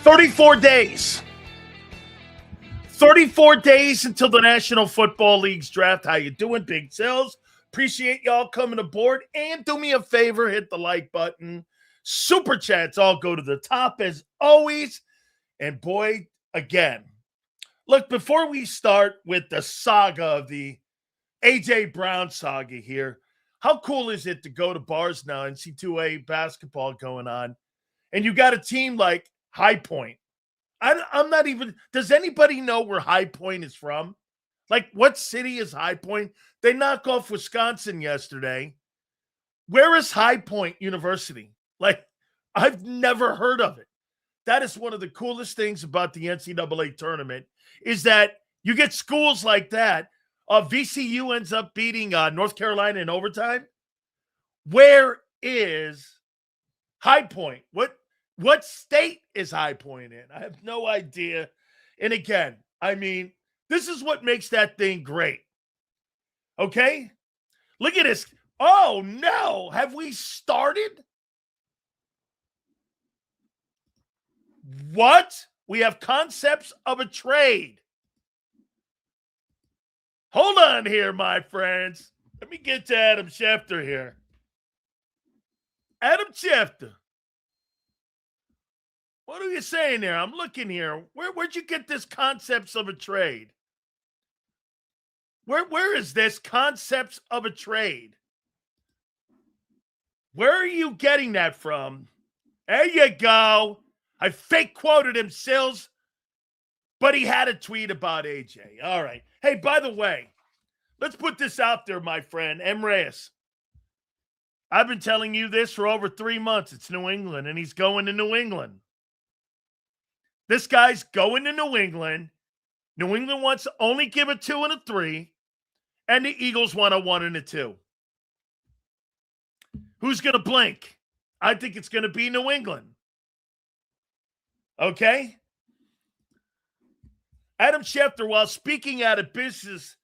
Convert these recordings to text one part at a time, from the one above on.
34 days. 34 days until the National Football League's draft. How you doing, Big Sills? Appreciate y'all coming aboard. And do me a favor, hit the like button. Super chats all go to the top as always. And boy, again, look, before we start with the saga of the A.J. Brown saga here, how cool is it to go to bars now and see 2A basketball going on? And you got a team like High Point. I'm not even – does anybody know where High Point is from? Like, what city is High Point? They knocked off Wisconsin yesterday. Where is High Point University? Like, I've never heard of it. That is one of the coolest things about the NCAA tournament is that you get schools like that. VCU ends up beating North Carolina in overtime. Where is High Point? What state is High Point in? I have no idea. And again, I mean, this is what makes that thing great. Okay? Look at this. Oh, no. Have we started? What? We have concepts of a trade. Hold on here, my friends. Let me get to Adam Schefter here. Adam Schefter. What are you saying there? I'm looking here. Where'd you get this concepts of a trade? Where is this concepts of a trade? Where are you getting that from? There you go. I fake quoted him, Sills, but he had a tweet about AJ. All right. Hey, by the way, let's put this out there, my friend. M. Reyes. I've been telling you this for over 3 months. It's New England, and he's going to New England. This guy's going to New England. New England wants to only give a 2 and a 3, and the Eagles want a 1 and a 2. Who's going to blink? I think it's going to be New England. Okay? Adam Schefter, while speaking at a business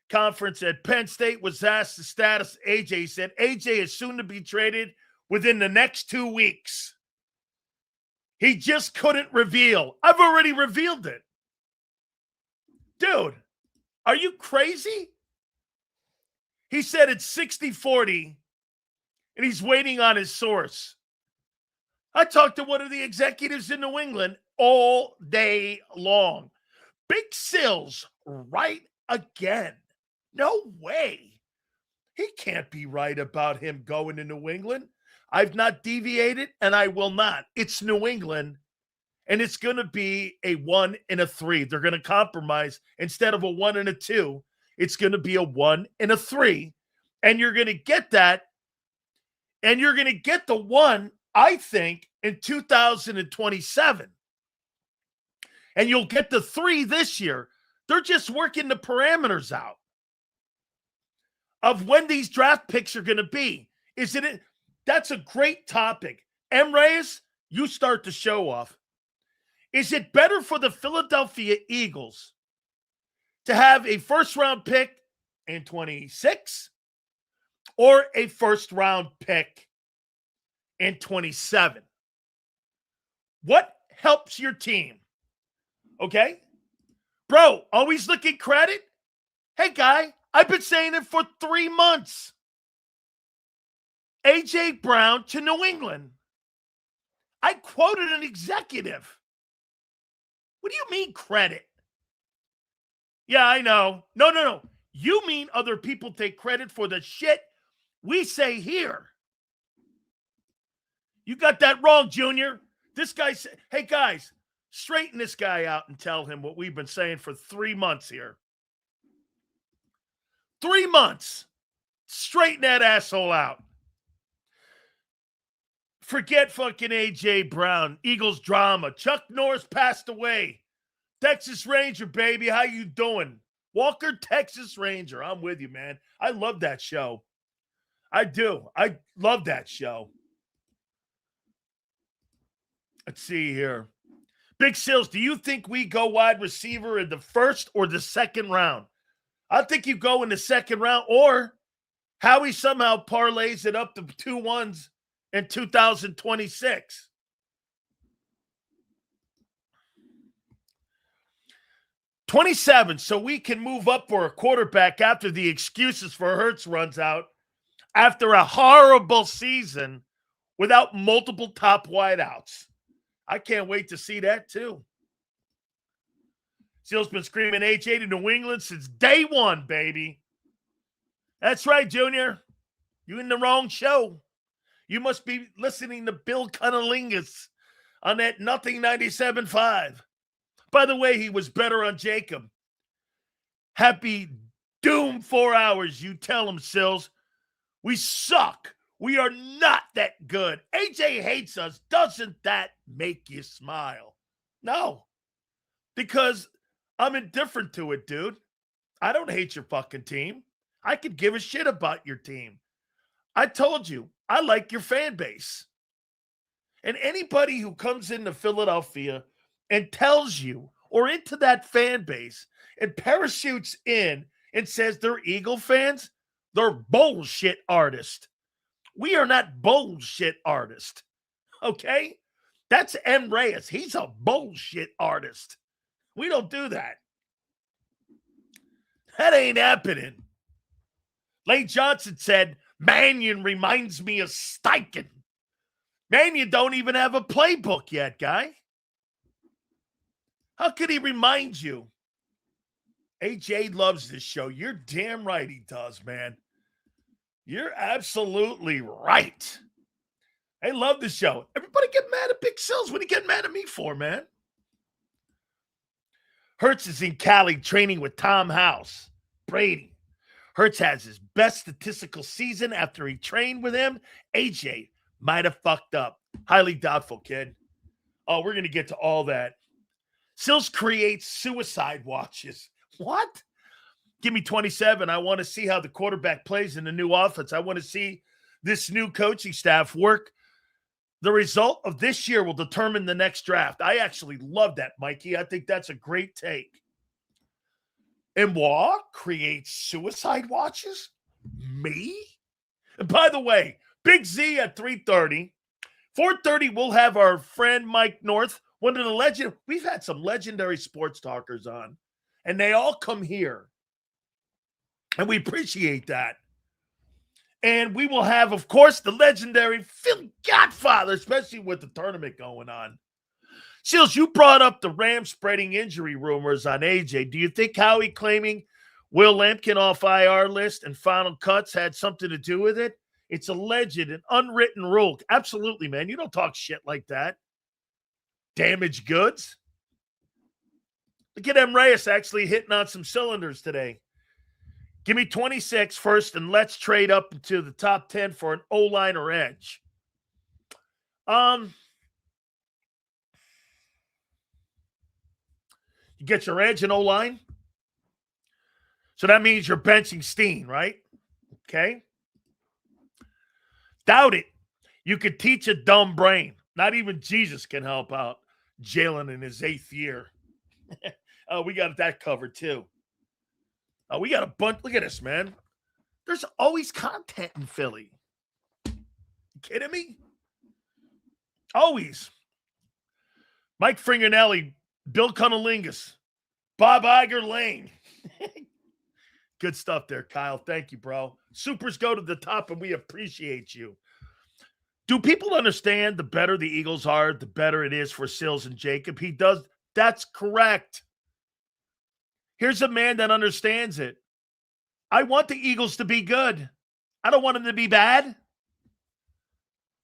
conference at Penn State, was asked the status of AJ. He said AJ is soon to be traded within the next 2 weeks. He just couldn't reveal. I've already revealed it. Dude, are you crazy? He said it's 60-40, and he's waiting on his source. I talked to one of the executives in New England all day long. Big Sills right again. No way. He can't be right about him going to New England. I've not deviated, and I will not. It's New England, and it's going to be a 1 and a 3. They're going to compromise. Instead of a 1 and a 2, it's going to be a 1 and a 3, and you're going to get that, and you're going to get the 1, I think, in 2027. And you'll get the 3 this year. They're just working the parameters out of when these draft picks are going to be. Is it? That's a great topic. M. Reyes, you start the show off. Is it better for the Philadelphia Eagles to have a first-round pick in 26 or a first-round pick in 27? What helps your team? Okay? Bro, always looking credit? Hey, guy, I've been saying it for 3 months. A.J. Brown to New England. I quoted an executive. What do you mean credit? Yeah, I know. No. You mean other people take credit for the shit we say here. You got that wrong, Junior. This guy said, hey, guys, straighten this guy out and tell him what we've been saying for 3 months here. 3 months. Straighten that asshole out. Forget fucking A.J. Brown. Eagles drama. Chuck Norris passed away. Texas Ranger, baby. How you doing? Walker, Texas Ranger. I'm with you, man. I love that show. I do. I love that show. Let's see here. Big Sills, do you think we go wide receiver in the first or the second round? I think you go in the second round, or Howie somehow parlays it up to 2 1s in 2026. 27, so we can move up for a quarterback after the excuses for Hurts runs out after a horrible season without multiple top wideouts. I can't wait to see that too. Steele's been screaming AJ to New England since day one, baby. That's right, Junior. You in the wrong show. You must be listening to Bill Cunnilingus on that Nothing 97.5. By the way, he was better on JAKIB. Happy doom 4 hours, you tell him, Sills. We suck. We are not that good. AJ hates us. Doesn't that make you smile? No, because I'm indifferent to it, dude. I don't hate your fucking team. I could give a shit about your team. I told you, I like your fan base. And anybody who comes into Philadelphia and tells you, or into that fan base, and parachutes in and says they're Eagle fans, they're bullshit artists. We are not bullshit artists. Okay? That's M. Reyes. He's a bullshit artist. We don't do that. That ain't happening. Lane Johnson said, Mannion reminds me of Steichen. Mannion don't even have a playbook yet, guy. How could he remind you? AJ loves this show. You're damn right he does, man. You're absolutely right. I love the show. Everybody get mad at Big Sills. What are you getting mad at me for, man? Hurts is in Cali training with Tom House. Brady. Hurts has his best statistical season after he trained with him. AJ might have fucked up. Highly doubtful, kid. Oh, we're going to get to all that. Sills creates suicide watches. What? Give me 27. I want to see how the quarterback plays in the new offense. I want to see this new coaching staff work. The result of this year will determine the next draft. I actually love that, Mikey. I think that's a great take. Emwa creates suicide watches? Me? And by the way, Big Z at 3:30. 4:30, we'll have our friend Mike North, one of the legend. We've had some legendary sports talkers on, and they all come here. And we appreciate that. And we will have, of course, the legendary Phil Godfather, especially with the tournament going on. Seals, you brought up the Rams spreading injury rumors on AJ. Do you think Howie claiming Will Lampkin off IR list and final cuts had something to do with it? It's alleged, an unwritten rule. Absolutely, man. You don't talk shit like that. Damaged goods. Look at M. Reyes actually hitting on some cylinders today. Give me 26 first, and let's trade up into the top 10 for an O-line or edge. You get your edge and O-line. So that means you're benching Steen, right? Okay. Doubt it. You could teach a dumb brain. Not even Jesus can help out Jalen in his 8th year. We got that covered too. We got a bunch. Look at this, man. There's always content in Philly. You kidding me? Always. Mike Fringanelli, Bill Cunnilingus, Bob Iger Lane. Good stuff there, Kyle. Thank you, bro. Supers go to the top, and we appreciate you. Do people understand the better the Eagles are, the better it is for Sills and JAKIB? He does. That's correct. Here's a man that understands it. I want the Eagles to be good. I don't want them to be bad.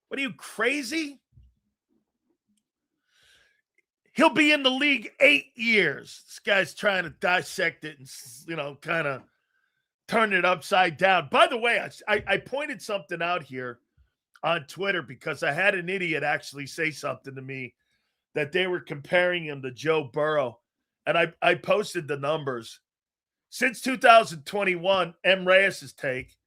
What are you, crazy? He'll be in the league 8 years. This guy's trying to dissect it and, kind of turn it upside down. By the way, I pointed something out here on Twitter because I had an idiot actually say something to me that they were comparing him to Joe Burrow. And I posted the numbers. Since 2021, M. Reyes' take,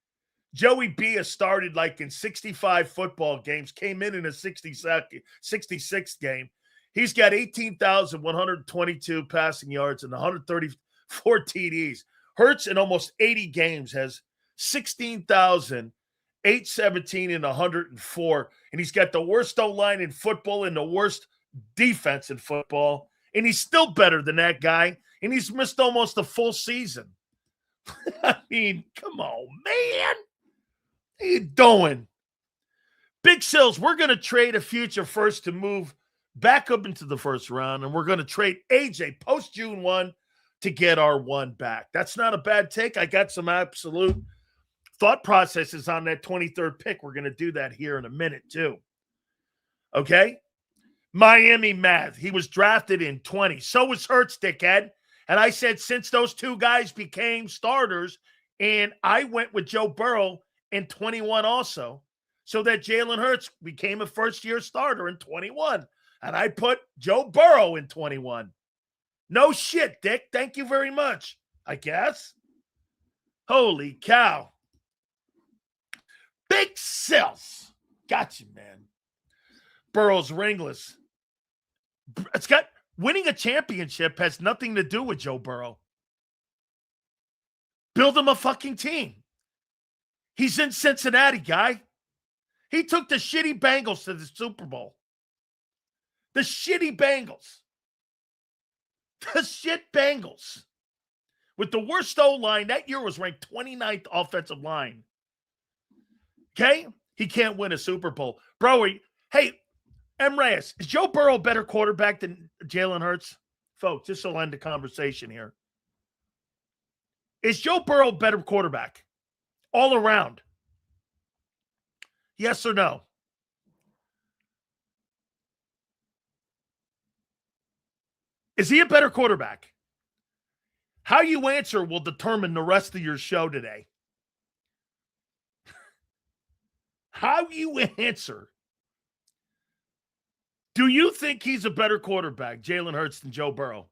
Joey B has started like in 65 football games, came in a 66th game. He's got 18,122 passing yards and 134 TDs. Hurts in almost 80 games has 16,817 and 104. And he's got the worst O-line in football and the worst defense in football. And he's still better than that guy. and he's missed almost a full season. I mean, come on, man. What are you doing? Big Sills, we're going to trade a future first to move back up into the first round, and we're going to trade AJ post June 1 to get our 1 back. That's not a bad take. I got some absolute thought processes on that 23rd pick. We're going to do that here in a minute, too. Okay? Miami Math. He was drafted in 20. So was Hurts, dickhead. And I said since those two guys became starters, and I went with Joe Burrow in 21 also, so that Jalen Hurts became a first-year starter in 21. And I put Joe Burrow in 21. No shit, Dick. Thank you very much, I guess. Holy cow. Big Sills. Got you, man. Burrow's ringless. It's got winning a championship has nothing to do with Joe Burrow. Build him a fucking team. He's in Cincinnati, guy. He took the shitty Bengals to the Super Bowl. The shitty Bengals. The shit Bengals. With the worst O-line, that year was ranked 29th offensive line. Okay? He can't win a Super Bowl. Bro, hey, M. Reyes, is Joe Burrow a better quarterback than Jalen Hurts? Folks, this will end the conversation here. Is Joe Burrow a better quarterback? All around. Yes or no? Is he a better quarterback? How you answer will determine the rest of your show today. How you answer. Do you think he's a better quarterback, Jalen Hurts, than Joe Burrow?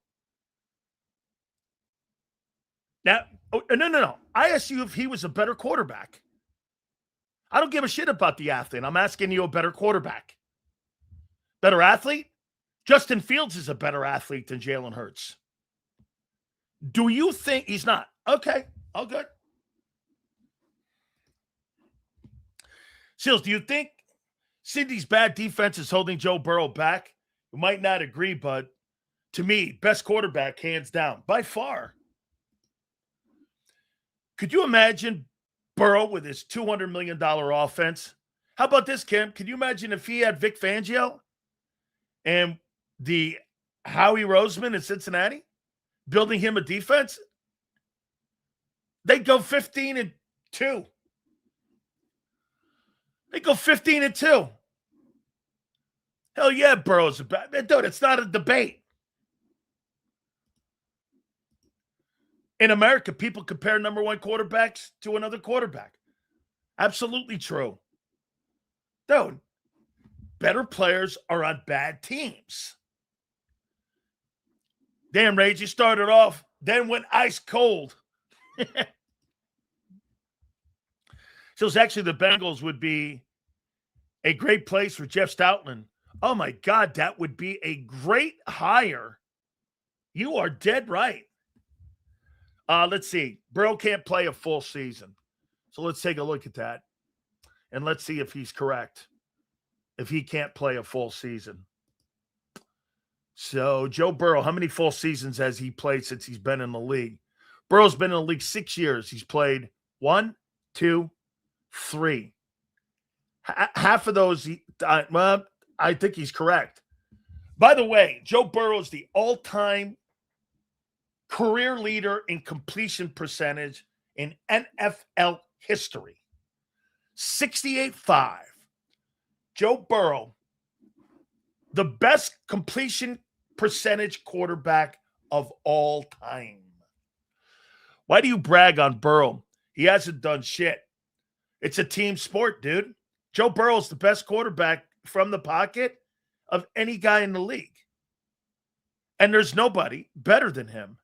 Now, no. I asked you if he was a better quarterback. I don't give a shit about the athlete. I'm asking you a better quarterback. Better athlete? Justin Fields is a better athlete than Jalen Hurts. Do you think he's not? Okay, all good. Seals, do you think Sydney's bad defense is holding Joe Burrow back? You might not agree, but to me, best quarterback, hands down, by far. Could you imagine Burrow with his $200 million offense? How about this, Kim? Could you imagine if he had Vic Fangio and the Howie Roseman in Cincinnati building him a defense? They'd go 15-2. They'd go 15-2. Hell yeah, Burrow's a bad man. Dude, it's not a debate. In America, people compare number one quarterbacks to another quarterback. Absolutely true. Dude, better players are on bad teams. Damn, Rage, you started off, then went ice cold. So it's actually the Bengals would be a great place for Jeff Stoutland. Oh, my God, that would be a great hire. You are dead right. Let's see. Burrow can't play a full season. So let's take a look at that. And let's see if he's correct. If he can't play a full season. So Joe Burrow, how many full seasons has he played since he's been in the league? Burrow's been in the league 6 years. He's played 1, 2, 3. Half of those, well, I think he's correct. By the way, Joe Burrow is the all-time career leader in completion percentage in NFL history. 68.5. Joe Burrow, the best completion percentage quarterback of all time. Why do you brag on Burrow? He hasn't done shit. It's a team sport, dude. Joe Burrow's the best quarterback from the pocket of any guy in the league. And there's nobody better than him.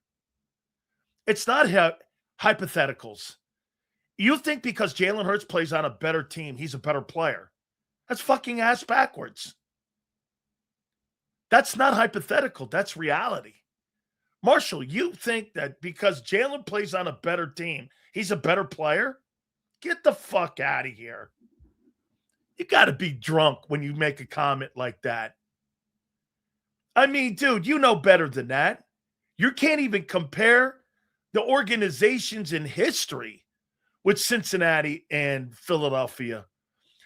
It's not hypotheticals. You think because Jalen Hurts plays on a better team, he's a better player. That's fucking ass backwards. That's not hypothetical. That's reality. Marshall, you think that because Jalen plays on a better team, he's a better player? Get the fuck out of here. You got to be drunk when you make a comment like that. I mean, dude, you know better than that. You can't even compare the organizations in history with Cincinnati and Philadelphia.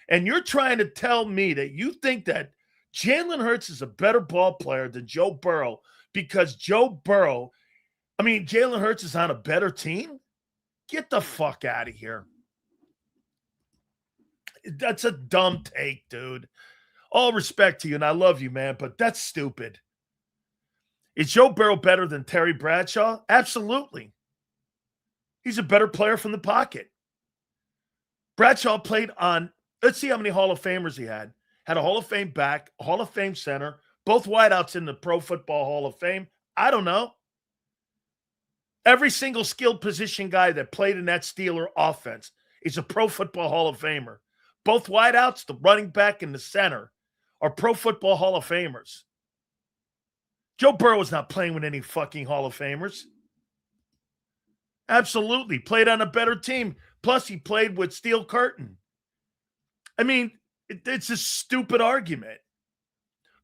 And you're trying to tell me that you think that Jalen Hurts is a better ball player than Joe Burrow because Jalen Hurts is on a better team? Get the fuck out of here. That's a dumb take, dude. All respect to you, and I love you, man, but that's stupid. Is Joe Burrow better than Terry Bradshaw? Absolutely. He's a better player from the pocket. Bradshaw played on, let's see how many Hall of Famers he had. Had a Hall of Fame back, a Hall of Fame center, both wideouts in the Pro Football Hall of Fame. I don't know. Every single skilled position guy that played in that Steeler offense is a Pro Football Hall of Famer. Both wideouts, the running back and the center, are Pro Football Hall of Famers. Joe Burrow is not playing with any fucking Hall of Famers. Absolutely. Played on a better team. Plus, he played with Steel Curtain. I mean, it's a stupid argument.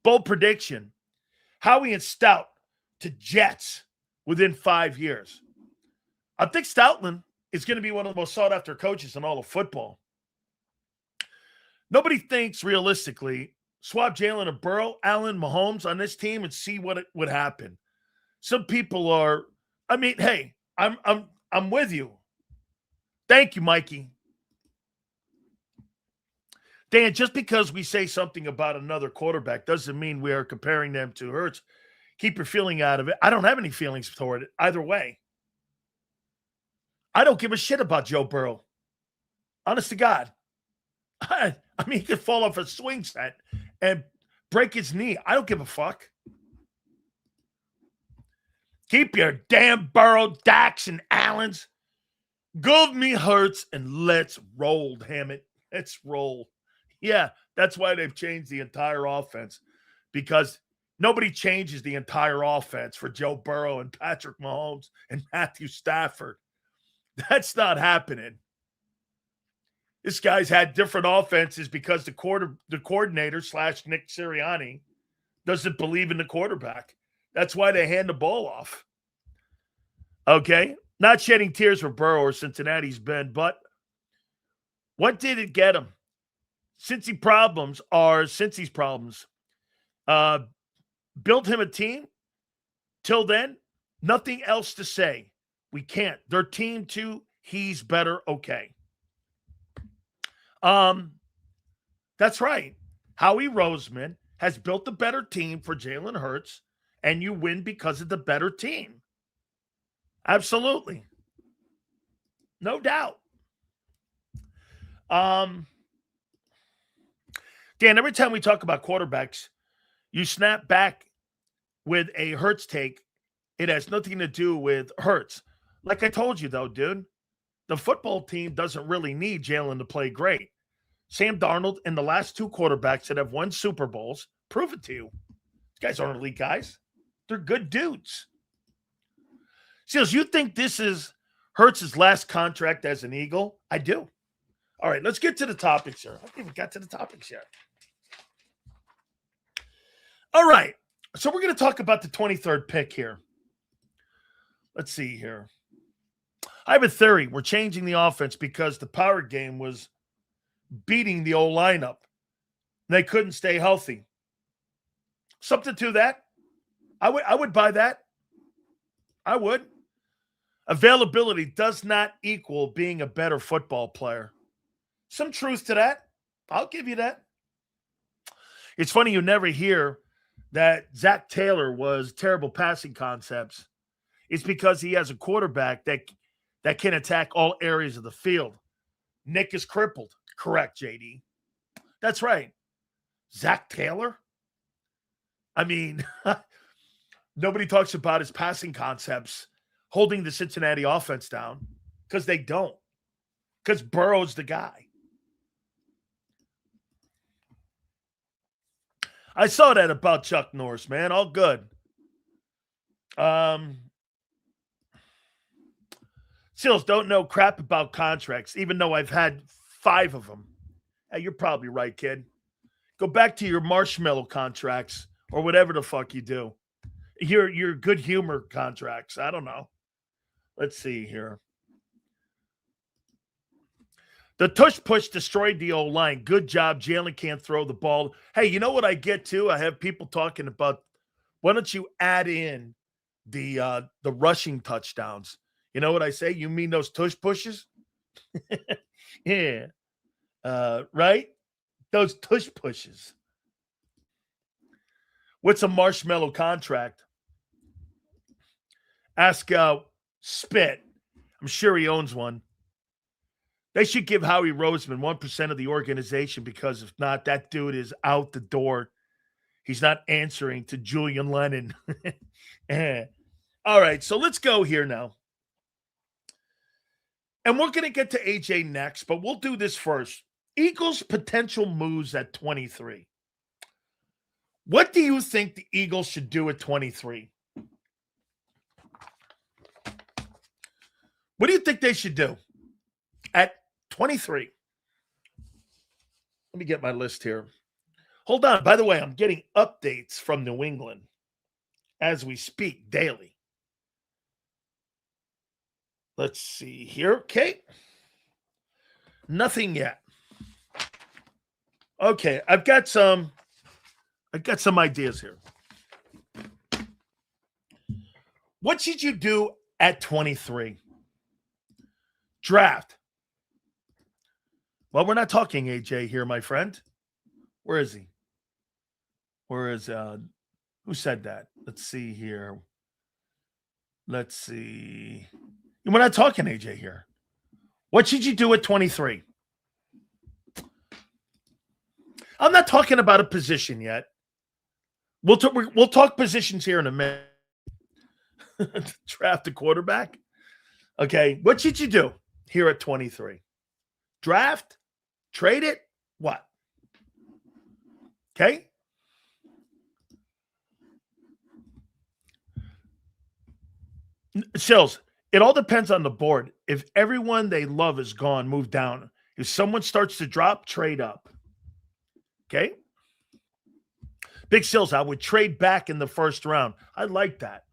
Bold prediction. Howie and Stout to Jets within 5 years. I think Stoutland is going to be one of the most sought-after coaches in all of football. Nobody thinks realistically, swap Jalen and Burrow, Allen, Mahomes on this team and see what would happen. Some people are, hey, I'm with you. Thank you, Mikey. Dan, just because we say something about another quarterback doesn't mean we are comparing them to Hurts. Keep your feeling out of it. I don't have any feelings toward it either way. I don't give a shit about Joe Burrow. Honest to God. He could fall off a swing set and break his knee. I don't give a fuck. Keep your damn Burrow, Dax, and Allens. Give me Hurts and let's roll, damn it. Let's roll. Yeah, that's why they've changed the entire offense, because nobody changes the entire offense for Joe Burrow and Patrick Mahomes and Matthew Stafford. That's not happening. This guy's had different offenses because the coordinator / Nick Sirianni doesn't believe in the quarterback. That's why they hand the ball off. Okay? Not shedding tears for Burrow or Cincinnati's Ben, but what did it get him? Cincy's problems are Cincy's problems. Built him a team. Till then, nothing else to say. We can't. Their team too, he's better. Okay. That's right. Howie Roseman has built a better team for Jalen Hurts, and you win because of the better team. Absolutely. No doubt. Dan, every time we talk about quarterbacks, you snap back with a Hurts take. It has nothing to do with Hurts. Like I told you, though, dude, the football team doesn't really need Jalen to play great. Sam Darnold and the last two quarterbacks that have won Super Bowls prove it to you. These guys aren't elite guys. They're good dudes. Seals, you think this is Hurts' last contract as an Eagle? I do. All right, let's get to the topics here. I haven't even got to the topics yet. All right, so we're going to talk about the 23rd pick here. Let's see here. I have a theory. We're changing the offense because the power game was beating the old lineup. They couldn't stay healthy. Something to that. I would buy that. I would. Availability does not equal being a better football player. Some truth to that. I'll give you that. It's funny you never hear that Zach Taylor was terrible passing concepts. It's because he has a quarterback that can attack all areas of the field. Nick is crippled. Correct, JD. That's right. Zach Taylor? Nobody talks about his passing concepts holding the Cincinnati offense down because they don't. Because Burrow's the guy. I saw that about Chuck Norris, man. All good. Seals don't know crap about contracts, even though I've had 5 of them. Hey, you're probably right, kid. Go back to your marshmallow contracts or whatever the fuck you do. your good humor contracts. I don't know. Let's see here. The tush push destroyed the O-line. Good job. Jalen can't throw the ball. Hey, you know what I get to? I have people talking about, why don't you add in the rushing touchdowns? You know what I say? You mean those tush pushes? Yeah. Right? Those tush pushes. What's a marshmallow contract? Ask Spit. I'm sure he owns one. They should give Howie Roseman 1% of the organization, because if not, that dude is out the door. He's not answering to Julian Lennon. All right, so let's go here now. And we're going to get to AJ next, but we'll do this first. Eagles' potential moves at 23. What do you think the Eagles should do at 23? What do you think they should do at 23? Let me get my list here. Hold on. By the way, I'm getting updates from New England as we speak daily. Let's see here. Okay. Nothing yet. Okay, I've got some ideas here. What should you do at 23? Draft. Well, we're not talking AJ here, my friend. Where is he? Where is who said that? Let's see here. Let's see. We're not talking AJ here. What should you do at 23? I'm not talking about a position yet. We'll talk positions here in a minute. Draft a quarterback. Okay, what should you do here at 23? Draft? Trade it? What? Okay? Sills, it all depends on the board. If everyone they love is gone, move down. If someone starts to drop, trade up. Okay? Big Sills, I would trade back in the first round. I like that.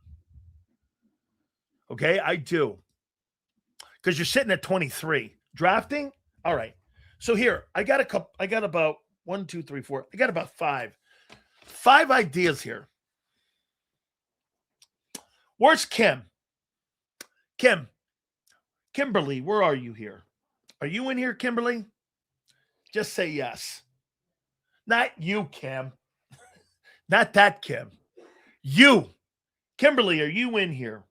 Okay, I do. Because you're sitting at 23. Drafting? All right. So here, I got about 1, 2, 3, 4. I got about 5. 5 ideas here. Where's Kim? Kimberly, where are you here? Are you in here, Kimberly? Just say yes. Not you, Kim. Not that Kim. You. Kimberly, are you in here?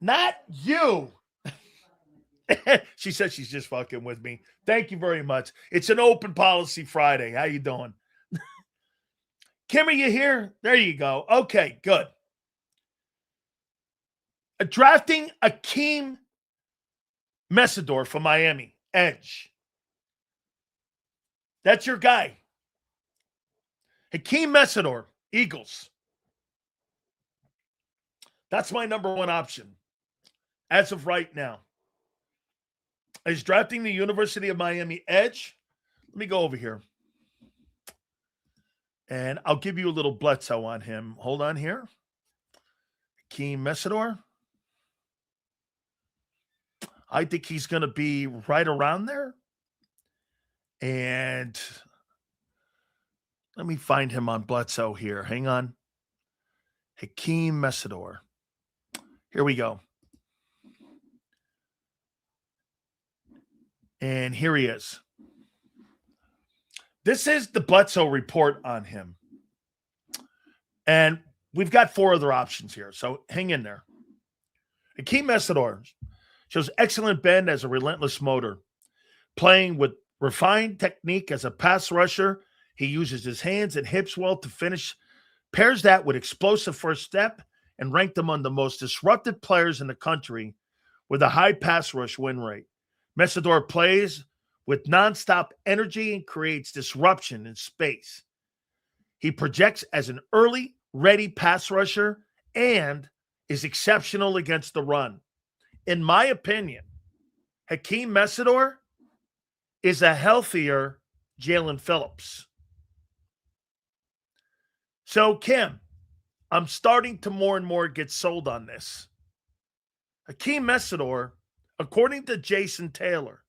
Not you. She said she's just fucking with me. Thank you very much. It's an open policy Friday. How you doing? Kim, are you here? There you go. Okay, good. Drafting Akeem Messidor from Miami. Edge. That's your guy. Akeem Messidor, Eagles. That's my number one option as of right now. Is drafting the University of Miami edge. Let me go over here. And I'll give you a little Bledsoe on him. Hold on here. Akeem Messidor. I think he's going to be right around there. And let me find him on Bledsoe here. Hang on. Akeem Messidor. Here we go. And here he is. This is the Bledsoe report on him. And we've got 4 other options here, so hang in there. Akeem Messidor shows excellent bend as a relentless motor. Playing with refined technique as a pass rusher, he uses his hands and hips well to finish. Pairs that with explosive first step and ranked among the most disruptive players in the country with a high pass rush win rate. Messidor plays with nonstop energy and creates disruption in space. He projects as an early, ready pass rusher and is exceptional against the run. In my opinion, Akeem Messidor is a healthier Jalen Phillips. So, Kim, I'm starting to more and more get sold on this. Hakeem Messidor, according to Jason Taylor,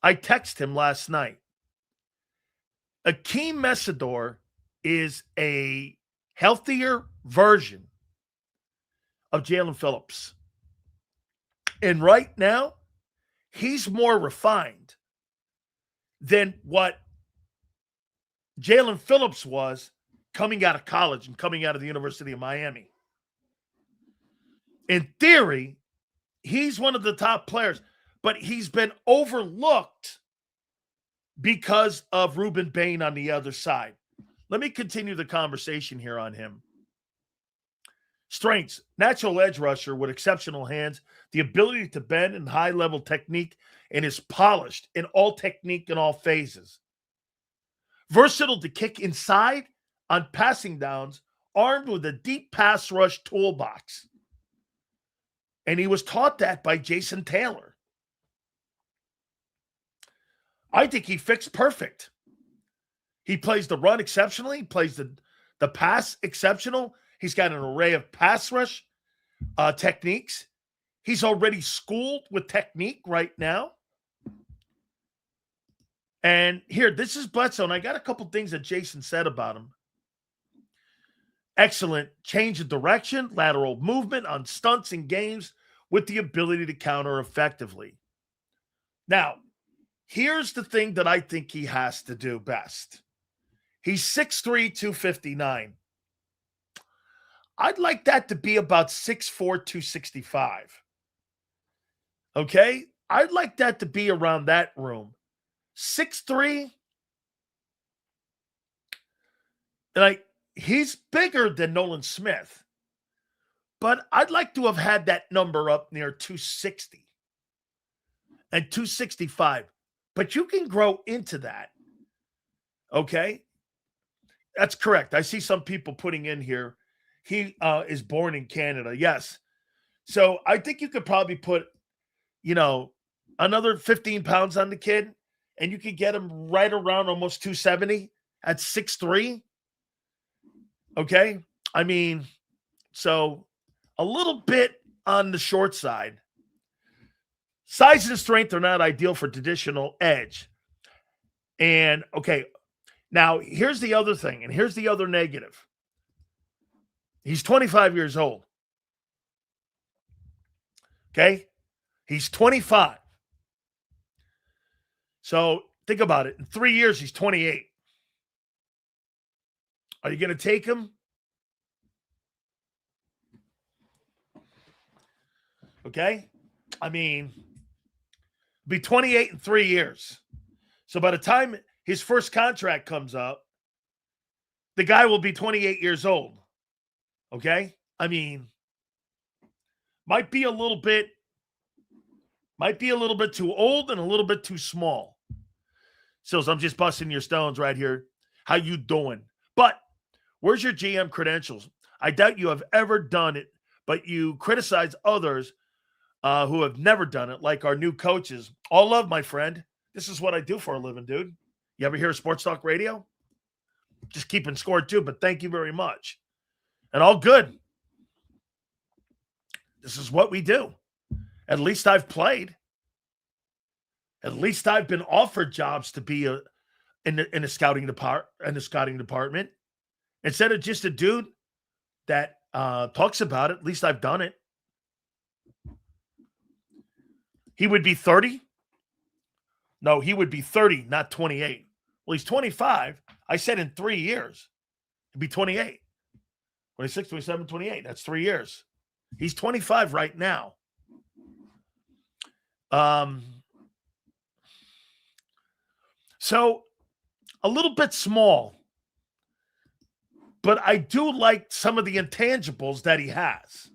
I texted him last night. Hakeem Messidor is a healthier version of Jalen Phillips. And right now, he's more refined than what Jalen Phillips was coming out of college and coming out of the University of Miami. In theory, he's one of the top players, but he's been overlooked because of Ruben Bain on the other side. Let me continue the conversation here on him. Strengths: natural edge rusher with exceptional hands, the ability to bend and high-level technique, and is polished in all technique in all phases. Versatile to kick inside on passing downs, armed with a deep pass rush toolbox. And he was taught that by Jason Taylor. I think he fits perfect. He plays the run exceptionally. He plays the pass exceptional. He's got an array of pass rush techniques. He's already schooled with technique right now. And here, this is Bledsoe, and I got a couple things that Jason said about him. Excellent change of direction, lateral movement on stunts and games with the ability to counter effectively. Now, here's the thing that I think he has to do best. He's 6'3", 259. I'd like that to be about 6'4", 265. Okay? I'd like that to be around that room. 6'3", like, he's bigger than Nolan Smith, but I'd like to have had that number up near 260 and 265. But you can grow into that. Okay? That's correct. I see some people putting in here, he is born in Canada. Yes. So I think you could probably put, another 15 pounds on the kid, and you could get him right around almost 270 at 6'3". Okay? I mean, so a little bit on the short side. Size and strength are not ideal for traditional edge. And, okay, now here's the other thing, and here's the other negative. He's 25 years old. Okay? He's 25. So think about it. In 3 years, he's 28. Are you going to take him? Okay? I mean, be 28 in 3 years. So by the time his first contract comes up, the guy will be 28 years old. Okay? I mean, might be a little bit too old and a little bit too small. So I'm just busting your stones right here. How you doing? But where's your GM credentials? I doubt you have ever done it, but you criticize others who have never done it, like our new coaches. All love, my friend. This is what I do for a living, dude. You ever hear of Sports Talk Radio? Just keeping score too, but thank you very much. And all good. This is what we do. At least I've played. At least I've been offered jobs to be in the scouting department. Instead of just a dude that talks about it, at least I've done it. He would be 30. No, he would be 30, not 28. Well, he's 25. I said in 3 years. He'd be 28. 26, 27, 28. That's 3 years. He's 25 right now. So a little bit small, but I do like some of the intangibles that he has.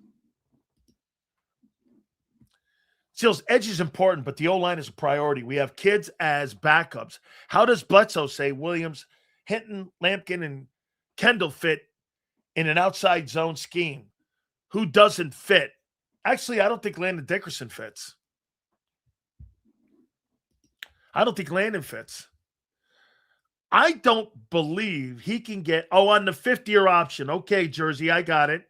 Seals, edge is important, but the O-line is a priority. We have kids as backups. How does Bledsoe say Williams, Hinton, Lampkin, and Kendall fit in an outside zone scheme? Who doesn't fit? Actually, I don't think Landon Dickerson fits. I don't think Landon fits. I don't believe he can get, on the 5th-year option. Okay, Jersey, I got it.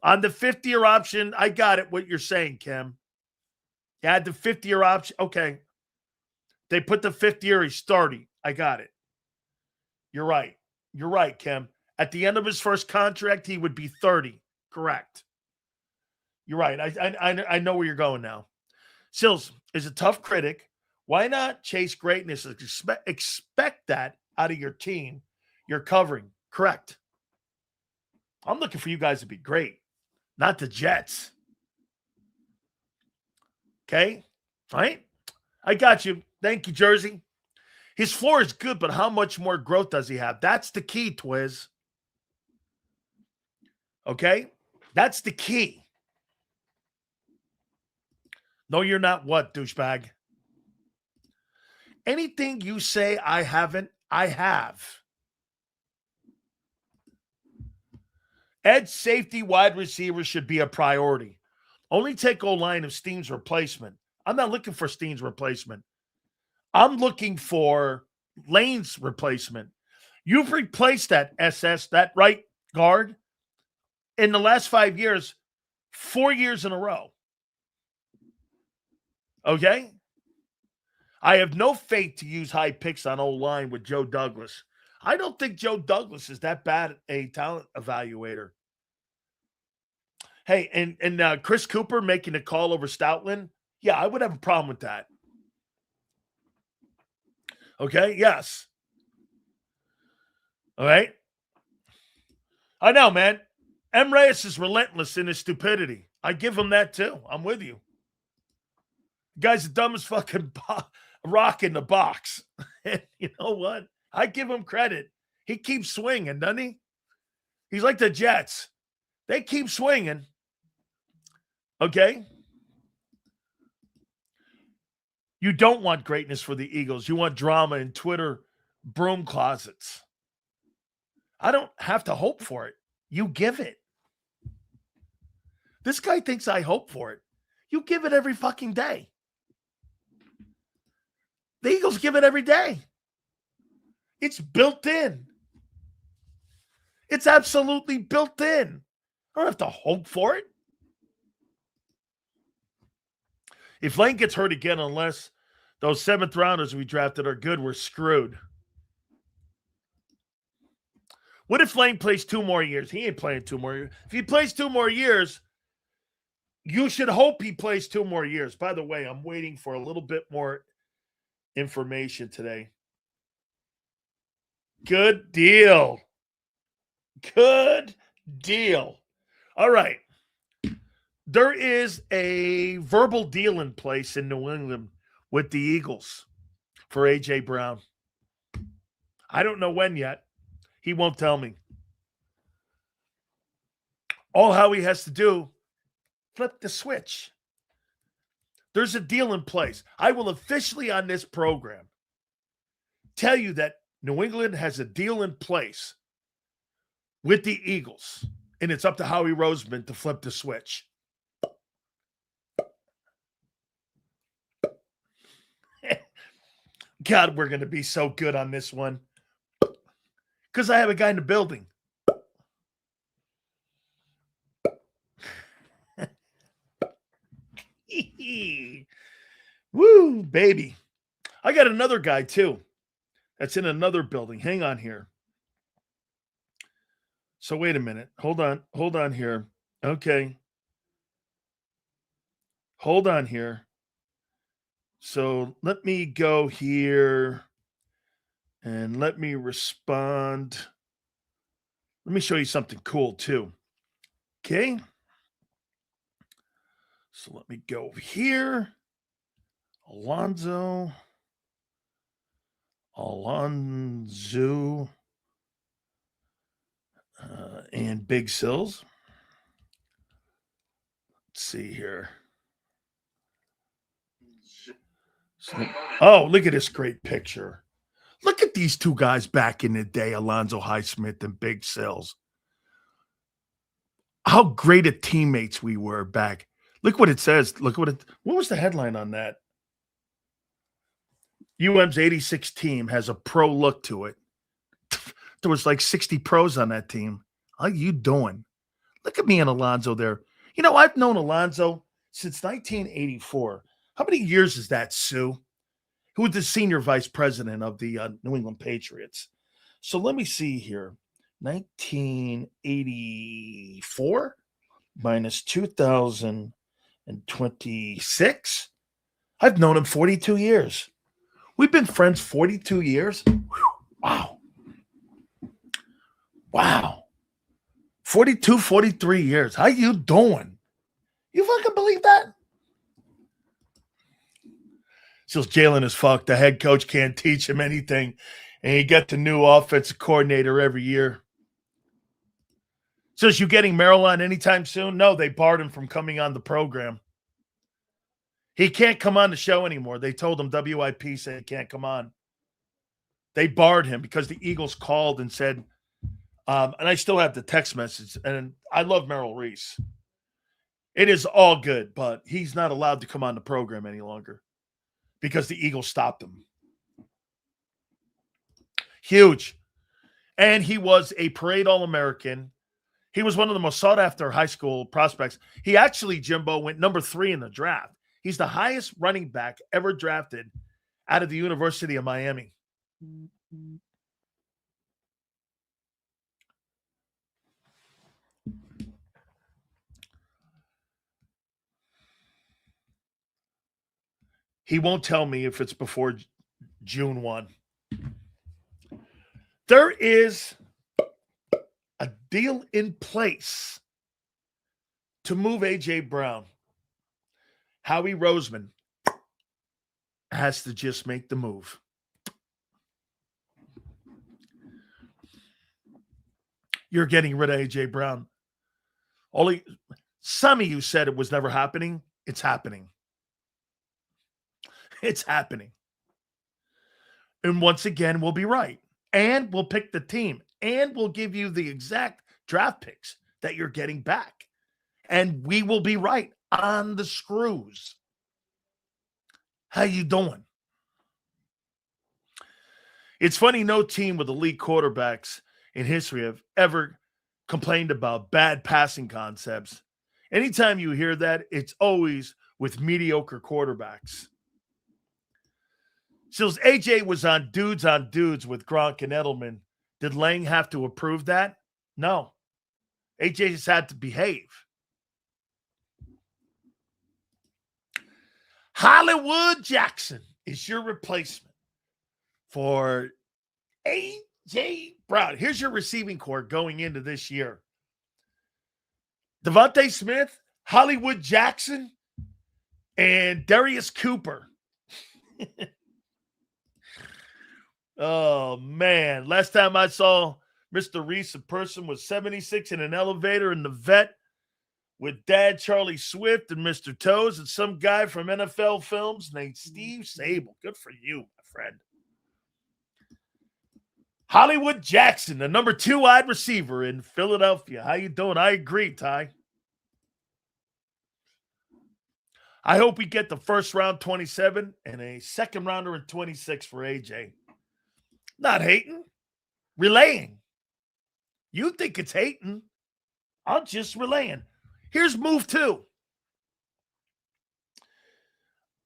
On the 5th-year option, I got it, what you're saying, Kim. You had the 5th-year option. Okay. They put the 5th year, he's starting. I got it. You're right. You're right, Kim. At the end of his first contract, he would be 30. Correct. You're right. I know where you're going now. Sills is a tough critic. Why not chase greatness? Expect that out of your team. You're covering. Correct. I'm looking for you guys to be great, not the Jets. Okay? Right? I got you. Thank you, Jersey. His floor is good, but how much more growth does he have? That's the key, Twiz. Okay? That's the key. No, you're not what, douchebag? Anything you say I haven't, I have. Edge, safety, wide receiver should be a priority. Only take O-line of Steen's replacement. I'm not looking for Steen's replacement. I'm looking for Lane's replacement. You've replaced that SS, that right guard, in the last 5 years, 4 years in a row. Okay? I have no faith to use high picks on O-line with Joe Douglas. I don't think Joe Douglas is that bad a talent evaluator. Hey, and Chris Cooper making a call over Stoutland, yeah, I would have a problem with that. Okay, yes. All right. I know, man. M. Reyes is relentless in his stupidity. I give him that too. I'm with you. The guy's the dumbest fucking rock in the box. And you know what? I give him credit. He keeps swinging, doesn't he? He's like the Jets. They keep swinging. Okay? You don't want greatness for the Eagles. You want drama in Twitter broom closets. I don't have to hope for it. You give it. This guy thinks I hope for it. You give it every fucking day. The Eagles give it every day. It's built in. It's absolutely built in. I don't have to hope for it. If Lane gets hurt again, unless those 7th rounders we drafted are good, we're screwed. What if Lane plays 2 more years? He ain't playing 2 more years. If he plays 2 more years, you should hope he plays 2 more years. By the way, I'm waiting for a little bit more information today. Good deal. Good deal. All right. There is a verbal deal in place in New England with the Eagles for A.J. Brown. I don't know when yet. He won't tell me. All Howie has to do, flip the switch. There's a deal in place. I will officially on this program tell you that New England has a deal in place with the Eagles, and it's up to Howie Roseman to flip the switch. God, we're going to be so good on this one. Because I have a guy in the building. Woo, baby. I got another guy, too, that's in another building. Hang on here. So wait a minute. Hold on here. Okay. Hold on here. So let me go here and let me respond. Let me show you something cool too. Okay. So let me go here. Alonzo. And Big Sills. Let's see here. Oh, look at this great picture. Look at these two guys back in the day, Alonzo Highsmith and Big Sills. How great of teammates we were back. Look what it says. Look what was the headline on that? UM's 86 team has a pro look to it. There was like 60 pros on that team. How you doing? Look at me and Alonzo there. You know, I've known Alonzo since 1984. How many years is that, Sue? Who was the senior vice president of the New England Patriots? So let me see here. 1984 minus 2026. I've known him 42 years. We've been friends 42 years. Whew. Wow. Wow. 42, 43 years. How you doing? You fucking believe that? Says Jalen is fucked. The head coach can't teach him anything. And you get the new offensive coordinator every year. Says you getting Merrill on anytime soon? No, they barred him from coming on the program. He can't come on the show anymore. They told him WIP said he can't come on. They barred him because the Eagles called and said, and I still have the text message, and I love Merrill Reese. It is all good, but he's not allowed to come on the program any longer because the Eagles stopped him. Huge. And he was a parade All-American. He was one of the most sought-after high school prospects. He actually, Jimbo, went number 3 in the draft. He's the highest running back ever drafted out of the University of Miami. He won't tell me if it's before June 1. There is a deal in place to move A.J. Brown. Howie Roseman has to just make the move. You're getting rid of A.J. Brown. Some of you said it was never happening. It's happening. It's happening. And once again, we'll be right. And we'll pick the team. And we'll give you the exact draft picks that you're getting back. And we will be right on the screws. How you doing? It's funny, no team with elite quarterbacks in history have ever complained about bad passing concepts. Anytime you hear that, it's always with mediocre quarterbacks. So AJ was on dudes with Gronk and Edelman. Did Lang have to approve that? No. AJ just had to behave. Hollywood Jackson is your replacement for A.J. Brown. Here's your receiving core going into this year. Devontae Smith, Hollywood Jackson, and Darius Cooper. Oh, man. Last time I saw Mr. Reese in person was 76 in an elevator in the vet with Dad Charlie Swift and Mr. Toes and some guy from NFL Films named Steve Sable. Good for you, my friend. Hollywood Jackson, the number 2 wide receiver in Philadelphia. How you doing? I agree, Ty. I hope we get the first round 27 and a second rounder in 26 for AJ. Not hating, relaying. You think it's hating. I'm just relaying. Here's move 2.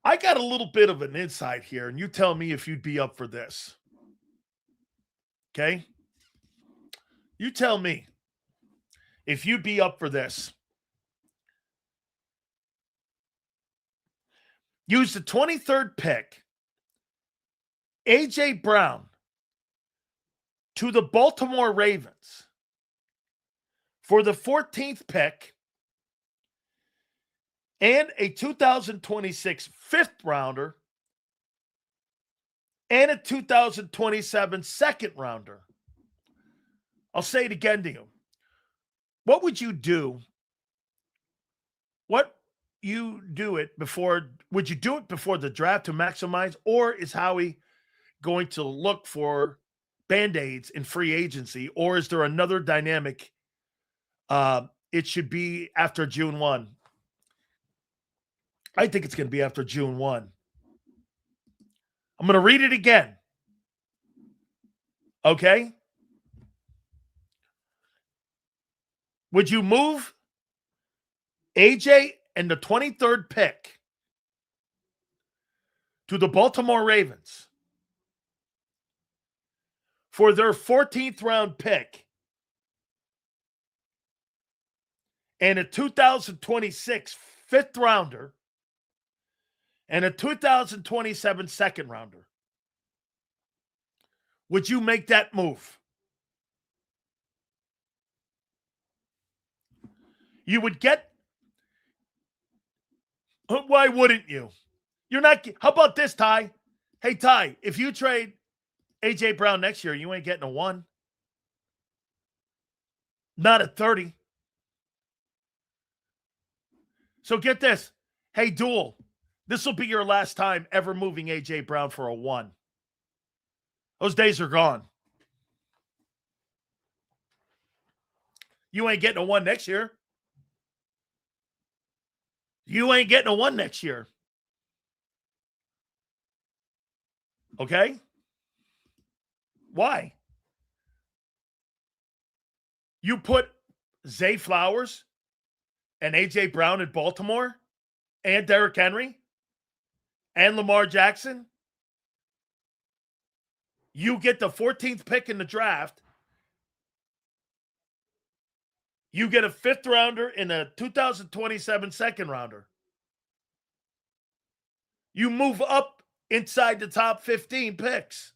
I got a little bit of an insight here, and you tell me if you'd be up for this. Okay? You tell me if you'd be up for this. Use the 23rd pick, A.J. Brown, to the Baltimore Ravens for the 14th pick and a 2026 5th rounder and a 2027 second rounder. I'll say it again to you. What would you do? Would you do it before the draft to maximize, or is Howie going to look for Band-Aids in free agency, or is there another dynamic? It should be after June 1. I think it's going to be after June 1. I'm going to read it again. Okay? Would you move AJ and the 23rd pick to the Baltimore Ravens for their 14th round pick and a 2026 fifth rounder and a 2027 second rounder? Would you make that move? You would get. Why wouldn't you? You're not. How about this, Ty? Hey, Ty, if you trade A.J. Brown next year, you ain't getting a 1. Not a 30. So get this. Hey, Duel, this will be your last time ever moving A.J. Brown for a 1. Those days are gone. You ain't getting a 1 next year. You ain't getting a 1 next year. Okay? Why? You put Zay Flowers and A.J. Brown in Baltimore and Derrick Henry and Lamar Jackson. You get the 14th pick in the draft. You get a 5th rounder and a 2027 second rounder. You move up inside the top 15 picks.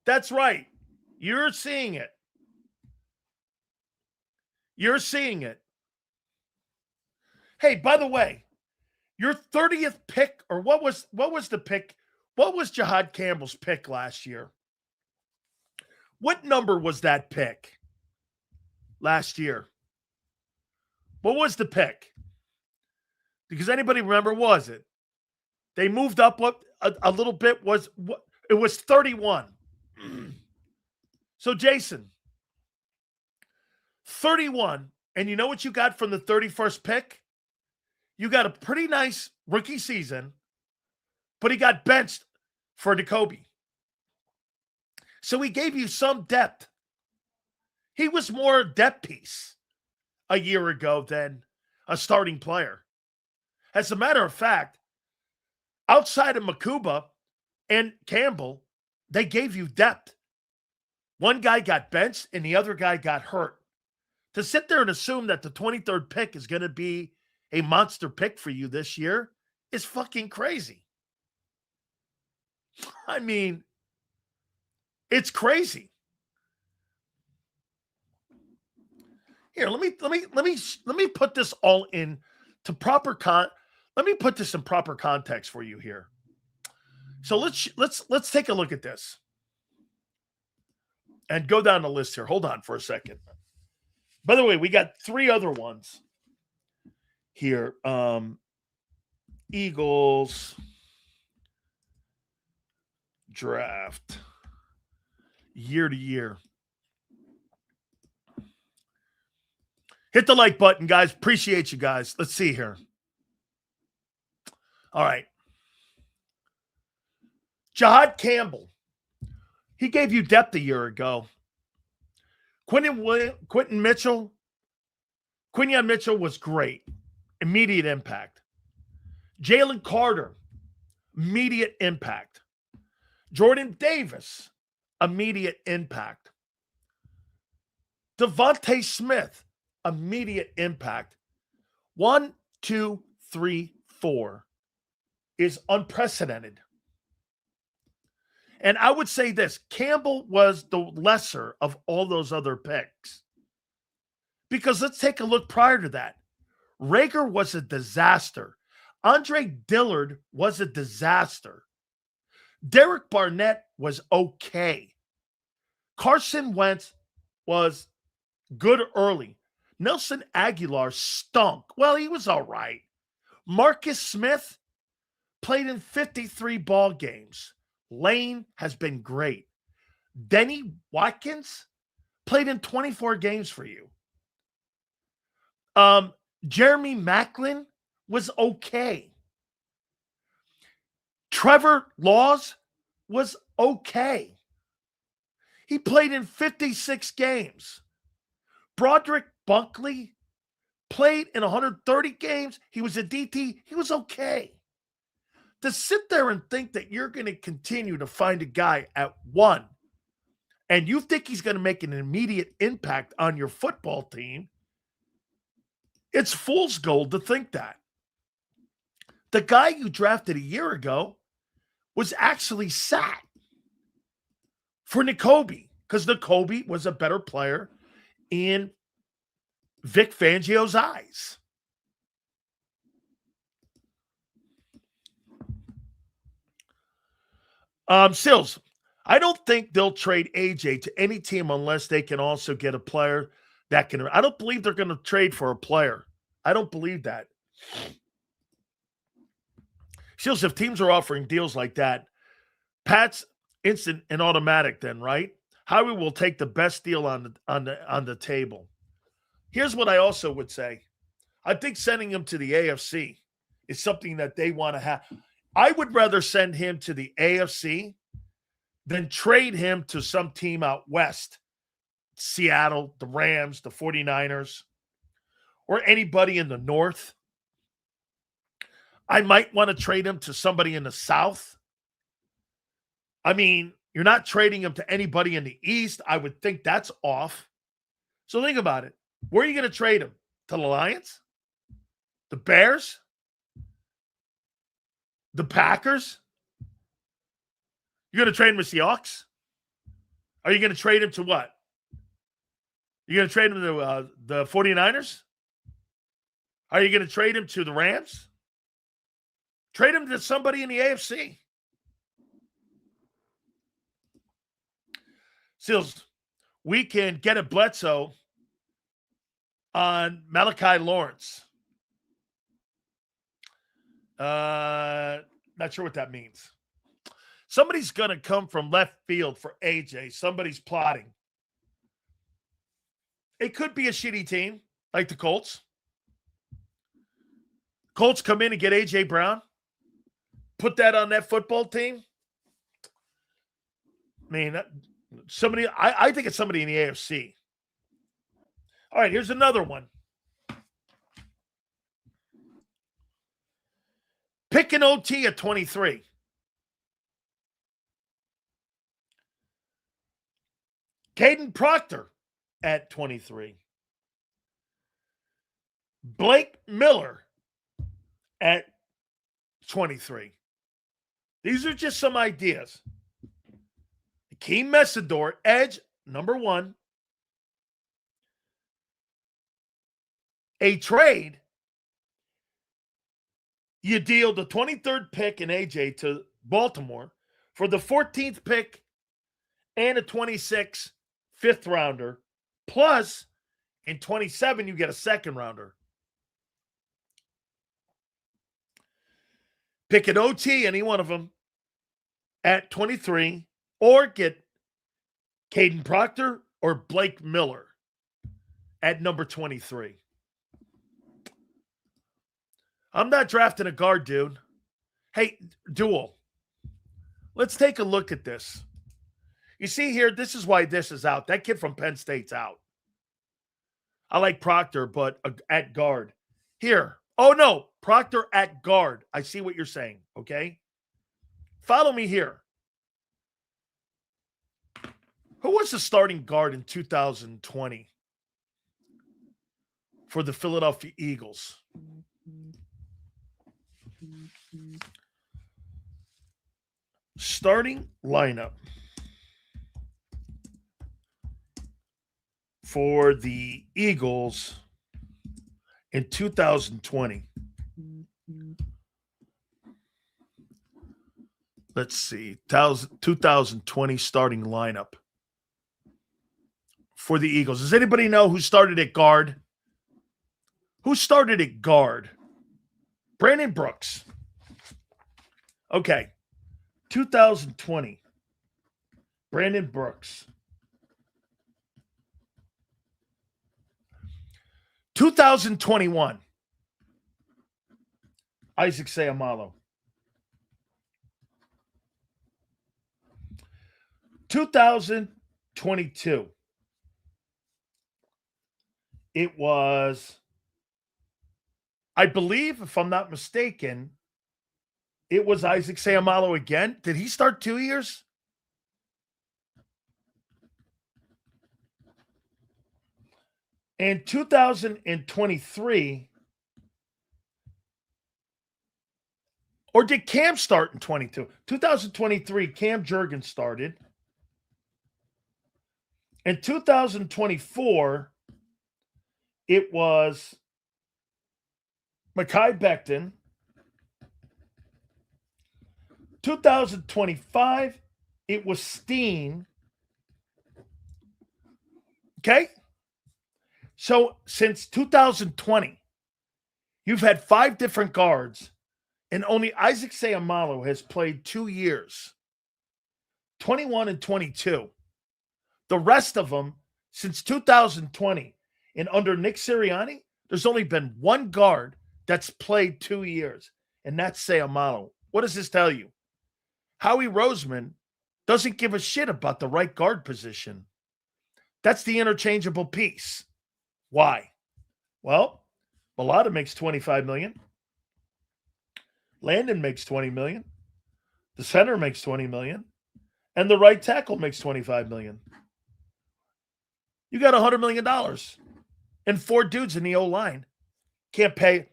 That's right. You're seeing it. You're seeing it. Hey, by the way, your 30th pick, or what was the pick? What was Jahad Campbell's pick last year? What number was that pick last year? What was the pick? Because anybody remember, was it? They moved up a little bit. It was 31. So, Jason, 31, and you know what you got from the 31st pick? You got a pretty nice rookie season, but he got benched for Jacoby. So he gave you some depth. He was more a depth piece a year ago than a starting player. As a matter of fact, outside of Makuba and Campbell, they gave you depth. One guy got benched and the other guy got hurt. To sit there and assume that the 23rd pick is going to be a monster pick for you this year is fucking crazy. I mean, it's crazy. Here, let me put this all in to proper let me put this in proper context for you here. So let's take a look at this and go down the list here. Hold on for a second. By the way, we got 3 other ones here. Eagles draft year to year. Hit the like button, guys. Appreciate you guys. Let's see here. All right. Jahad Campbell. He gave you depth a year ago. Quinyon Mitchell was great. Immediate impact. Jalen Carter, immediate impact. Jordan Davis, immediate impact. Devontae Smith, immediate impact. 1, 2, 3, 4 is unprecedented. And I would say this, Campbell was the lesser of all those other picks. Because let's take a look prior to that. Rager was a disaster. Andre Dillard was a disaster. Derek Barnett was okay. Carson Wentz was good early. Nelson Aguilar stunk. Well, he was all right. Marcus Smith played in 53 ball games. Lane has been great. Denny Watkins played in 24 games for you. Jeremy Maclin was okay. Trevor Laws was okay. He played in 56 games. Broderick Bunkley played in 130 games. He was a DT. He was okay. To sit there and think that you're going to continue to find a guy at 1 and you think he's going to make an immediate impact on your football team, it's fool's gold to think that. The guy you drafted a year ago was actually sat for Nakobe because Nakobe was a better player in Vic Fangio's eyes. Sills, I don't think they'll trade AJ to any team unless they can also get a player that can. I don't believe they're going to trade for a player. I don't believe that. Sills, if teams are offering deals like that, Pat's instant and automatic then, right? Howie will take the best deal on the table. Here's what I also would say. I think sending him to the AFC is something that they want to have. I would rather send him to the AFC than trade him to some team out west, Seattle, the Rams, the 49ers, or anybody in the north. I might want to trade him to somebody in the south. I mean, you're not trading him to anybody in the east. I would think that's off. So think about it. Where are you going to trade him? To the Lions? The Bears? The Packers? You're going to trade him to Seahawks? Are you going to trade him to what? You're going to trade him to the 49ers? Are you going to trade him to the Rams? Trade him to somebody in the AFC. Seals, we can get a Bledsoe on Malachi Lawrence. Not sure what that means. Somebody's going to come from left field for AJ. Somebody's plotting. It could be a shitty team like the Colts. Colts come in and get AJ Brown. Put that on that football team. I mean, somebody. I think it's somebody in the AFC. All right, here's another one. Pick an OT at 23. Caden Proctor at 23. Blake Miller at 23. These are just some ideas. Akeem Messidor, edge, number 1. A trade, you deal the 23rd pick in AJ to Baltimore for the 14th pick and a 26th fifth rounder, plus in 27 you get a second rounder. Pick an OT, any one of them, at 23, or get Caden Proctor or Blake Miller at number 23. I'm not drafting a guard, dude. Hey, Duel, let's take a look at this. You see here, this is why this is out. That kid from Penn State's out. I like Proctor, but at guard. Here. Oh, no. Proctor at guard. I see what you're saying, okay? Follow me here. Who was the starting guard in 2020 for the Philadelphia Eagles? Starting lineup for the Eagles in 2020. Let's see. 2020 starting lineup for the Eagles. Does anybody know who started at guard? Who started at guard? Brandon Brooks. Okay. 2020. Brandon Brooks. 2021. Isaac Seumalo. 2022, it was, I believe, if I'm not mistaken, it was Isaac Seumalo again. Did he start 2 years? In 2023, or did Cam start in 22? 2023, Cam Jurgens started. In 2024, it was Mekhi Becton. 2025, it was Steen. Okay? So since 2020, you've had 5 different guards, and only Isaac Seumalo has played 2 years, 21 and 22. The rest of them, since 2020, and under Nick Sirianni, there's only been one guard that's played 2 years, and that's Seumalo. What does this tell you? Howie Roseman doesn't give a shit about the right guard position. That's the interchangeable piece. Why? Well, Mulata makes $25 million. Landon makes $20 million. The center makes $20 million. And the right tackle makes $25 million. You got $100 million and 4 dudes in the O-line. Can't pay,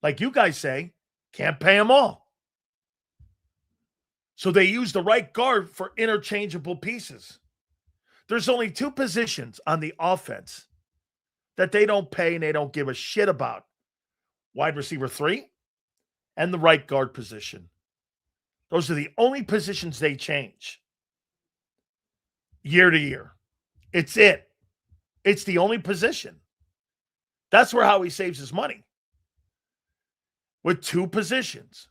like you guys say, can't pay them all. So they use the right guard for interchangeable pieces. There's only 2 positions on the offense that they don't pay and they don't give a shit about. Wide receiver 3 and the right guard position. Those are the only positions they change year to year. It's it. It's the only position. That's where Howie saves his money. With 2 positions.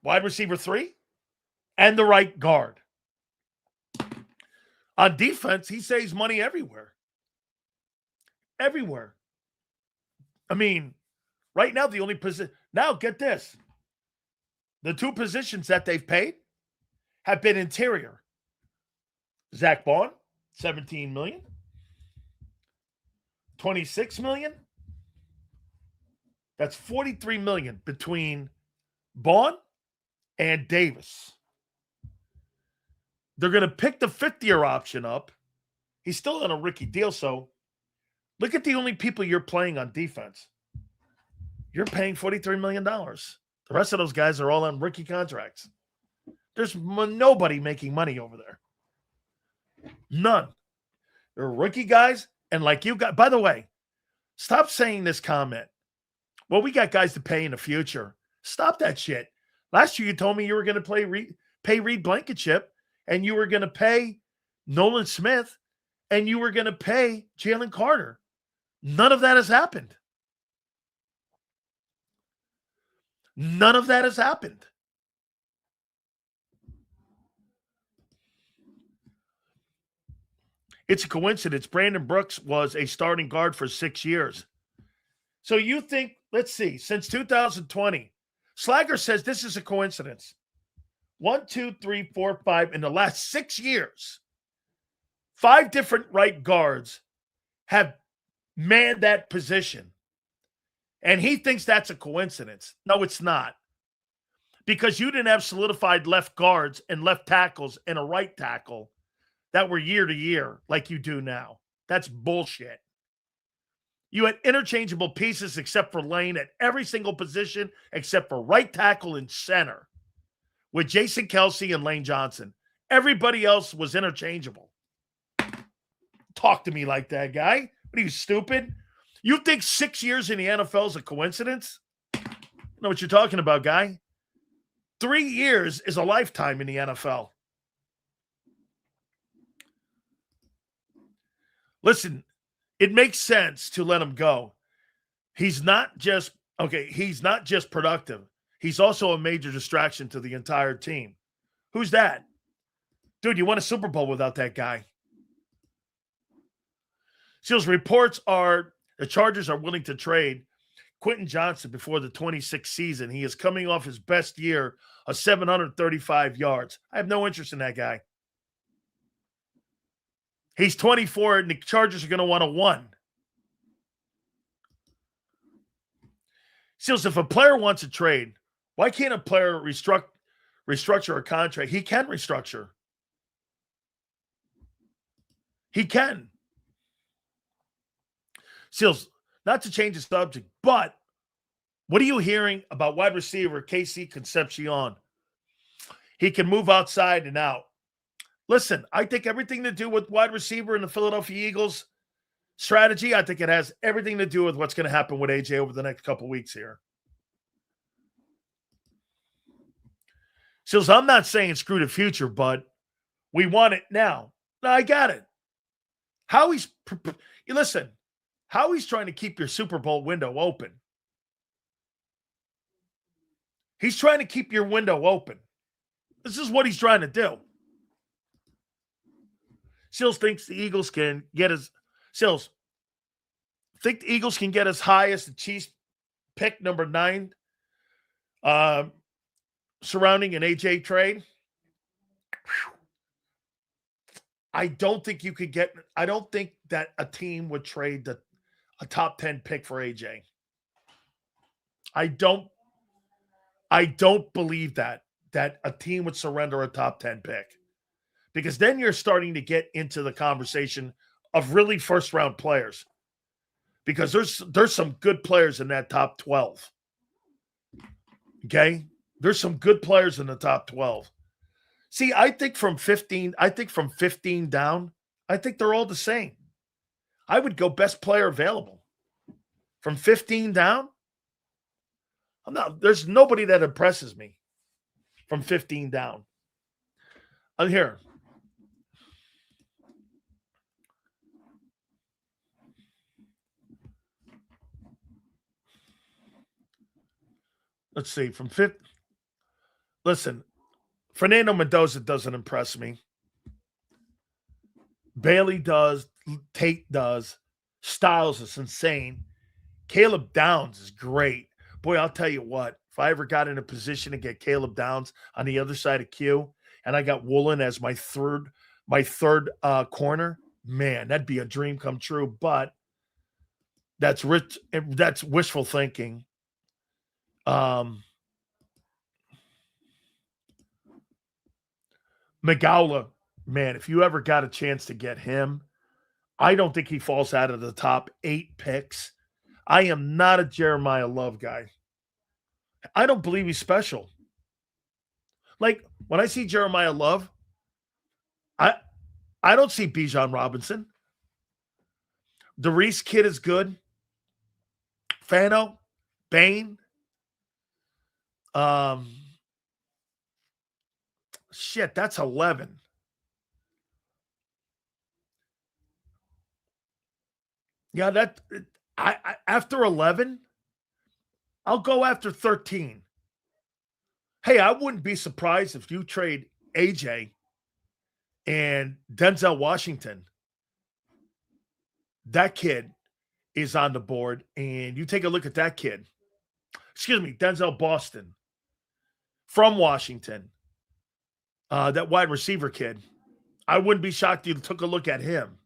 Wide receiver 3 and the right guard. On defense, he saves money everywhere. Everywhere. I mean, right now, the only position. Now, get this. The 2 positions that they've paid have been interior. Zach Bond, $17 million. $26 million. That's $43 million between Bond and Davis. They're going to pick the 5th-year option up. He's still on a rookie deal, so look at the only people you're playing on defense. You're paying $43 million. The rest of those guys are all on rookie contracts. There's nobody making money over there. None. They're rookie guys, and like you got, by the way, stop saying this comment. Well, we got guys to pay in the future. Stop that shit. Last year, you told me you were going to pay Reed Blankenship, and you were going to pay Nolan Smith, and you were going to pay Jalen Carter. None of that has happened. None of that has happened. It's a coincidence. Brandon Brooks was a starting guard for 6 years. So you think, let's see, since 2020, Slager says this is a coincidence. 1, 2, 3, 4, 5. In the last 6 years, 5 different right guards have manned that position. And he thinks that's a coincidence. No, it's not. Because you didn't have solidified left guards and left tackles and a right tackle that were year to year like you do now. That's bullshit. You had interchangeable pieces except for Lane at every single position except for right tackle and center with Jason Kelsey and Lane Johnson. Everybody else was interchangeable. Talk to me like that, guy. What are you, stupid? You think 6 years in the NFL is a coincidence? I know what you're talking about, guy. 3 years is a lifetime in the NFL. Listen, it makes sense to let him go. He's not just productive. He's also a major distraction to the entire team. Who's that? Dude, you won a Super Bowl without that guy. Seals, reports are the Chargers are willing to trade Quentin Johnson before the 26th season. He is coming off his best year of 735 yards. I have no interest in that guy. He's 24, and the Chargers are going to want a 1. Seals, if a player wants a trade, why can't a player restructure a contract? He can restructure. He can. Seals, not to change the subject, but what are you hearing about wide receiver Casey Concepcion? He can move outside and out. Listen, I think everything to do with wide receiver in the Philadelphia Eagles strategy, I think it has everything to do with what's going to happen with AJ over the next couple weeks here. So I'm not saying screw the future, but we want it now. No, I got it. Howie's trying to keep your Super Bowl window open. He's trying to keep your window open. This is what he's trying to do. Sills thinks the Eagles can get as high as the Chiefs pick number 9 surrounding an AJ trade. I don't think that a team would trade a top 10 pick for AJ. I don't believe that a team would surrender a top 10 pick. Because then you're starting to get into the conversation of really first-round players. Because there's some good players in that top 12. Okay? There's some good players in the top 12. See, I think from 15 down, I think they're all the same. I would go best player available. From 15 down, there's nobody that impresses me from 15 down. I'm here. Let's see. From 5th. Listen, Fernando Mendoza doesn't impress me. Bailey does. Tate does. Styles is insane. Caleb Downs is great. Boy, I'll tell you what. If I ever got in a position to get Caleb Downs on the other side of Q, and I got Woolen as my third corner, man, that'd be a dream come true. But that's wishful thinking. McGowla, man, if you ever got a chance to get him, I don't think he falls out of the top 8 picks. I am not a Jeremiah Love guy. I don't believe he's special. Like, when I see Jeremiah Love, I don't see Bijan Robinson. The Reese kid is good. Fano, Bain. Shit, that's 11. Yeah, I after 11, I'll go after 13. Hey, I wouldn't be surprised if you trade AJ and Denzel Washington. That kid is on the board, and you take a look at that kid. Excuse me, Denzel Boston from Washington. That wide receiver kid. I wouldn't be shocked if you took a look at him.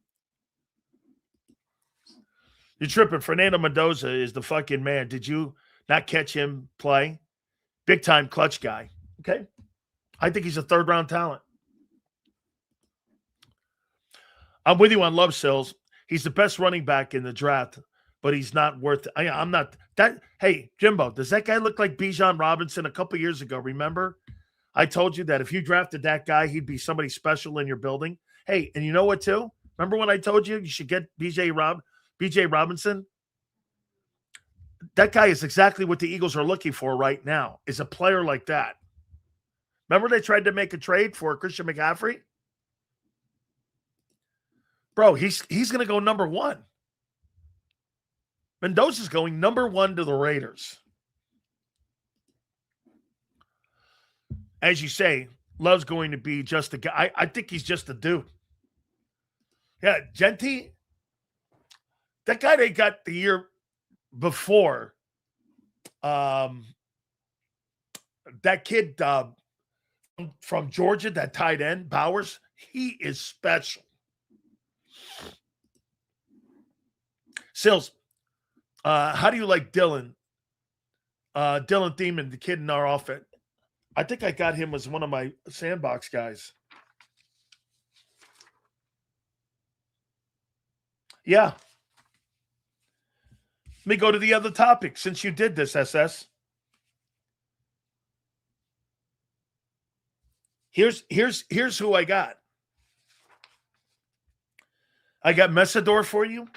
You're tripping. Fernando Mendoza is the fucking man. Did you not catch him play? Big time clutch guy. Okay. I think he's a 3rd-round talent. I'm with you on Love Sills. He's the best running back in the draft, but he's not worth it. I'm not that. Hey, Jimbo, does that guy look like Bijan Robinson a couple years ago? Remember? I told you that if you drafted that guy, he'd be somebody special in your building. Hey, and you know what, too? Remember when I told you should get BJ Robinson? That guy is exactly what the Eagles are looking for right now, is a player like that. Remember they tried to make a trade for Christian McCaffrey? Bro, he's going to go number 1. Mendoza's going number 1 to the Raiders. As you say, Love's going to be just a guy. I think he's just a dude. Yeah, Genty, that guy they got the year before, that kid from Georgia, that tight end, Bowers, he is special. Sills, how do you like Dylan? Dylan Thiemann, the kid in our offense. I think I got him as one of my sandbox guys. Yeah. Let me go to the other topic since you did this, SS. Here's who I got. I got Messador for you.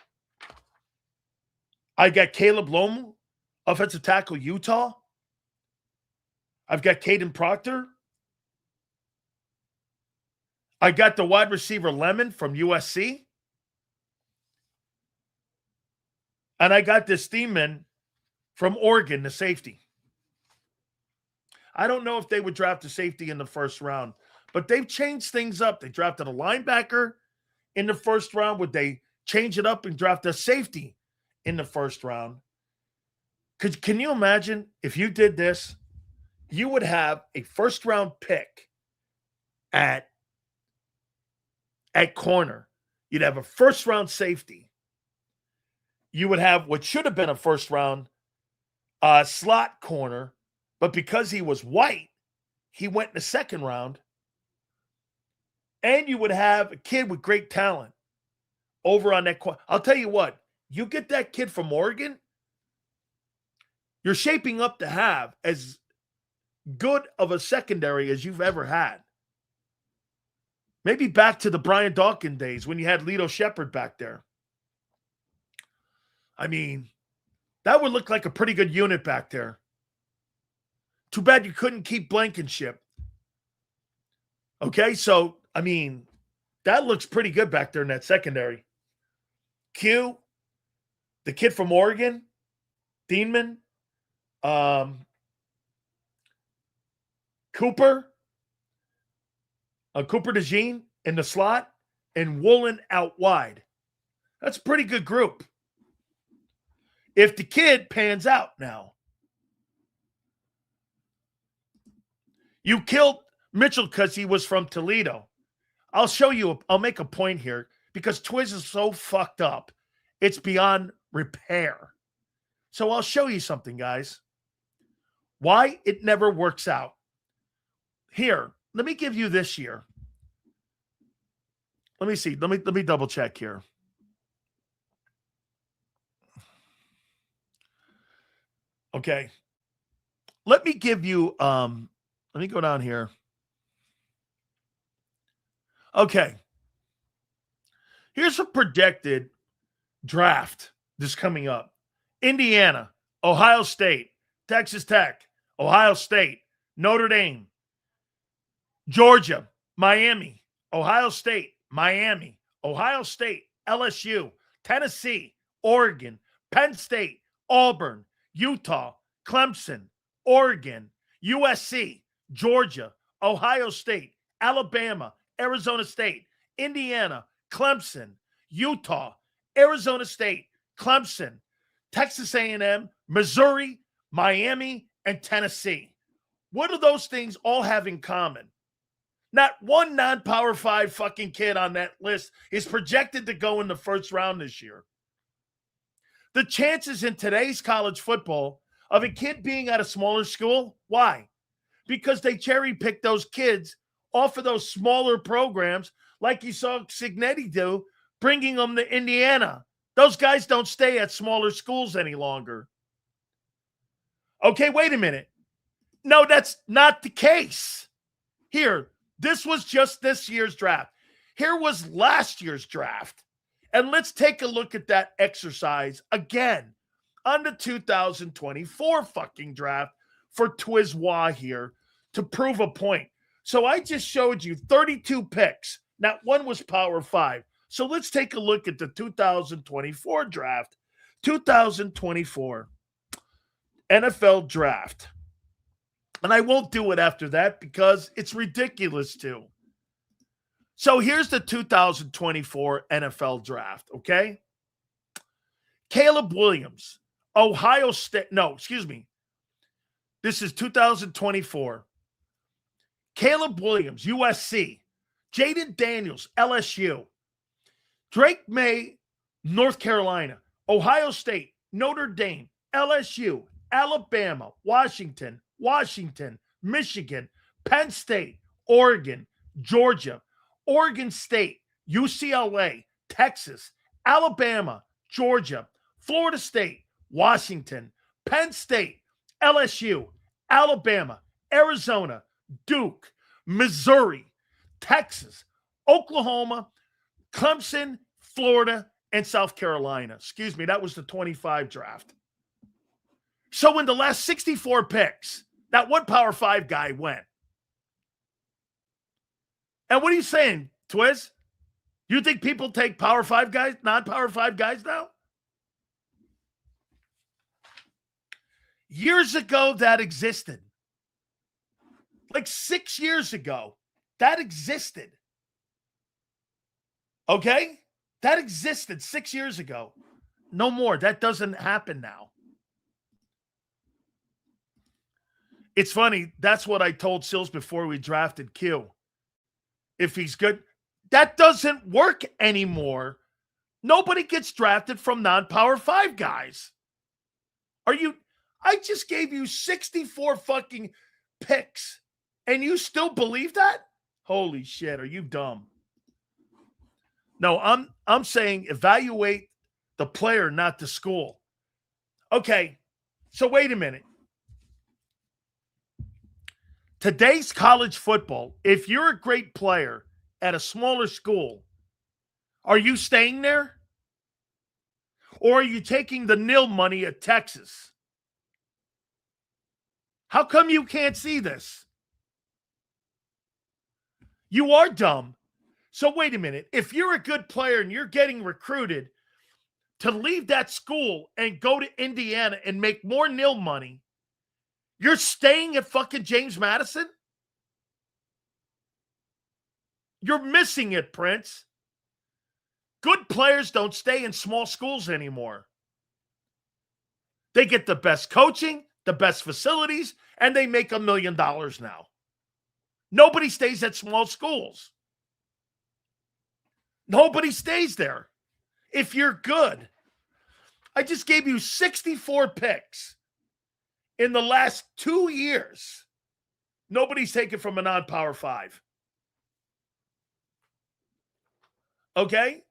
I got Caleb Lomu, offensive tackle, Utah. I've got Caden Proctor. I got the wide receiver Lemon from USC. And I got this Thiemann from Oregon, the safety. I don't know if they would draft a safety in the first round, but they've changed things up. They drafted a linebacker in the first round. Would they change it up and draft a safety in the first round? Can you imagine if you did this? You would have a first-round pick at corner. You'd have a first-round safety. You would have what should have been a first-round slot corner, but because he was white, he went in the second round. And you would have a kid with great talent over on that corner. I'll tell you what, you get that kid from Oregon, you're shaping up to have as good of a secondary as you've ever had. Maybe back to the Brian Dawkins days when you had Lito Shepherd back there. I mean, that would look like a pretty good unit back there. Too bad you couldn't keep Blankenship. Okay, so, I mean, that looks pretty good back there in that secondary. Q, the kid from Oregon, Thiemann, Cooper DeJean in the slot, and Woolen out wide. That's a pretty good group. If the kid pans out now. You killed Mitchell because he was from Toledo. I'll show you, I'll make a point here because Twiz is so fucked up. It's beyond repair. So I'll show you something, guys. Why it never works out. Here, let me give you this year. Let me see. Let me double check here. Okay. Let me give you let me go down here. Okay. Here's a projected draft that's coming up. Indiana, Ohio State, Texas Tech, Ohio State, Notre Dame, Georgia, Miami, Ohio State, Miami, Ohio State, LSU, Tennessee, Oregon, Penn State, Auburn, Utah, Clemson, Oregon, USC, Georgia, Ohio State, Alabama, Arizona State, Indiana, Clemson, Utah, Arizona State, Clemson, Texas A&M, Missouri, Miami, and Tennessee. What do those things all have in common? Not one non-Power 5 fucking kid on that list is projected to go in the first round this year. The chances in today's college football of a kid being at a smaller school, why? Because they cherry-pick those kids off of those smaller programs like you saw Cignetti do, bringing them to Indiana. Those guys don't stay at smaller schools any longer. Okay, wait a minute. No, that's not the case. Here, this was just this year's draft. Here was last year's draft. And let's take a look at that exercise again on the 2024 fucking draft for Twizwa here to prove a point. So I just showed you 32 picks. Not one was Power 5. So let's take a look at the 2024 draft. 2024 NFL draft. And I won't do it after that because it's ridiculous too. So here's the 2024 NFL draft, okay? Caleb Williams, Ohio State. No, excuse me. This is 2024. Caleb Williams, USC. Jaden Daniels, LSU. Drake May, North Carolina, Ohio State, Notre Dame, LSU, Alabama, Washington, Michigan, Penn State, Oregon, Georgia, Oregon State, UCLA, Texas, Alabama, Georgia, Florida State, Washington, Penn State, LSU, Alabama, Arizona, Duke, Missouri, Texas, Oklahoma, Clemson, Florida, and South Carolina. Excuse me, that was the 25 draft. So in the last 64 picks, that one Power 5 guy went. And what are you saying, Twiz? You think people take Power 5 guys, non-Power 5 guys now? Years ago, that existed. Like 6 years ago, that existed. Okay? That existed 6 years ago. No more. That doesn't happen now. It's funny. That's what I told Sills before we drafted Q. If he's good, that doesn't work anymore. Nobody gets drafted from non-Power 5 guys. I just gave you 64 fucking picks, and you still believe that? Holy shit, are you dumb? No, I'm saying evaluate the player, not the school. Okay, so wait a minute. Today's college football, if you're a great player at a smaller school, are you staying there? Or are you taking the nil money at Texas? How come you can't see this? You are dumb. So wait a minute. If you're a good player and you're getting recruited to leave that school and go to Indiana and make more nil money, you're staying at fucking James Madison? You're missing it, Prince. Good players don't stay in small schools anymore. They get the best coaching, the best facilities, and they make $1 million now. Nobody stays at small schools. Nobody stays there. If you're good. I just gave you 64 picks in the last 2 years. Nobody's taken from a non-Power 5. Okay?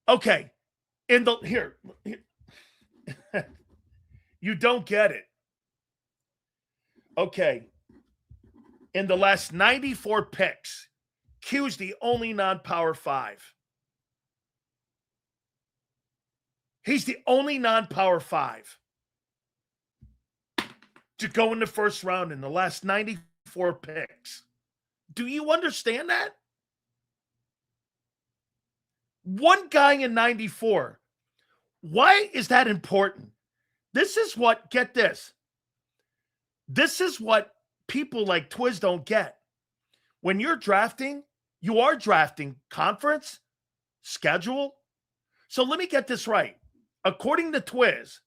Okay. Here. You don't get it. Okay. In the last 94 picks, Q's the only non-Power 5. He's the only non-Power 5 to go in the first round in the last 94 picks. Do you understand that? One guy in 94. Why is that important? This is what, get this. This is what people like Twiz don't get. When you're drafting, you are drafting conference, schedule. So let me get this right. According to Twiz,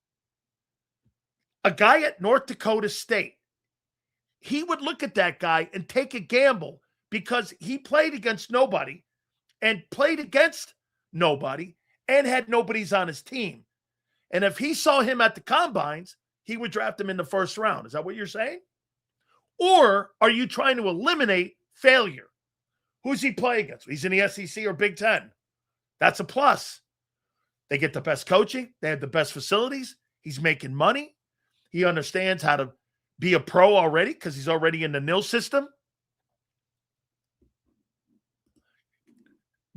a guy at North Dakota State, he would look at that guy and take a gamble because he played against nobody and played against nobody and had nobodies on his team. And if he saw him at the combines, he would draft him in the first round. Is that what you're saying? Or are you trying to eliminate failure? Who's he play against? He's in the SEC or Big Ten. That's a plus. They get the best coaching. They have the best facilities. He's making money. He understands how to be a pro already because he's already in the nil system.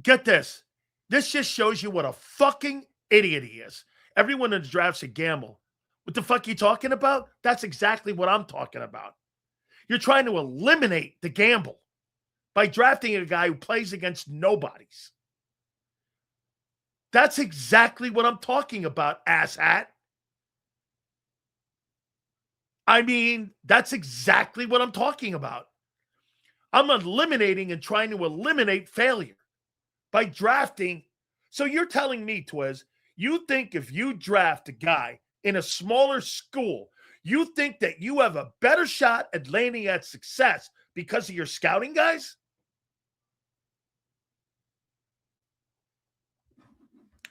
Get this. This just shows you what a fucking idiot he is. Everyone in the draft's a gamble. What the fuck are you talking about? That's exactly what I'm talking about. You're trying to eliminate the gamble by drafting a guy who plays against nobodies. That's exactly what I'm talking about, asshat. I mean, that's exactly what I'm talking about. I'm eliminating and trying to eliminate failure by drafting. So you're telling me, Twiz, you think if you draft a guy in a smaller school, you think that you have a better shot at landing at success because of your scouting guys?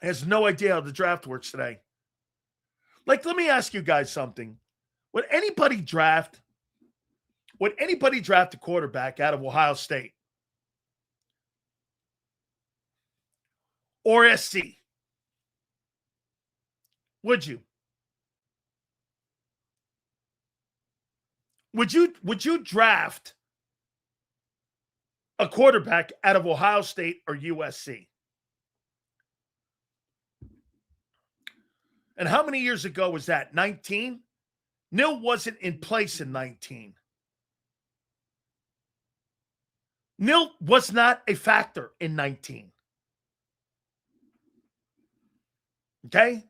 Has no idea how the draft works today. Like, let me ask you guys something. Would anybody draft a quarterback out of Ohio State or SC? Would you? Would you draft a quarterback out of Ohio State or USC? And how many years ago was that? 19? Nil wasn't in place in 19. Nil was not a factor in 19. Okay?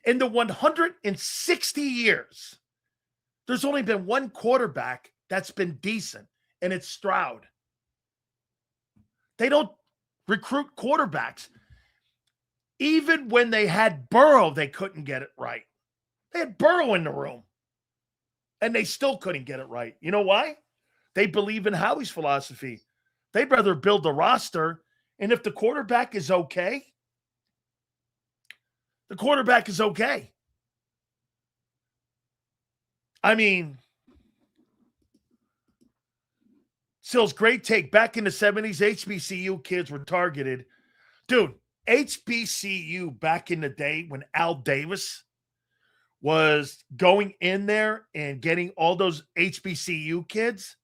In the 160 years, there's only been one quarterback that's been decent, and it's Stroud. They don't recruit quarterbacks. Even when they had Burrow, they couldn't get it right. They had Burrow in the room, and they still couldn't get it right. You know why? They believe in Howie's philosophy. They'd rather build a roster, and if the quarterback is okay, the quarterback is okay. I mean, Sil's great take. Back in the 70s, HBCU kids were targeted. Dude, HBCU back in the day when Al Davis was going in there and getting all those HBCU kids,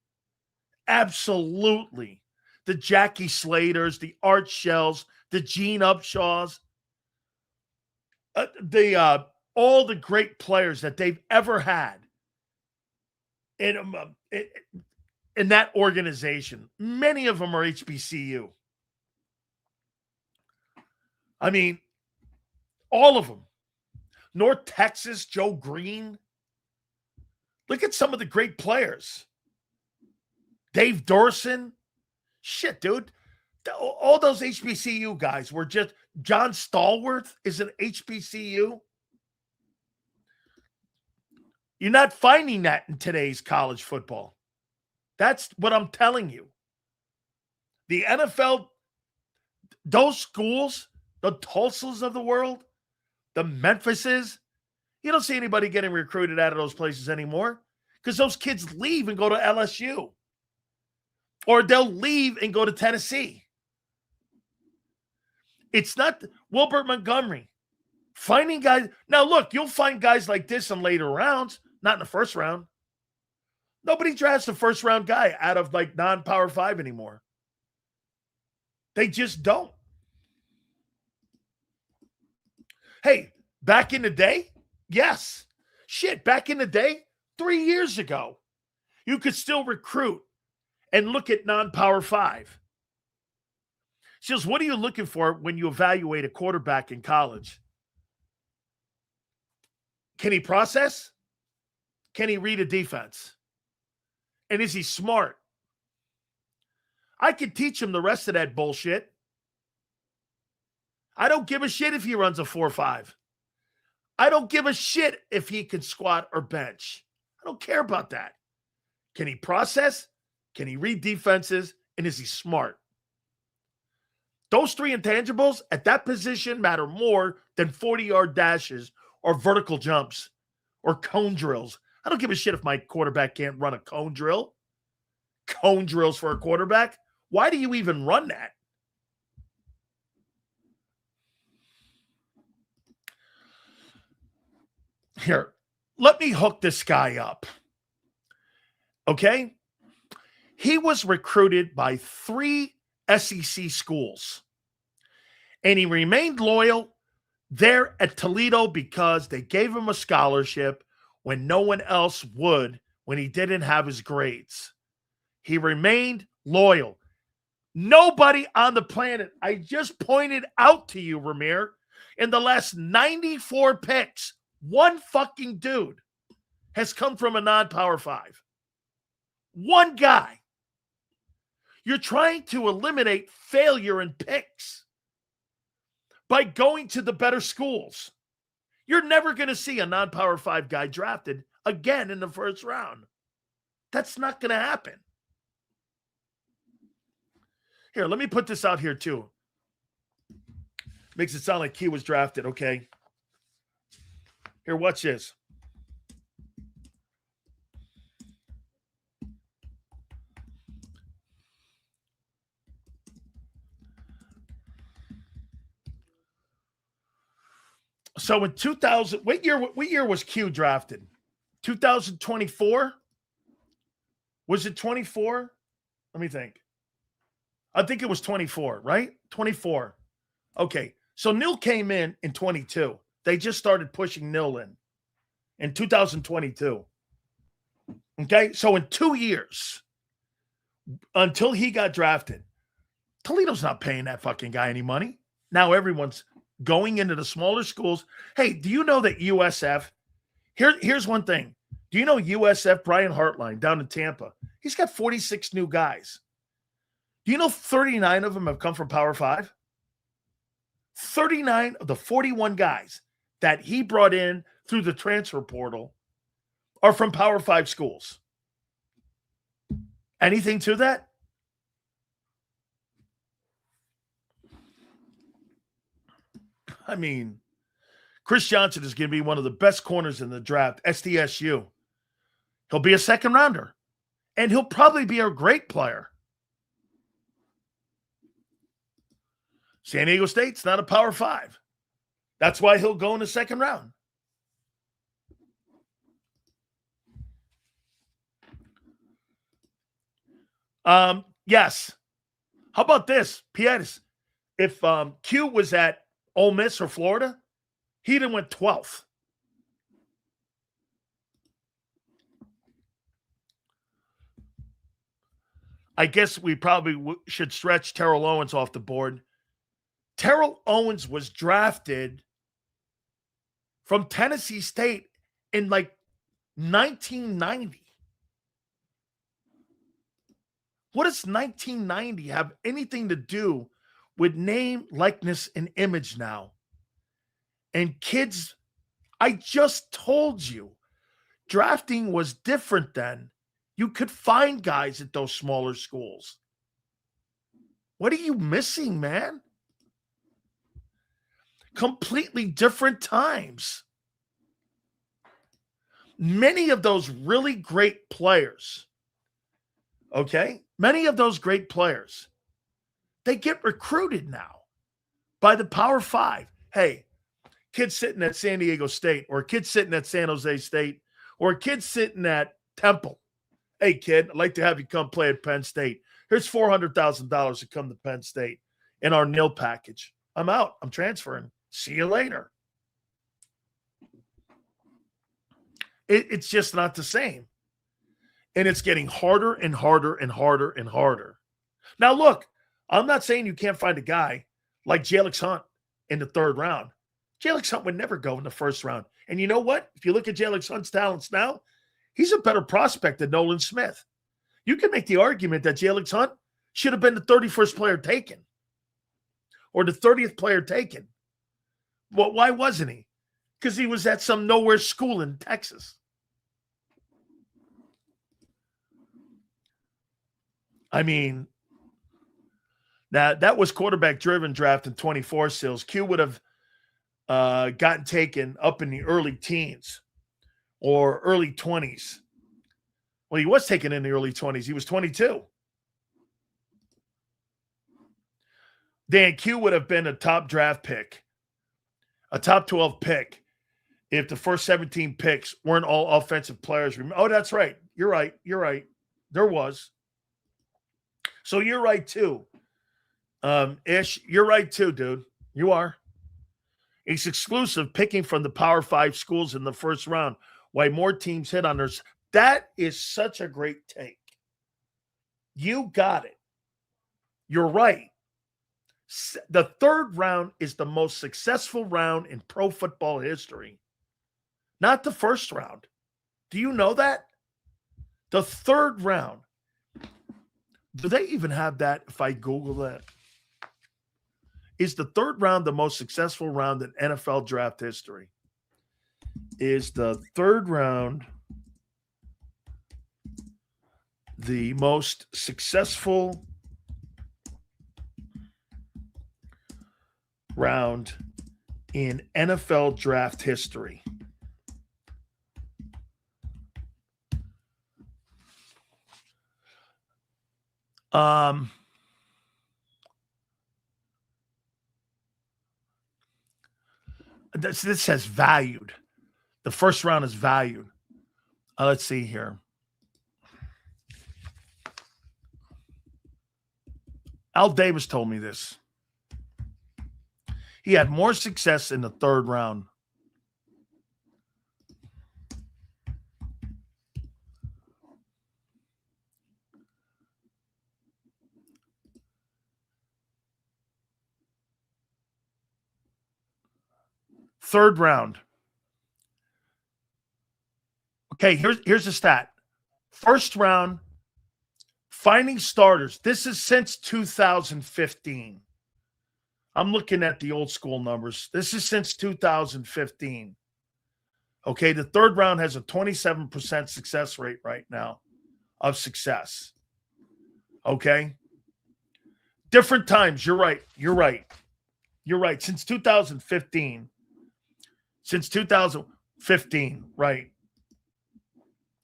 absolutely. The Jackie Slaters, the Art Shells, the Gene Upshaws, all the great players that they've ever had in that organization. Many of them are HBCU. I mean, all of them. North Texas, Joe Green. Look at some of the great players. Dave Dorson. Shit, dude. All those HBCU guys were just... John Stallworth is an HBCU. You're not finding that in today's college football. That's what I'm telling you. The NFL, those schools... The Tulsas of the world, the Memphises, you don't see anybody getting recruited out of those places anymore because those kids leave and go to LSU. Or they'll leave and go to Tennessee. It's not Wilbert Montgomery. Finding guys. Now, look, you'll find guys like this in later rounds, not in the first round. Nobody drafts a first-round guy out of, like, non-Power 5 anymore. They just don't. Hey, back in the day, yes. Shit, back in the day, 3 years ago, you could still recruit and look at non-Power 5. She goes, what are you looking for when you evaluate a quarterback in college? Can he process? Can he read a defense? And is he smart? I could teach him the rest of that bullshit. I don't give a shit if he runs a 4.5. I don't give a shit if he can squat or bench. I don't care about that. Can he process? Can he read defenses? And is he smart? Those three intangibles at that position matter more than 40-yard dashes or vertical jumps or cone drills. I don't give a shit if my quarterback can't run a cone drill. Cone drills for a quarterback? Why do you even run that? Here, let me hook this guy up. Okay? He was recruited by 3 SEC schools. And he remained loyal there at Toledo because they gave him a scholarship when no one else would when he didn't have his grades. He remained loyal. Nobody on the planet, I just pointed out to you, Ramir, in the last 94 picks, one fucking dude has come from a non-Power 5. One guy. You're trying to eliminate failure in picks by going to the better schools. You're never going to see a non-Power 5 guy drafted again in the first round. That's not going to happen. Here, let me put this out here too. Makes it sound like Q was drafted, okay? Here, watch this. So in 2000, what year was Q drafted? 2024? Was it 24? Let me think. I think it was 24, right? 24. Okay. So Nil came in 22. They just started pushing Nil in 2022. Okay. So in 2 years, until he got drafted, Toledo's not paying that fucking guy any money. Now everyone's going into the smaller schools. Hey, do you know that USF? Here's one thing. Do you know USF, Brian Hartline down in Tampa? He's got 46 new guys. Do you know 39 of them have come from Power 5? 39 of the 41 guys that he brought in through the transfer portal are from Power 5 schools. Anything to that? I mean, Chris Johnson is going to be one of the best corners in the draft, SDSU. He'll be a second rounder, and he'll probably be a great player. San Diego State's not a Power 5. That's why he'll go in the second round. Yes. How about this? P.S. If Q was at Ole Miss or Florida, he'd have went 12th. I guess we probably should stretch Terrell Owens off the board. Terrell Owens was drafted from Tennessee State in like 1990. What does 1990 have anything to do with name, likeness, and image now? And kids, I just told you, drafting was different then. You could find guys at those smaller schools. What are you missing, man? Completely different times. Many of those really great players, okay? Many of those great players, they get recruited now by the Power 5. Hey, kid sitting at San Diego State, or a kid sitting at San Jose State, or a kid sitting at Temple. Hey, kid, I'd like to have you come play at Penn State. Here's $400,000 to come to Penn State in our nil package. I'm out. I'm transferring. See you later. It's just not the same. And it's getting harder and harder and harder and harder. Now, look, I'm not saying you can't find a guy like Jalen Hunt in the third round. Jalen Hunt would never go in the first round. And you know what? If you look at Jalen Hunt's talents now, he's a better prospect than Nolan Smith. You can make the argument that Jalen Hunt should have been the 31st player taken or the 30th player taken. Well, why wasn't he? Because he was at some nowhere school in Texas. I mean, that was quarterback-driven draft in 24 sales. Q would have gotten taken up in the early teens or early 20s. Well, he was taken in the early 20s. He was 22. Dan, Q would have been a top draft pick, a top 12 pick, if the first 17 picks weren't all offensive players. Oh, that's right. You're right. You're right. There was. So you're right, too. Ish, you're right, too, dude. You are. It's exclusive picking from the Power 5 schools in the first round. Why more teams hit on theirs. That is such a great take. You got it. You're right. The third round is the most successful round in pro football history. Not the first round. Do you know that? The third round. Do they even have that if I Google that? Is the third round the most successful round in NFL draft history? Is the third round the most successful round in NFL draft history. This says valued. The first round is valued. Let's see here. Al Davis told me this. He had more success in the third round. Third round. Okay, here's the stat. First round, finding starters. This is since 2015. I'm looking at the old school numbers. This is since 2015. Okay, the third round has a 27% success rate right now of success. Okay? Different times. You're right. Since 2015. Since 2015, right.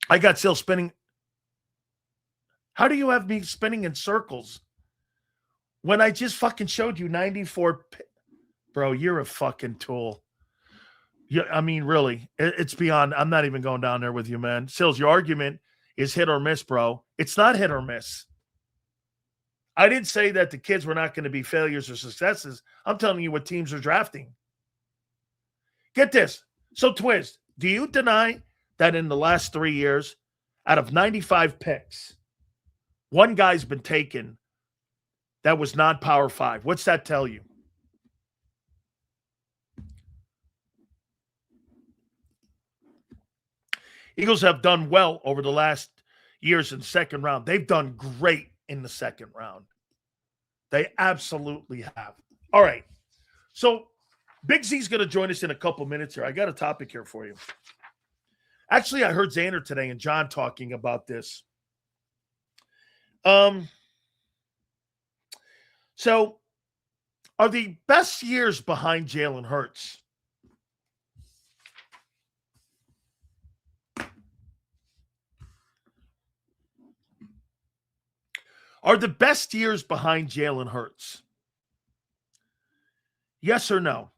I got still spinning. How do you have me spinning in circles when I just fucking showed you 94? Bro, you're a fucking tool. Yeah, I mean, really, it's beyond. I'm not even going down there with you, man. Sills, your argument is hit or miss, bro. It's not hit or miss. I didn't say that the kids were not going to be failures or successes. I'm telling you what teams are drafting. Get this. So, Twiz, do you deny that in the last 3 years, out of 95 picks, one guy's been taken that was not Power 5? What's that tell you? Eagles have done well over the last years in the second round. They've done great in the second round. They absolutely have. All right. So Big Z's going to join us in a couple minutes here. I got a topic here for you. Actually, I heard Zander today and John talking about this. So are the best years behind Jalen Hurts? Are the best years behind Jalen Hurts? Yes or no?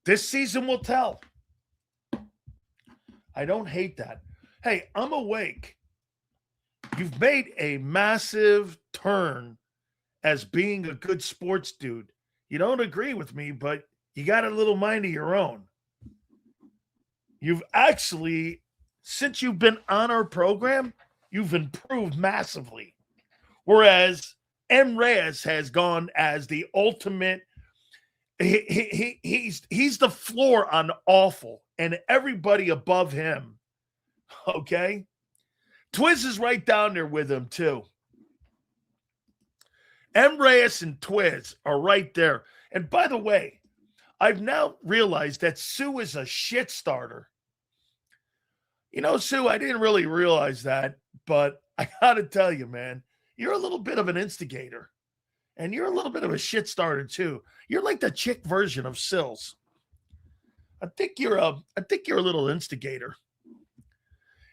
This season will tell. I don't hate that. Hey, I'm awake. You've made a massive turn as being a good sports dude. You don't agree with me, but you got a little mind of your own. You've actually, since you've been on our program, you've improved massively. Whereas M. Reyes has gone as the ultimate. He's the floor on awful, and everybody above him. Okay? Twiz is right down there with him, too. M. Reyes and Twiz are right there. And by the way, I've now realized that Sue is a shit starter. You know, Sue, I didn't really realize that, but I got to tell you, man, you're a little bit of an instigator. And you're a little bit of a shit starter, too. You're like the chick version of Sills. I think you're a little instigator.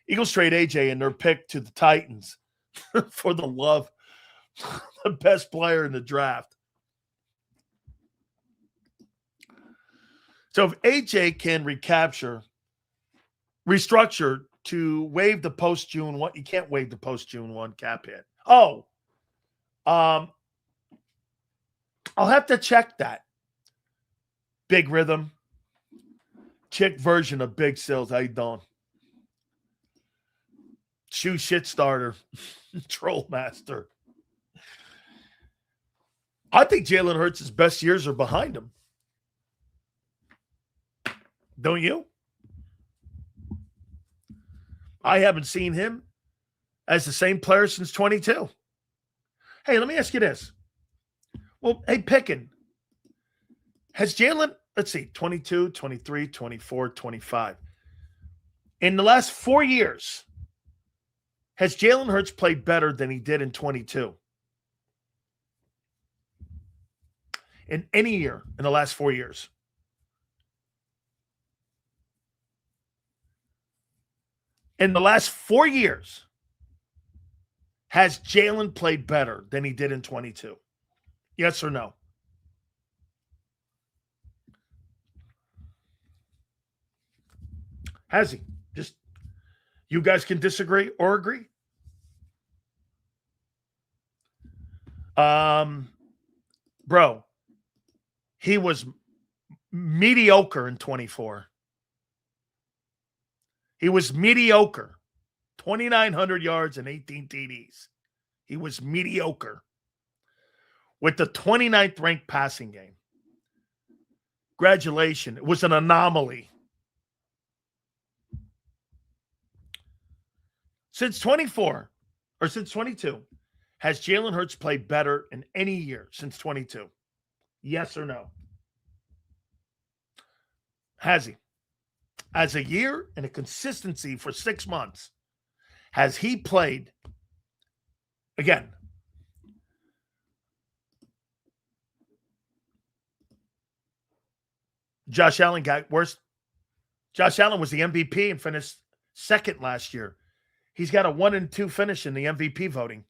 Eagles trade AJ and their pick to the Titans for the love, the best player in the draft. So if AJ can restructure to waive the post-June 1, you can't waive the post-June 1 cap hit. I'll have to check that. Big Rhythm. Chick version of Big Sills. How you doing? Shoe shit starter. Troll master. I think Jalen Hurts' best years are behind him. Don't you? I haven't seen him as the same player since 22. Hey, let me ask you this. Well, hey, Pickin, has Jalen, let's see, 22, 23, 24, 25. In the last 4 years, has Jalen Hurts played better than he did in 22? In any year in the last 4 years? In the last 4 years, has Jalen played better than he did in 22? Yes or no? Has he? Just, you guys can disagree or agree. Bro, he was mediocre in 24. He was mediocre. 2,900 yards and 18 TDs. He was mediocre. With the 29th ranked passing game. Congratulations. It was an anomaly. Since 24, or since 22, has Jalen Hurts played better in any year since 22? Yes or no? Has he? As a year and a consistency for 6 months, has he played, again, Josh Allen got worse. Josh Allen was the MVP and finished second last year. He's got a 1-2 finish in the MVP voting.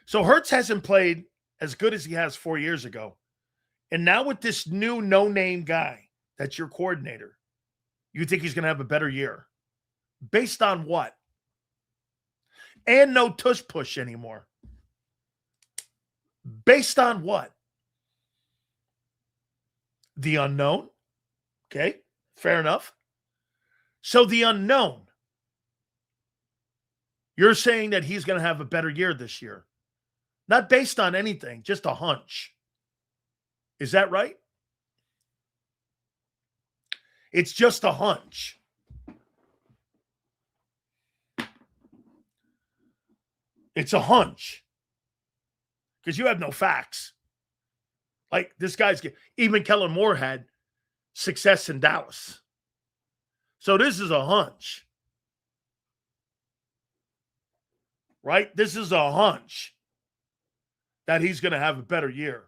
So Hurts hasn't played as good as he has 4 years ago. And now with this new no-name guy that's your coordinator, you think he's going to have a better year? Based on what? And no tush push anymore. Based on what? The unknown. Okay, fair enough. So the unknown. You're saying that he's going to have a better year this year. Not based on anything, just a hunch. Is that right? It's just a hunch. It's a hunch. Because you have no facts. Like this guy's, even Kellen Moore had success in Dallas. So this is a hunch. Right? This is a hunch that he's going to have a better year.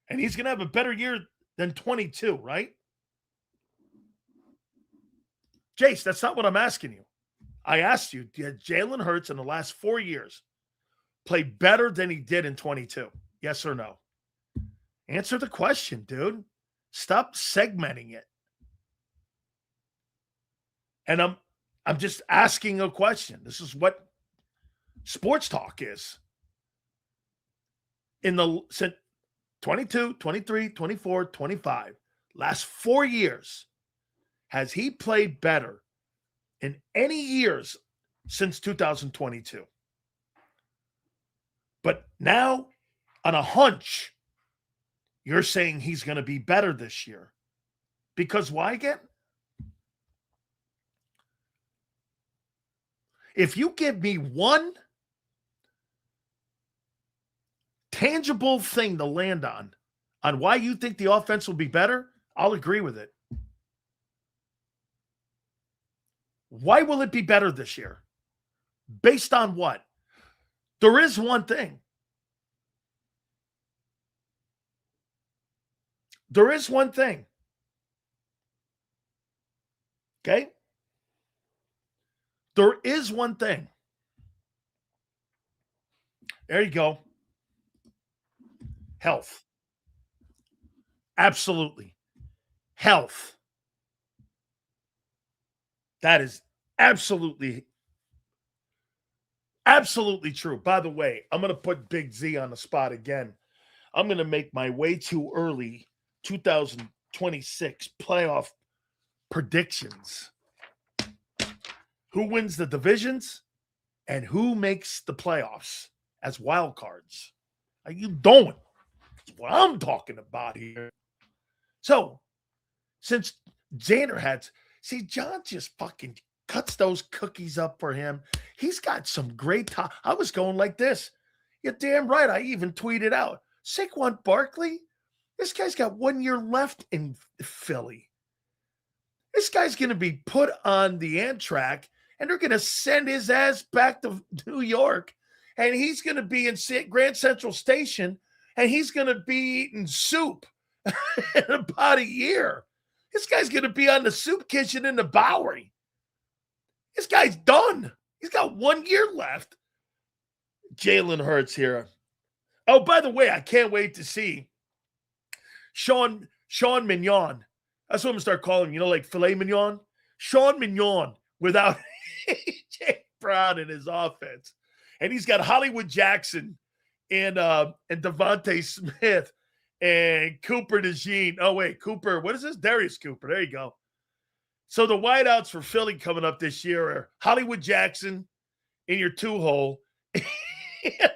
And he's going to have a better year than 22, right? Jace, that's not what I'm asking you. I asked you, did Jalen Hurts in the last 4 years play better than he did in 22? Yes or no? Answer the question, dude. Stop segmenting it. And I'm just asking a question. This is what sports talk is. In the 22, 23, 24, 25, last 4 years, has he played better in any years since 2022? But now, on a hunch, you're saying he's going to be better this year. Because why again? If you give me one tangible thing to land on why you think the offense will be better, I'll agree with it. Why will it be better this year? Based on what? There is one thing. There is one thing. Okay? There is one thing. There you go. Health. Absolutely. Health. That is absolutely true. By the way, I'm going to put Big Z on the spot again. I'm going to make my way too early 2026 playoff predictions. Who wins the divisions and who makes the playoffs as wild cards? How you doing? That's what I'm talking about here. So, since Zander had, See, John just fucking cuts those cookies up for him. He's got some great time. I was going like this. You're damn right. I even tweeted out Saquon Barkley. This guy's got 1 year left in Philly. This guy's going to be put on the Amtrak, and they're going to send his ass back to New York, and he's going to be in Grand Central Station, and he's going to be eating soup in about a year. This guy's going to be on the soup kitchen in the Bowery. This guy's done. He's got 1 year left. Jalen Hurts here. Oh, by the way, I can't wait to see Sean Mignon. That's what I'm going to start calling him, like filet mignon. Sean Mignon without A.J. Brown in his offense. And he's got Hollywood Jackson and Devontae Smith and Cooper DeJean. Oh, wait, Cooper. What is this? Darius Cooper. There you go. So the wideouts for Philly coming up this year are Hollywood Jackson in your two-hole,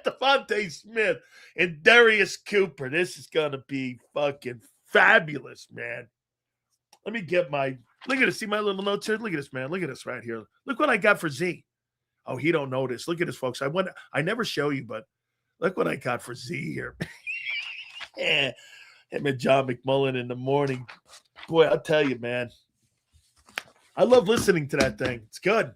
Devontae Smith and Darius Cooper. This is going to be fucking fabulous, man. Let me get look at this. See my little notes here? Look at this, man. Look at this right here. Look what I got for Z. Oh, he don't know this. Look at this, folks. I never show you, but look what I got for Z here. Him and John McMullen in the morning. Boy, I'll tell you, man. I love listening to that thing. It's good.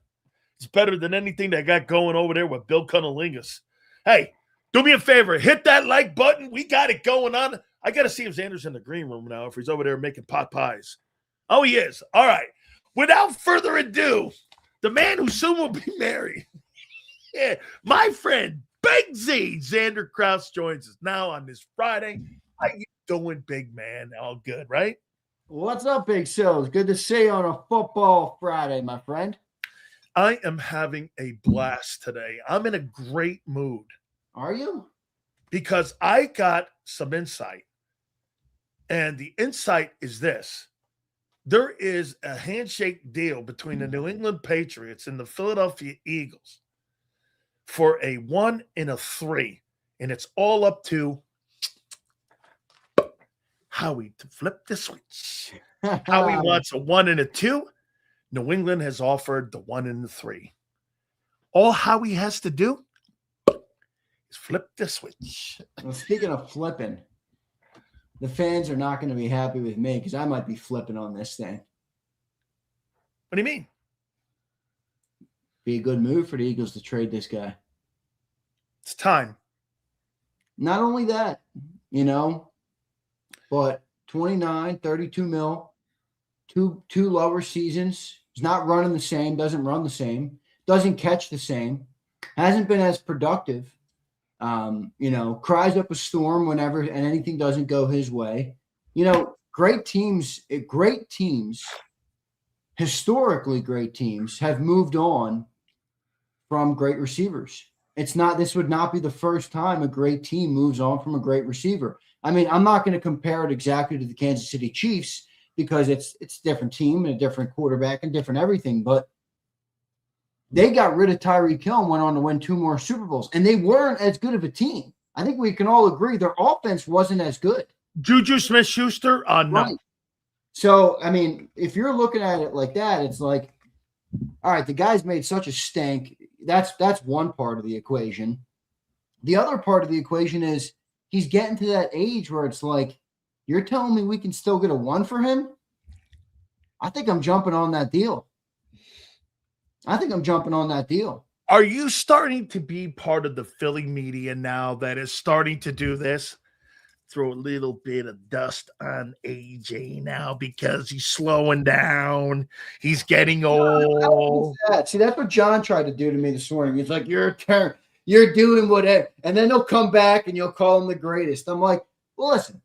It's better than anything that got going over there with Bill Cunnilingus. Hey, do me a favor. Hit that like button. We got it going on. I got to see if Zander's in the green room now, if he's over there making pot pies. Oh, he is. All right. Without further ado, the man who soon will be married, yeah, my friend, Big Z, Zander Krause, joins us now on this Friday. How you doing, big man? All good, right? What's up, Big Sills? Good to see you on a football Friday, my friend. I am having a blast today. I'm in a great mood. Are you? Because I got some insight. And the insight is this. There is a handshake deal between the New England Patriots and the Philadelphia Eagles for a 1 and a 3. And it's all up to Howie to flip the switch. Howie wants a 1 and a 2. New England has offered the 1 and the 3. All Howie has to do is flip the switch. Well, speaking of flipping, the fans are not going to be happy with me because I might be flipping on this thing. What do you mean? Be a good move for the Eagles to trade this guy. It's time. Not only that, but 29, 32 mil, two lower seasons. He's not running the same, doesn't run the same, doesn't catch the same, hasn't been as productive. Cries up a storm whenever and anything doesn't go his way. Great teams, historically great teams have moved on from great receivers. This would not be the first time a great team moves on from a great receiver. I mean, I'm not going to compare it exactly to the Kansas City Chiefs because it's a different team and a different quarterback and different everything, but they got rid of Tyreek Hill and went on to win 2 more Super Bowls, and they weren't as good of a team. I think we can all agree their offense wasn't as good. Juju Smith-Schuster? No. Right. So, I mean, if you're looking at it like that, it's like, all right, the guy's made such a stink. That's one part of the equation. The other part of the equation is he's getting to that age where it's like, you're telling me we can still get a 1 for him? I think I'm jumping on that deal. Are you starting to be part of the Philly media now that is starting to do this? Throw a little bit of dust on AJ now because he's slowing down. He's getting old. See, that's what John tried to do to me this morning. He's like, you're doing whatever. And then he'll come back and you'll call him the greatest. I'm like, well, listen,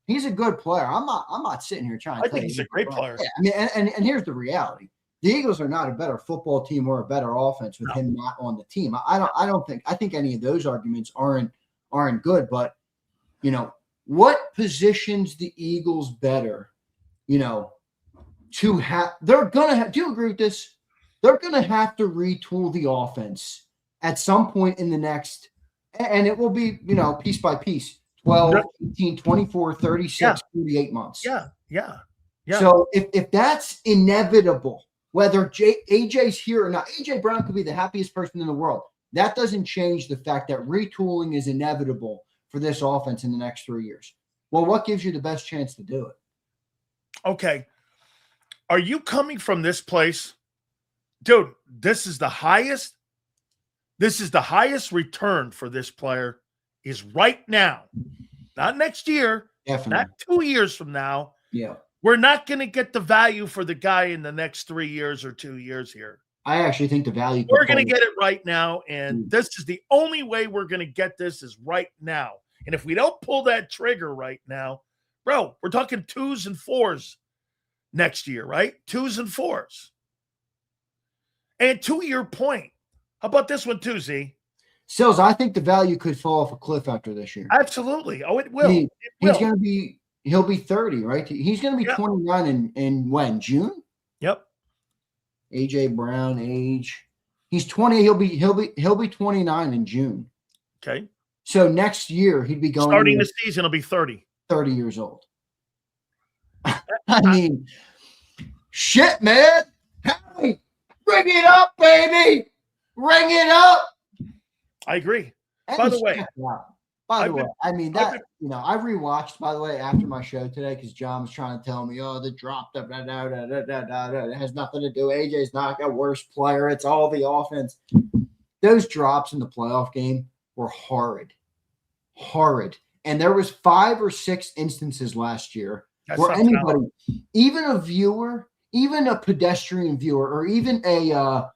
he's a good player. I'm not sitting here trying to I think he's a great player. Yeah, I mean, and here's the reality. The Eagles are not a better football team or a better offense with him not on the team. I think any of those arguments aren't good, but what positions the Eagles better, to have they're gonna have, do you agree with this? They're gonna have to retool the offense at some point in the next, and it will be, piece by piece, 12, 18, 24, 36, 48 months. Yeah. Yeah. So if that's inevitable, whether AJ's here or not, AJ Brown could be the happiest person in the world. That doesn't change the fact that retooling is inevitable for this offense in the next 3 years. Well, what gives you the best chance to do it? Okay. Are you coming from this place? Dude, this is the highest return for this player is right now. Not next year. Definitely. Not 2 years from now. Yeah. We're not going to get the value for the guy in the next 3 years or 2 years here. I actually think the value. We're going to get it right now, and this is the only way we're going to get this is right now. And if we don't pull that trigger right now, bro, we're talking 2s and 4s next year, right? 2s and 4s. And to your point, how about this one too, Z? Sills, I think the value could fall off a cliff after this year. Absolutely. Oh, it will. He'll be 30, right? He's going to be 29 in when? June? Yep. AJ Brown age. He's 20. He'll be 29 in June. Okay. So next year he'd be going starting the season. He'll be 30. 30 years old. I mean, shit, man. Hey, bring it up, baby. Bring it up. I agree. And By the way, I mean that I rewatched, by the way, after my show today because John was trying to tell me, the drop, it has nothing to do. AJ's not a worse player. It's all the offense. Those drops in the playoff game were horrid. And there was 5 or 6 instances last year where anybody, even a viewer, even a pedestrian viewer, or even a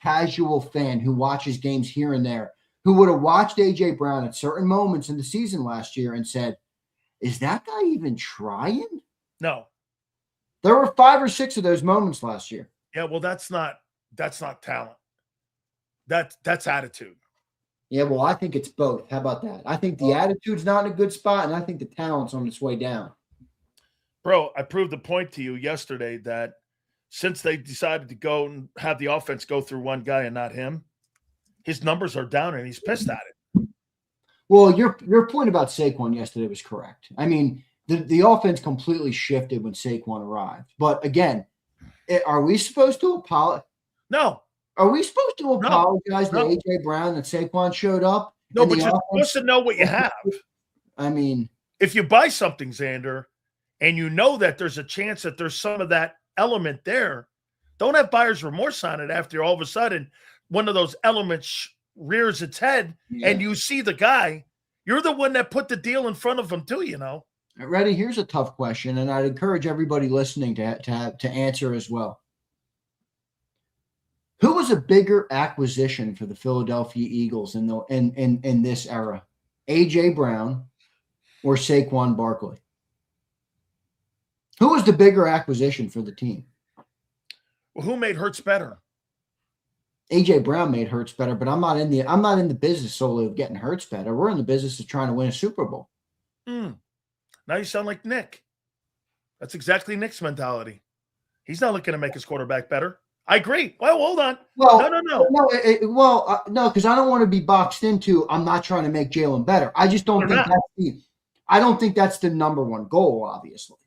casual fan who watches games here and there, who would have watched AJ Brown at certain moments in the season last year and said, is that guy even trying? No. There were 5 or 6 of those moments last year. Yeah, well, that's not talent. That's attitude. Yeah, well, I think it's both. How about that? I think the attitude's not in a good spot, and I think the talent's on its way down. Bro, I proved the point to you yesterday that since they decided to go and have the offense go through one guy and not him, his numbers are down and he's pissed at it. Well, your point about Saquon yesterday was correct. I mean, the offense completely shifted when Saquon arrived. But again, are we supposed to apologize? No. Are we supposed to apologize to AJ Brown that Saquon showed up? No, but you're supposed to know what you have. I mean, if you buy something, Zander, and you know that there's a chance that there's some of that element there, don't have buyer's remorse on it after all of a sudden one of those elements rears its head and you see the guy. You're the one that put the deal in front of him too, Reddy, here's a tough question, and I'd encourage everybody listening to answer as well. Who was a bigger acquisition for the Philadelphia Eagles in this era? AJ Brown or Saquon Barkley? Who was the bigger acquisition for the team? Well, who made Hurts better? AJ Brown made Hurts better, but I'm not in the business solely of getting Hurts better. We're in the business of trying to win a Super Bowl. Now you sound like Nick. That's exactly Nick's mentality. He's not looking to make his quarterback better. I agree. Well, hold on. Well, no. No, because I don't want to be boxed into. I'm not trying to make Jalen better. I just don't think I don't think that's the number one goal. Obviously,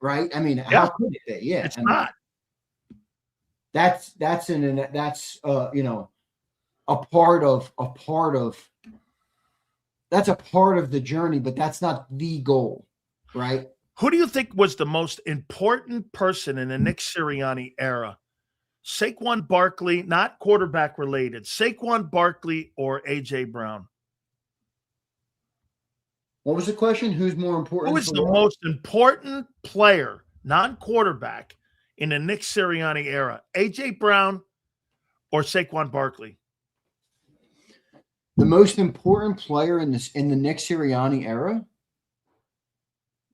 right? I mean, how could it be? Yeah, it's not. That's a part of that's a part of the journey, but that's not the goal, right? Who do you think was the most important person in the Nick Sirianni era? Saquon Barkley, not quarterback related. Saquon Barkley or AJ Brown? What was the question? Who's more important? Who is the most important player, non-quarterback, in the Nick Sirianni era? AJ Brown or Saquon Barkley? The most important player in the Nick Sirianni era?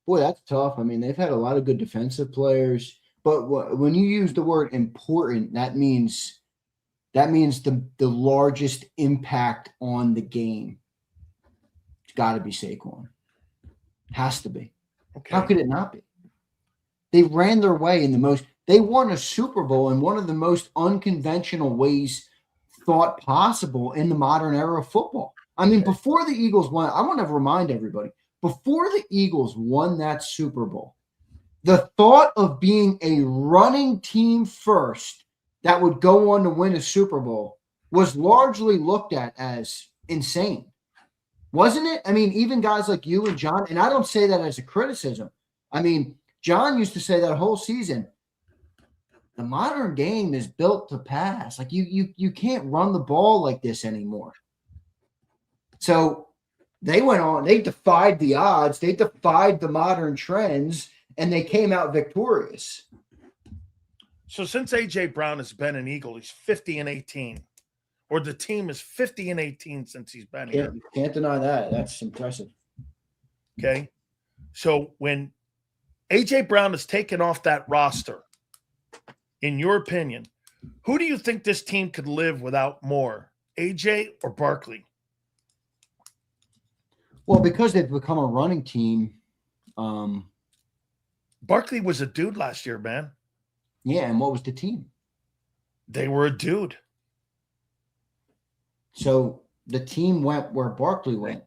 Boy, that's tough. I mean, they've had a lot of good defensive players, but when you use the word important, that means the largest impact on the game. It's got to be Saquon. Has to be. Okay. How could it not be? They ran their way they won a Super Bowl in one of the most unconventional ways thought possible in the modern era of football. I mean, before the Eagles won, I want to remind everybody, before the Eagles won that Super Bowl, the thought of being a running team first that would go on to win a Super Bowl was largely looked at as insane, wasn't it? I mean, even guys like you and John, and I don't say that as a criticism. I mean, John used to say that whole season, the modern game is built to pass. Like you can't run the ball like this anymore. So they went on, they defied the odds, they defied the modern trends, and they came out victorious. So since A.J. Brown has been an Eagle, he's 50-18. Or the team is 50-18 since he's been here. Can't deny that. That's impressive. Okay. So when A.J. Brown is taken off that roster, in your opinion, who do you think this team could live without more, A.J. or Barkley? Well, because they've become a running team. Barkley was a dude last year, man. Yeah, and what was the team? They were a dude. So the team went where Barkley went.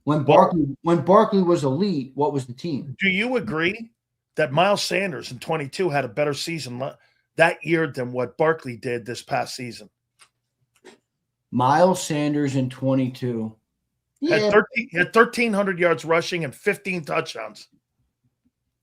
When Barkley was elite, what was the team? Do you agree that Miles Sanders in 22 had a better season that year than what Barkley did this past season? Miles Sanders in 22. Yeah. Had 1,300 yards rushing and 15 touchdowns.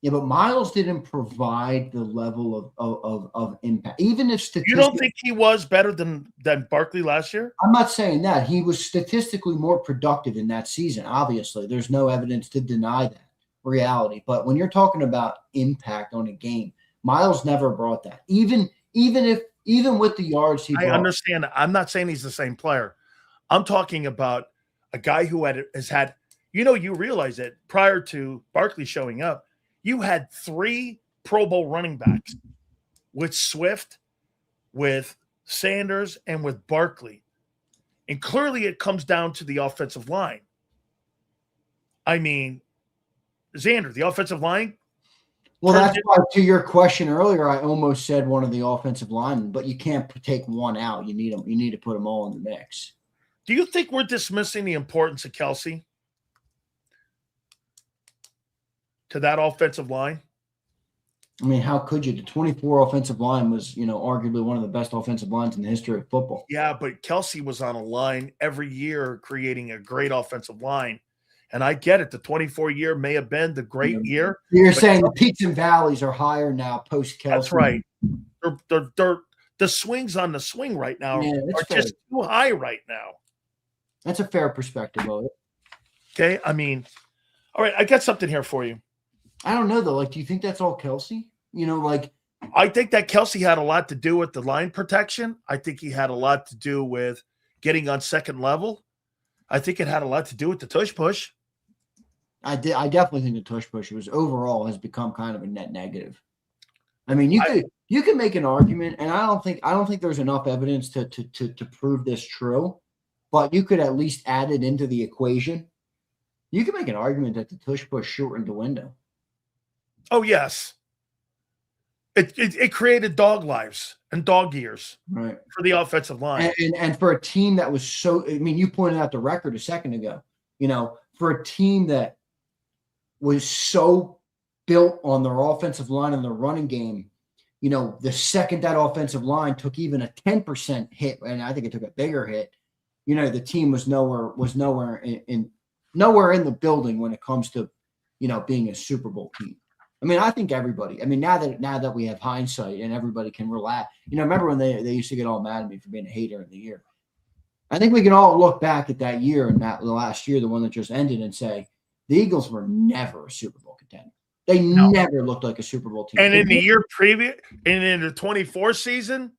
Yeah, but Miles didn't provide the level of impact. Even if you don't think he was better than Barkley last year? I'm not saying that. He was statistically more productive in that season. Obviously, there's no evidence to deny that reality. But when you're talking about impact on a game, Miles never brought that. Even with the yards he brought. I understand. I'm not saying he's the same player. I'm talking about a guy who has had, you realize that prior to Barkley showing up, you had 3 Pro Bowl running backs with Swift, with Sanders, and with Barkley. And clearly it comes down to the offensive line. I mean, Zander, the offensive line. Well, that's why to your question earlier, I almost said one of the offensive linemen, but you can't take one out. You need them. You need to put them all in the mix. Do you think we're dismissing the importance of Kelce to that offensive line? I mean, how could you? The 24 offensive line was, arguably one of the best offensive lines in the history of football. Yeah, but Kelce was on a line every year creating a great offensive line. And I get it. The 24 year may have been the great year. You're saying the peaks and valleys are higher now post Kelce. That's right. The swings on the swing right now are just too high right now. That's a fair perspective of it. Okay. I mean, all right. I got something here for you. I don't know, though. Like, do you think that's all Kelce? I think that Kelce had a lot to do with the line protection. I think he had a lot to do with getting on second level. I think it had a lot to do with the tush push. I definitely think the tush push overall has become kind of a net negative. I mean, you can make an argument, and I don't think there's enough evidence to prove this true, but you could at least add it into the equation. You can make an argument that the tush push shortened the window. Oh, yes. It created dog lives and dog years for the offensive line. And for a team that was you pointed out the record a second ago, for a team that was so built on their offensive line and their running game, the second that offensive line took even a 10% hit, and I think it took a bigger hit, the team was nowhere in the building when it comes to, being a Super Bowl team. I mean, I think everybody. I mean, now that we have hindsight and everybody can relax. Remember when they used to get all mad at me for being a hater of the year? I think we can all look back at that year and the last year, the one that just ended, and say the Eagles were never a Super Bowl contender. They never looked like a Super Bowl team. And in the year previous, and in the 24 season,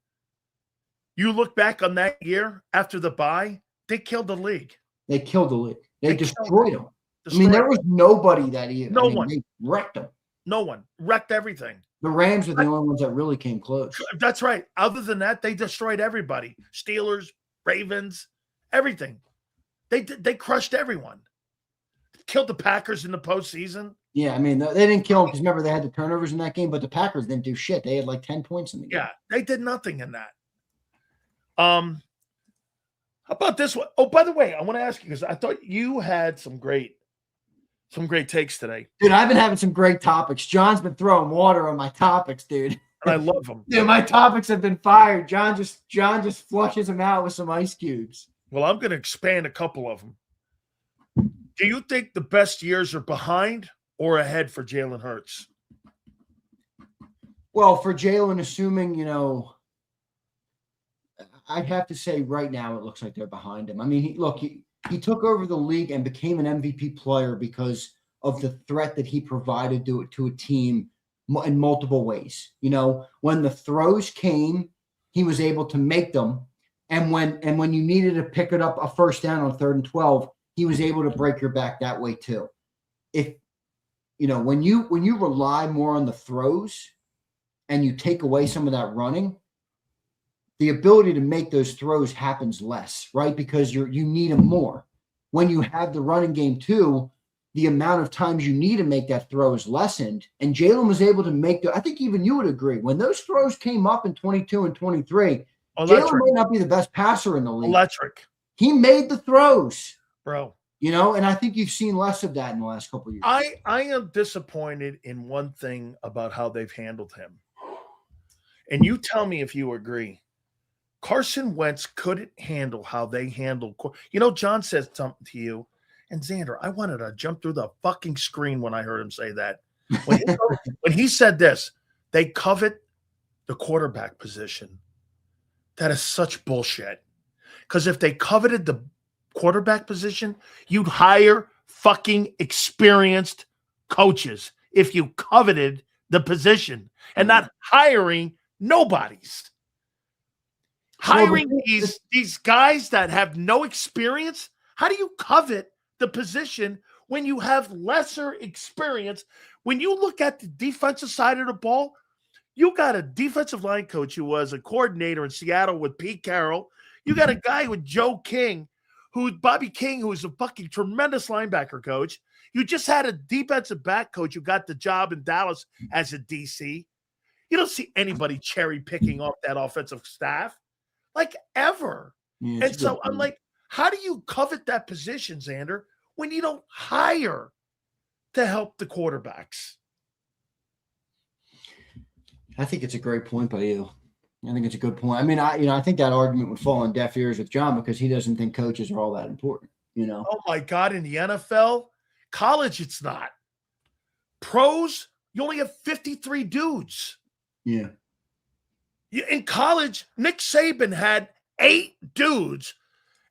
you look back on that year after the bye, they killed the league. They killed the league. They destroyed them. There was nobody that year. No one. They wrecked them. No one. Wrecked everything. The Rams were the only ones that really came close. That's right. Other than that, they destroyed everybody. Steelers, Ravens, everything. They crushed everyone. Killed the Packers in the postseason. Yeah, I mean, they didn't kill them because remember they had the turnovers in that game, but the Packers didn't do shit. They had like 10 points in the game. Yeah, they did nothing in that. How about this one? Oh, by the way, I want to ask you because I thought you had some great Some great takes today. Dude, I've been having some great topics. John's been throwing water on my topics, dude. And I love them. Dude, my topics have been fired. John just flushes them out with some ice cubes. Well, I'm going to expand a couple of them. Do you think the best years are behind or ahead for Jalen Hurts? Well, for Jalen, assuming, I'd have to say right now it looks like they're behind him. I mean, he took over the league and became an MVP player because of the threat that he provided to a team in multiple ways. When the throws came, he was able to make them. And when you needed to pick it up a first down on 3rd and 12, he was able to break your back that way too. When you rely more on the throws and you take away some of that running, the ability to make those throws happens less, right? Because you need them more. When you have the running game too, the amount of times you need to make that throw is lessened. And Jalen was able to make I think even you would agree, when those throws came up in 22 and 23, Jalen might not be the best passer in the league. Electric. He made the throws. Bro. And I think you've seen less of that in the last couple of years. I am disappointed in one thing about how they've handled him. And you tell me if you agree. Carson Wentz couldn't handle how they handled. John said something to you. And Zander, I wanted to jump through the fucking screen when I heard him say that. When he said this, they covet the quarterback position. That is such bullshit. Because if they coveted the quarterback position, you'd hire fucking experienced coaches if you coveted the position and not hiring nobodies. Hiring these guys that have no experience, how do you covet the position when you have lesser experience? When you look at the defensive side of the ball, you got a defensive line coach who was a coordinator in Seattle with Pete Carroll. You got a guy with Bobby King, who's a fucking tremendous linebacker coach. You just had a defensive back coach who got the job in Dallas as a DC. You don't see anybody cherry picking off that offensive staff, like ever. Yeah, and so I'm like, how do you covet that position, Zander, when you don't hire to help the quarterbacks? I think it's a great point by you. I think it's a good point. I mean, I think that argument would fall on deaf ears with John because he doesn't think coaches are all that important, Oh my God, in the NFL, college, it's not. Pros, you only have 53 dudes. Yeah. In college, Nick Saban had 8 dudes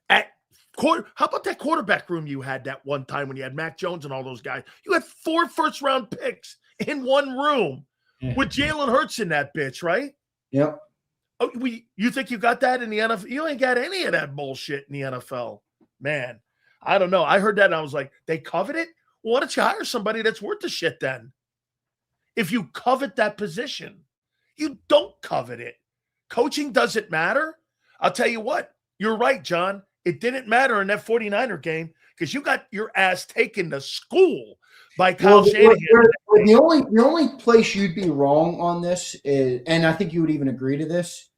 at quarter. How about that quarterback room you had that one time when you had Mac Jones and all those guys? You had 4 first-round picks in one room with Jalen Hurts in that bitch, right? Yep. Oh, you think you got that in the NFL? You ain't got any of that bullshit in the NFL. Man, I don't know. I heard that and I was like, they covet it? Well, why don't you hire somebody that's worth the shit then? If you covet that position. You don't covet it. Coaching doesn't matter. I'll tell you what. You're right, John. It didn't matter in that 49er game because you got your ass taken to school by Kyle Shanahan. The only place you'd be wrong on this is, and I think you would even agree to this,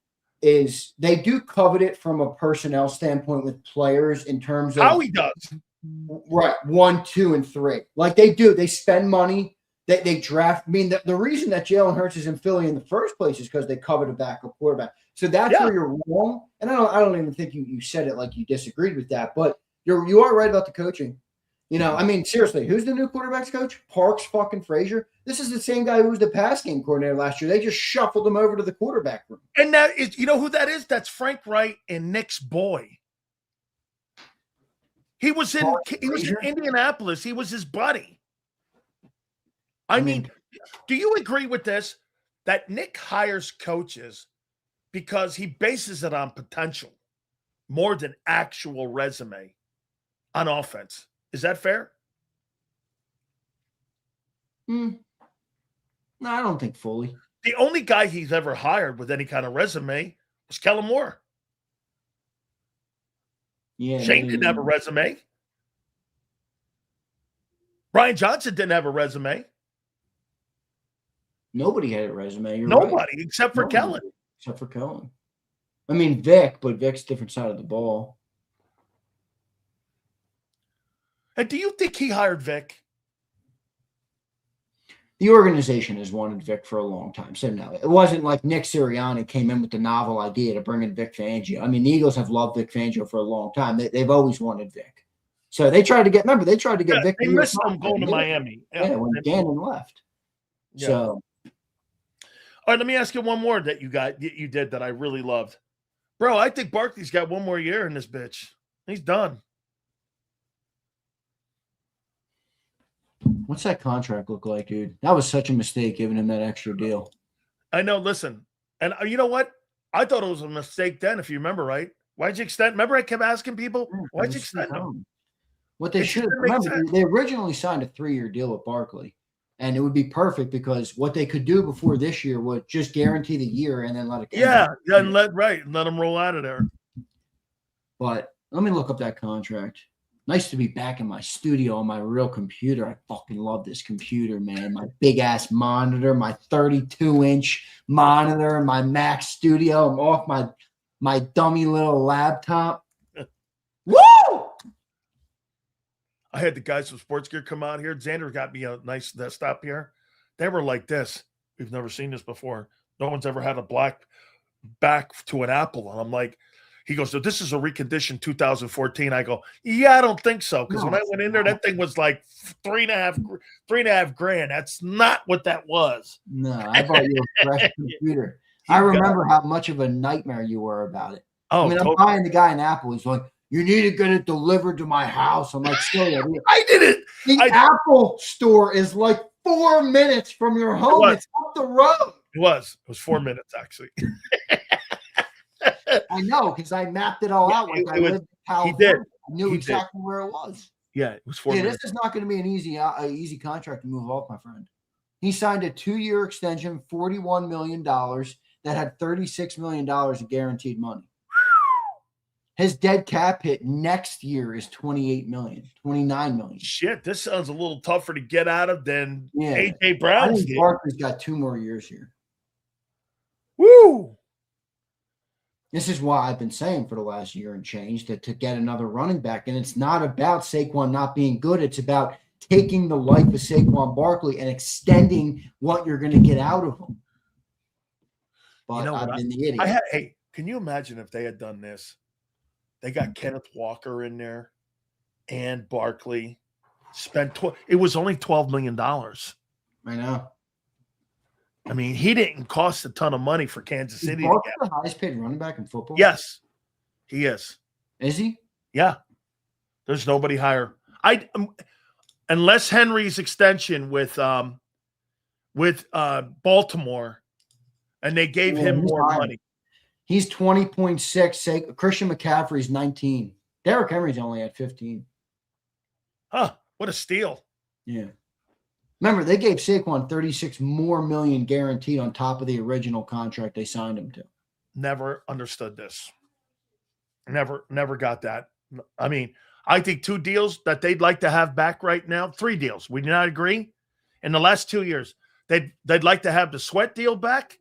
is they do covet it from a personnel standpoint with players in terms of how he does. Right. 1, 2, and 3. Like they do. They spend money. They draft. I mean, the reason that Jalen Hurts is in Philly in the first place is because they covered a backup quarterback. So that's where you're wrong. And I don't even think you said it like you disagreed with that. But you are right about the coaching. I mean, seriously, who's the new quarterback's coach? Parks fucking Frazier. This is the same guy who was the pass game coordinator last year. They just shuffled him over to the quarterback room. And that is, who that is? That's Frank Wright and Nick's boy. He was in Indianapolis. He was his buddy. I mean, do you agree with this? That Nick hires coaches because he bases it on potential more than actual resume on offense. Is that fair? No, I don't think fully. The only guy he's ever hired with any kind of resume was Kellen Moore. Yeah, Shane didn't have a resume. Brian Johnson didn't have a resume. Nobody had a resume. Nobody except for Kellen. Except for Kellen. I mean, Vic, but Vic's different side of the ball. And do you think he hired Vic? the organization has wanted Vic for a long time. So no, it wasn't like Nick Sirianni came in with the novel idea to bring in Vic Fangio. I mean, the Eagles have loved Vic Fangio for a long time. They've always wanted Vic. So they tried to get. Remember, they tried to get Vic. They missed him going to Miami. Yeah, when Gannon left. Yeah. So, all right, let me ask you one more that you did that I really loved, bro. I think Barkley's got one more year in this bitch. He's done. What's that contract look like, dude? That was such a mistake giving him that extra deal. I know. Listen, and you know what? I thought it was a mistake then, if you remember, right? Why'd you extend? Remember, I kept asking people, why'd you extend him? What they should have remember, they originally signed a 3-year deal with Barkley, and it would be perfect because what they could do before this year would just guarantee the year and then let it. And let them roll out of there. But let me look up that contract. Nice to be back in my studio on my real computer. I fucking love this computer, man. My big ass monitor, my 32-inch monitor, my Mac studio. I'm off my dummy little laptop. Woo! I had the guys from Sports Gear come out here. Zander got me a nice desktop here. They were like this. We've never seen this before. No one's ever had a black back to an Apple. And I'm like, he goes, so this is a reconditioned 2014. I go, yeah, I don't think so. Because when I went in there, that thing was like $3.5 grand. That's not what that was. No, I bought you a fresh computer. I remember how much of a nightmare you were about it. Oh, I mean, I'm buying the guy in Apple. He's like, you need to get it delivered to my house. I'm like, I did it. The Apple store is like 4 minutes from your home. It's up the road. It was 4 minutes, actually. I know, because I mapped it all out. Like I lived in California. He did. I knew exactly where it was. Yeah, it was 4 minutes. This is not going to be an easy contract to move off, my friend. He signed a 2-year extension, $41 million, that had $36 million in guaranteed money. His dead cap hit next year is $28 million, $29 million. Shit, this sounds a little tougher to get out of than A.J. Brown's. I think Barkley's got 2 more years here. Woo! This is why I've been saying for the last year and change that to get another running back. And it's not about Saquon not being good. It's about taking the life of Saquon Barkley and extending what you're going to get out of him. But I've been the idiot. Hey, can you imagine if they had done this? They got Kenneth Walker in there and Barkley. It was only $12 million. I know. I mean, he didn't cost a ton of money for Kansas City. Is Barkley the highest paid running back in football? Yes, he is. Is he? Yeah. There's nobody higher. Unless Henry's extension with Baltimore, and they gave him more money. He's 20.6. Christian McCaffrey's 19. Derrick Henry's only at 15. Huh. What a steal. Yeah. Remember, they gave Saquon $36 million guaranteed on top of the original contract they signed him to. Never understood this. Never got that. I mean, I think 2 deals that they'd like to have back right now, 3 deals. We do not agree. In the last 2 years, they'd like to have the Sweat deal back.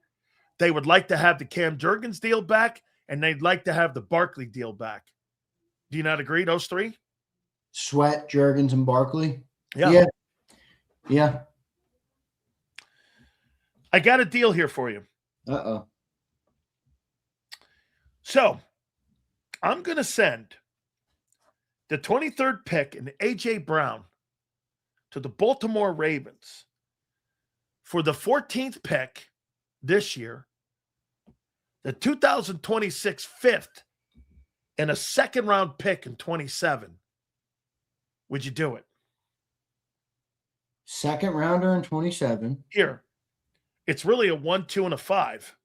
They would like to have the Cam Jurgens deal back, and they'd like to have the Barkley deal back. Do you not agree, those 3? Sweat, Jurgens, and Barkley? Yeah. I got a deal here for you. Uh-oh. So, I'm going to send the 23rd pick and A.J. Brown to the Baltimore Ravens for the 14th pick this year, the 2026 5th, and a second-round pick in 27. Would you do it? Second rounder in 27. Here. It's really a 1, 2, and a 5.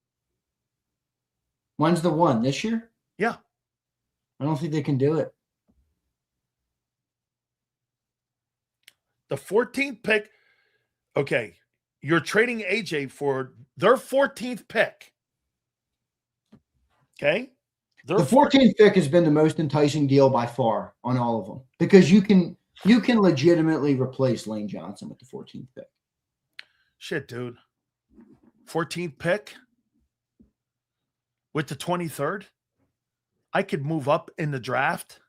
When's the 1? This year? Yeah. I don't think they can do it. The 14th pick. Okay. You're trading AJ for their 14th pick. Okay? The 14th pick has been the most enticing deal by far on all of them because you can legitimately replace Lane Johnson with the 14th pick. Shit, dude. 14th pick with the 23rd. I could move up in the draft.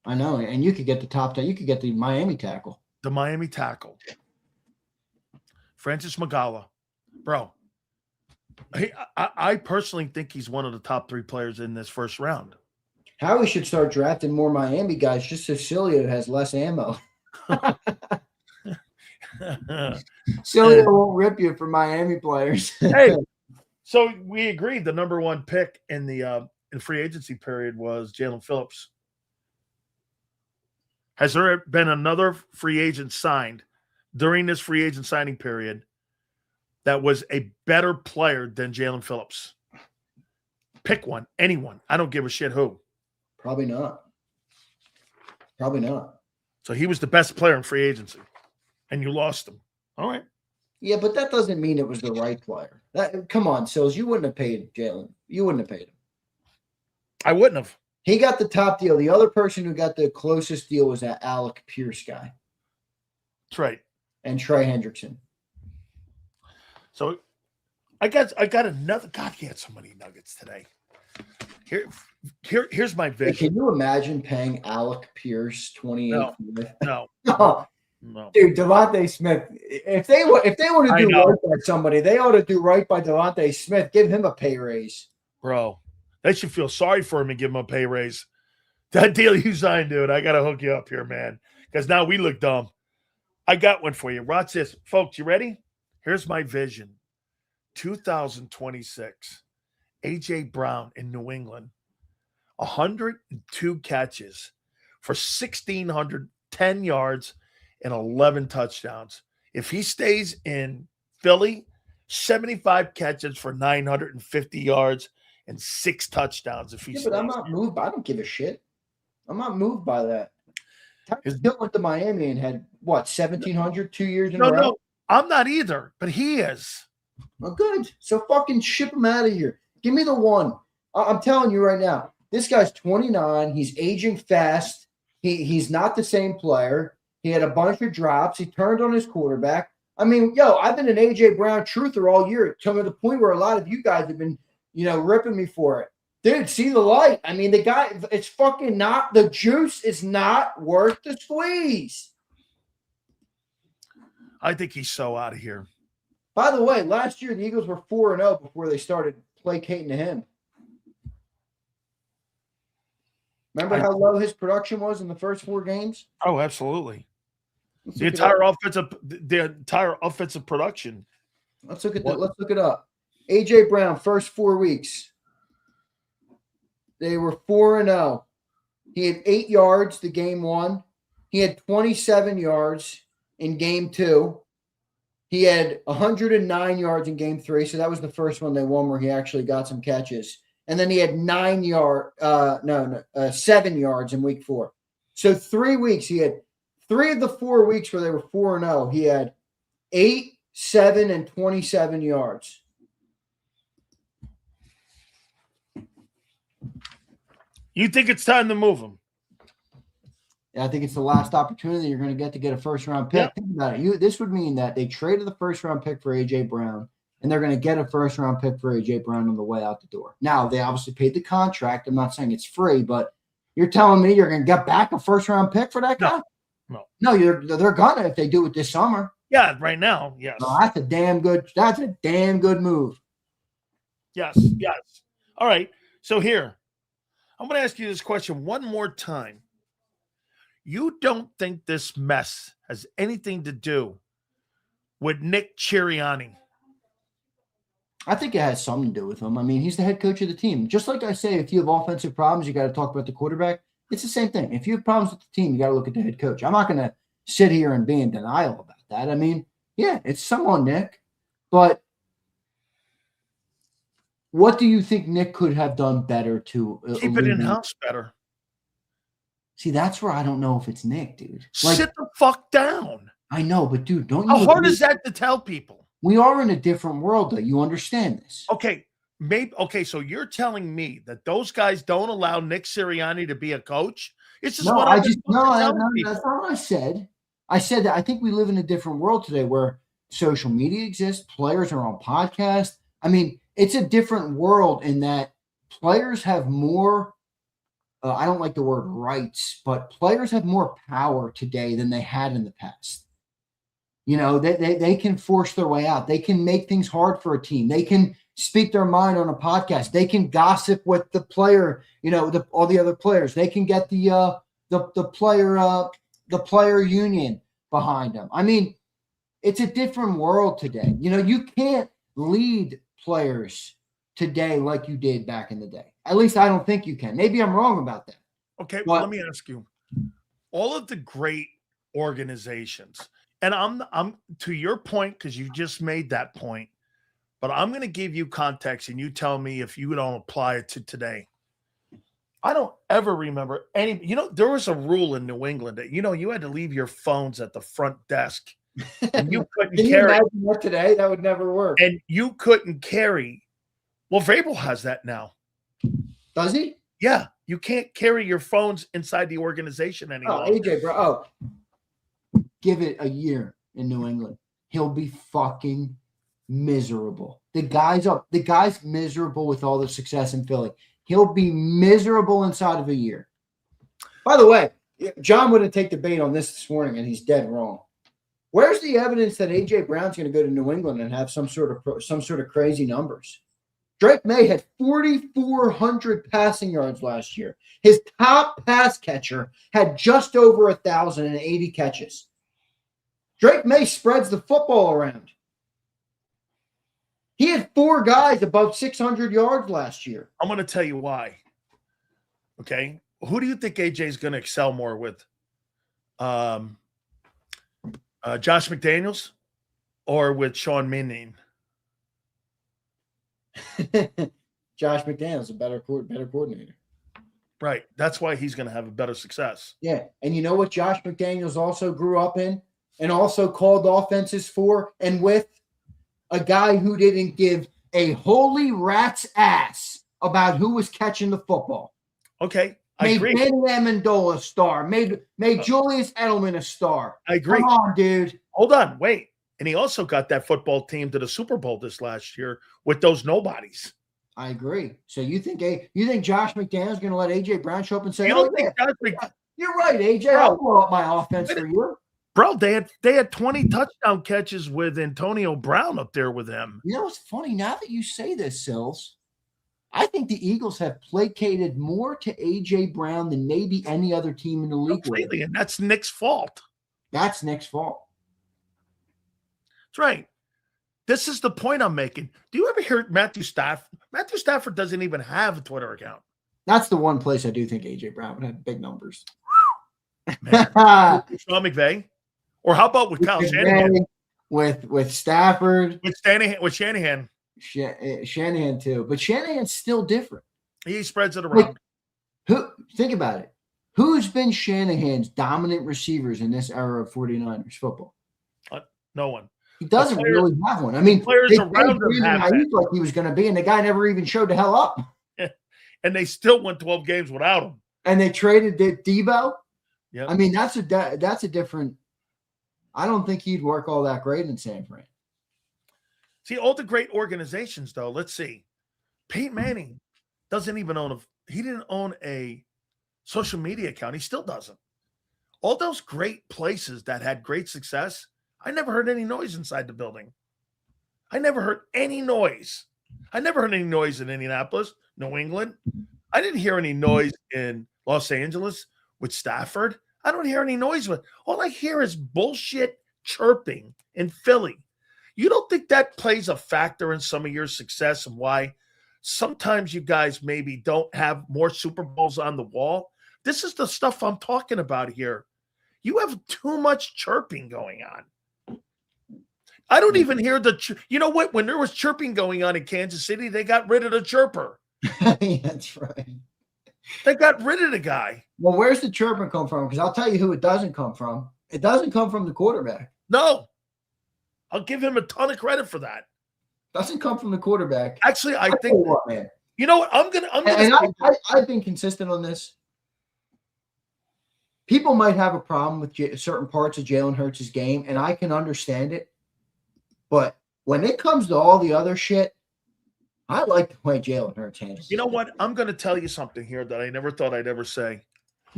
I know. And you could get the top 10. You could get the Miami tackle. The Miami tackle. Francis Magala, bro. I personally think he's one of the top 3 players in this first round. Howie should start drafting more Miami guys just so Sileo has less ammo. Sileo won't rip you for Miami players. Hey, so we agreed the number 1 pick in the in free agency period was Jalen Phillips. Has there been another free agent signed during this free agent signing period that was a better player than Jalen Phillips? Pick one, anyone. I don't give a shit who. Probably not. Probably not. So he was the best player in free agency, and you lost him. All right. Yeah, but that doesn't mean it was the right player. Come on, Sills. You wouldn't have paid Jalen. You wouldn't have paid him. I wouldn't have. He got the top deal. The other person who got the closest deal was that Alec Pierce guy. That's right. And Trey Hendrickson. So I got another. God, he had so many nuggets today. Here's my vision. Hey, can you imagine paying Alec Pierce $28? No. No. Dude, Devontae Smith. If they want to do right by somebody, they ought to do right by Devontae Smith. Give him a pay raise, bro. They should feel sorry for him and give him a pay raise. That deal you signed, dude. I gotta hook you up here, man, because now we look dumb. I got one for you. Watch this, folks. You ready? Here's my vision. 2026. AJ Brown in New England. 102 catches for 1,610 yards and 11 touchdowns. If he stays in Philly, 75 catches for 950 yards and 6 touchdowns. If he stays. But I'm not moved. I don't give a shit. I'm not moved by that. Tyreek went to Miami and had, 1,700 2 years in a row? No, I'm not either, but he is. Well, good. So fucking ship him out of here. Give me the one. I'm telling you right now, this guy's 29. He's aging fast. He's not the same player. He had a bunch of drops. He turned on his quarterback. I mean, I've been an A.J. Brown truther all year to the point where a lot of you guys have been, ripping me for it. Dude, see the light. I mean, the guy, it's fucking not, the juice is not worth the squeeze. I think he's so out of here. By the way, last year the Eagles were 4-0 before they started placating to him. Remember how low his production was in the first 4 games? Oh, absolutely. The entire offensive production. Let's look at that. Let's look it up. AJ Brown, first 4 weeks. They were 4-0. He had 8 yards the game 1. He had 27 yards in game 2. He had 109 yards in game 3. So that was the first one they won where he actually got some catches. And then he had 7 yards in week 4. So 3 weeks, he had 3 of the 4 weeks where they were 4-0. He had 8, 7, and 27 yards. You think it's time to move him? I think it's the last opportunity you're going to get a first-round pick. Yeah. Think about it. This would mean that they traded the first-round pick for A.J. Brown, and they're going to get a first-round pick for A.J. Brown on the way out the door. Now, they obviously paid the contract. I'm not saying it's free, but you're telling me you're going to get back a first-round pick for that guy? No. They're going to if they do it this summer. Yeah, right now, yes. No, that's a damn good move. Yes. All right, so here, I'm going to ask you this question one more time. You don't think this mess has anything to do with Nick Sirianni? I think it has something to do with him. I mean, he's the head coach of the team. Just like I say, if you have offensive problems, you got to talk about the quarterback. It's the same thing. If you have problems with the team, you got to look at the head coach. I'm not going to sit here and be in denial about that. I mean, yeah, it's some on Nick, but what do you think Nick could have done better to keep it in-house better? See, that's where I don't know if it's Nick, dude. Sit the fuck down. I know, but dude, don't you? How hard is that to tell people? We are in a different world, though. You understand this? Okay, so you're telling me that those guys don't allow Nick Sirianni to be a coach? It's just no, that's not what I said. I said that I think we live in a different world today where social media exists, players are on podcasts. I mean, it's a different world in that players have more. I don't like the word rights, but players have more power today than they had in the past. You know, they can force their way out. They can make things hard for a team. They can speak their mind on a podcast. They can gossip with the player, you know, all the other players. They can get the player union behind them. I mean, it's a different world today. You know, you can't lead players today like you did back in the day. At least I don't think you can. Maybe I'm wrong about that. Okay, well, let me ask you. All of the great organizations, and I'm to your point, because you just made that point, but I'm going to give you context and you tell me if you don't apply it to today. I don't ever remember any, you know, there was a rule in New England that, you know, you had to leave your phones at the front desk and you couldn't Can you carry. imagine what today? That would never work. And you couldn't carry. Well, Vrabel has that now. Does he? Yeah. You can't carry your phones inside the organization anymore. Oh, AJ, bro. Oh, give it a year in New England. He'll be fucking miserable. The guy's miserable with all the success in Philly. He'll be miserable inside of a year. By the way, John wouldn't take the bait on this morning, and he's dead wrong. Where's the evidence that A.J. Brown's going to go to New England and have some sort of crazy numbers? Drake May had 4,400 passing yards last year. His top pass catcher had just over 1,080 catches. Drake May spreads the football around. He had 4 guys above 600 yards last year. I'm going to tell you why. Okay. Who do you think AJ is going to excel more with? Josh McDaniels or with Sean Mannion? Josh McDaniels, a better coordinator. Right. That's why he's going to have a better success. Yeah. And you know what Josh McDaniels also grew up in and also called offenses for and with? A guy who didn't give a holy rat's ass about who was catching the football. Okay. I made agree. Made Amendola a star. Made Julius Edelman a star. I agree. Come on, dude. Hold on. Wait. And he also got that football team to the Super Bowl this last year with those nobodies. I agree. So you think Josh McDaniels going to let A.J. Brown show up and say, you're right, A.J. I'll blow up my offense for you. Bro, they had 20 touchdown catches with Antonio Brown up there with him. You know what's funny? Now that you say this, Sills, I think the Eagles have placated more to A.J. Brown than maybe any other team in the league. Completely, and that's Nick's fault. That's Nick's fault. That's right. This is the point I'm making. Do you ever hear Matthew Stafford? Matthew Stafford doesn't even have a Twitter account. That's the one place I do think A.J. Brown would have big numbers. Sean McVay? Or how about with Kyle Shanahan? With Stafford. With Shanahan. Shanahan too. But Shanahan's still different. He spreads it around. Think about it. Who's been Shanahan's dominant receivers in this era of 49ers football? No one. He doesn't really have one. I mean, players around him have like he was going to be, and the guy never even showed the hell up. And they still won 12 games without him. And they traded Debo. Yeah. I mean, that's a different. I don't think he'd work all that great in San Fran. See, all the great organizations, though. Let's see. Peyton Manning doesn't even he didn't own a social media account. He still doesn't. All those great places that had great success, I never heard any noise inside the building. I never heard any noise. I never heard any noise in Indianapolis, New England. I didn't hear any noise in Los Angeles with Stafford. I don't hear any noise with. All I hear is bullshit chirping in Philly. You don't think that plays a factor in some of your success and why sometimes you guys maybe don't have more Super Bowls on the wall? This is the stuff I'm talking about here. You have too much chirping going on. I don't even hear you know what? When there was chirping going on in Kansas City, they got rid of the chirper. That's right. They got rid of the guy. Well, where's the chirping come from? Because I'll tell you who it doesn't come from. It doesn't come from the quarterback. No. I'll give him a ton of credit for that. Doesn't come from the quarterback. Actually, I think what, man. You know what? I'm gonna I've been consistent on this. People might have a problem with certain parts of Jalen Hurts' game, and I can understand it. But when it comes to all the other shit, I like the way Jalen Hurts handles. You know what? I'm going to tell you something here that I never thought I'd ever say.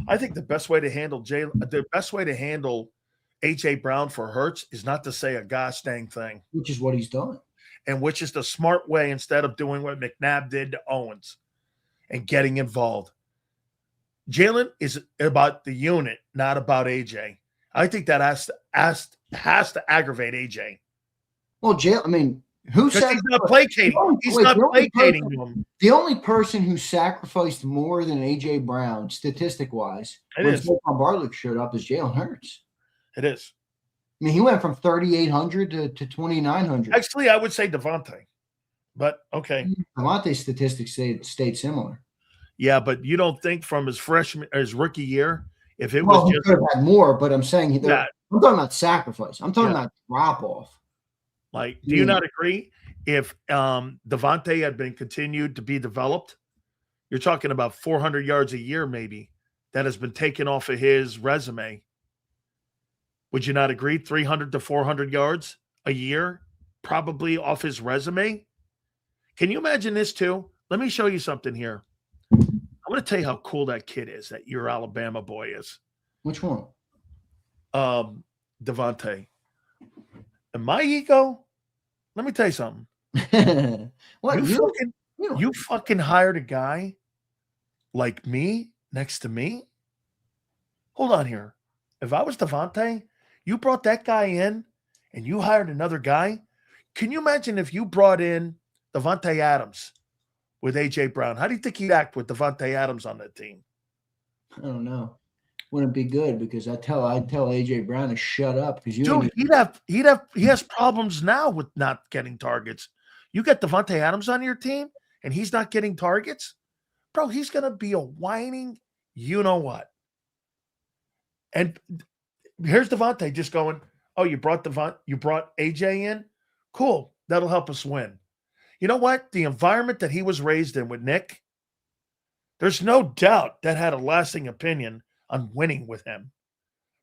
I think the best way to handle A.J. Brown for Hurts is not to say a gosh dang thing, which is what he's done. and which is the smart way instead of doing what McNabb did to Owens and getting involved. Jalen is about the unit, not about AJ. I think that has to aggravate AJ. Well, Jalen, I mean, who said he's not placating? He's not placating him. The only person who sacrificed more than AJ Brown, statistic-wise, when Saquon Barkley showed up, is Jalen Hurts. It is. I mean, he went from 3,800 to 2,900. Actually, I would say Devontae, but okay. Devontae's statistics stayed similar. Yeah, but you don't think from his rookie year, if it was he could have had more, but I'm saying I'm talking about sacrifice. I'm talking about drop off. Like, do you not agree? If Devontae had been continued to be developed, you're talking about 400 yards a year, maybe, that has been taken off of his resume. Would you not agree? 300 to 400 yards a year, probably off his resume. Can you imagine this too? Let me show you something here. I'm going to tell you how cool that kid is, that your Alabama boy is. Which one? Devontae. And my ego, let me tell you something. What? You fucking hired a guy like me next to me? Hold on here. If I was Devontae, you brought that guy in and you hired another guy. Can you imagine if you brought in Devontae Adams with A.J. Brown? How do you think he'd act with Devontae Adams on that team? I don't know. Wouldn't be good because I'd tell A.J. Brown to shut up because he has problems now with not getting targets. You get Devontae Adams on your team and he's not getting targets, bro. He's gonna be a whining, you know what? And here's Devontae just going, "Oh, you brought AJ in? Cool, that'll help us win." You know what? The environment that he was raised in with Nick, there's no doubt that had a lasting opinion on winning with him.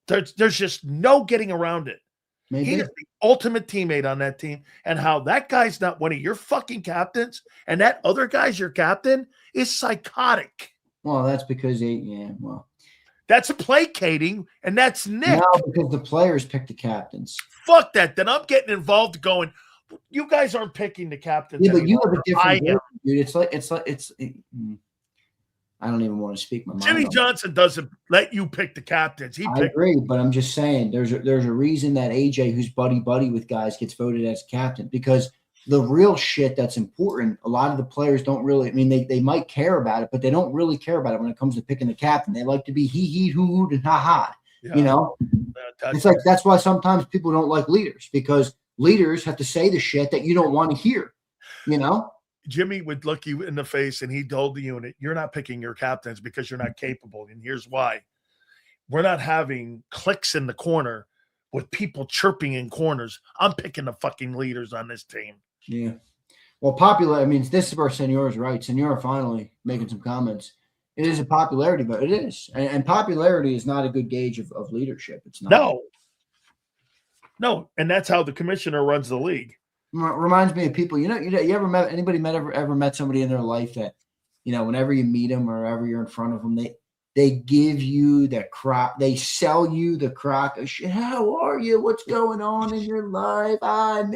There's just no getting around it. Maybe. He is the ultimate teammate on that team, and how that guy's not one of your fucking captains, and that other guy's your captain is psychotic. Well, that's because that's placating, and that's Nick. No, because the players pick the captains. Fuck that. Then I'm getting involved going, you guys aren't picking the captains. Yeah, but you have a different game, dude. It's I don't even want to speak my mind. Jimmy Johnson doesn't let you pick the captains. I agree, but I'm just saying there's a reason that AJ, who's buddy with guys, gets voted as captain, because the real shit that's important, a lot of the players don't really, I mean, they might care about it, but they don't really care about it when it comes to picking the captain. They like to be he, hoo, and ha. Yeah. You know? It's like, that's why sometimes people don't like leaders, because leaders have to say the shit that you don't want to hear, you know? Jimmy would look you in the face and he told the unit, you're not picking your captains because you're not capable. And here's why. We're not having clicks in the corner with people chirping in corners. I'm picking the fucking leaders on this team. Yeah. Well, I mean, this is where Senor's right. Senor finally making some comments. It is a popularity, but it is. And popularity is not a good gauge of leadership. It's not. No. And that's how the commissioner runs the league. Reminds me of people, you ever met somebody in their life that, whenever you meet them or ever you're in front of them, they give you the crock, they sell you the crock of shit. How are you? What's going on in your life? And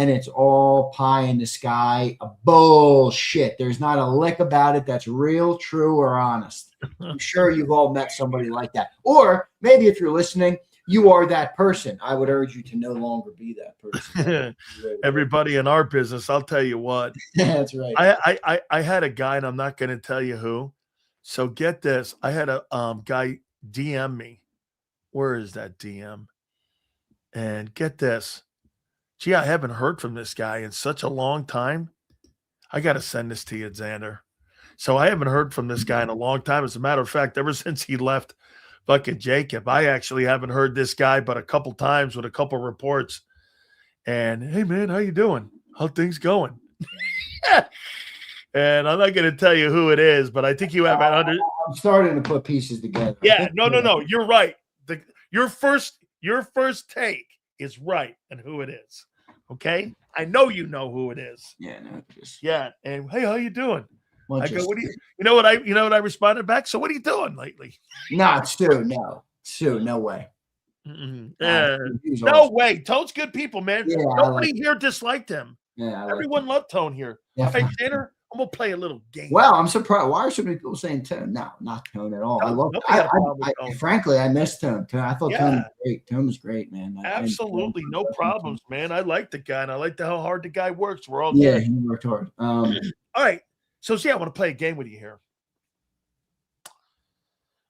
it's all pie in the sky, bullshit. There's not a lick about it that's real, true, or honest. I'm sure you've all met somebody like that. Or maybe if you're listening, you are that person. I would urge you to no longer be that person. Everybody in our business, I'll tell you what. That's right. I had a guy, and I'm not going to tell you who. So get this. I had a guy DM me. Where is that DM? And get this. Gee, I haven't heard from this guy in such a long time. I got to send this to you, Zander. So I haven't heard from this guy in a long time. As a matter of fact, ever since he left fucking JAKIB, I actually haven't heard this guy but a couple times with a couple reports. And hey, man, how you doing? How things going? And I'm not going to tell you who it is, but I think you have I'm starting to put pieces together. Yeah, no. You're right. Your first take is right and who it is. Okay, I know you know who it is. Yeah, no, yeah. And hey, how you doing? Well, I go, what do you know what I responded back? So what are you doing lately? Nah, Stu, no way. Yeah. He was No awesome. way. Tone's good people, man. Yeah, Nobody here disliked him. Yeah, Everyone loved Tone here. Yeah. Hey, Zander, I'm going to play a little game. Wow, I'm surprised. Why are so many people saying Tone? No, not Tone at all. I love it. Frankly, I miss Tone. I thought Tone was great. Tone was great, man. Absolutely. No problems, man. I like the guy, and I like how hard the guy works. We're all good. Yeah, he worked hard. All right. So, I want to play a game with you here.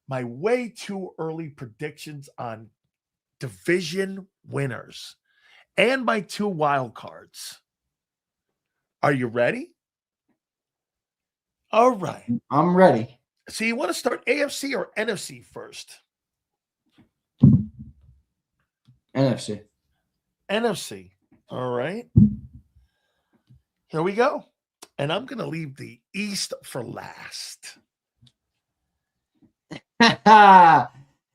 My way too early predictions on division winners and my 2 wild cards. Are you ready? All right. I'm ready. So you want to start AFC or NFC first? NFC. NFC. All right. Here we go. And I'm going to leave the East for last. I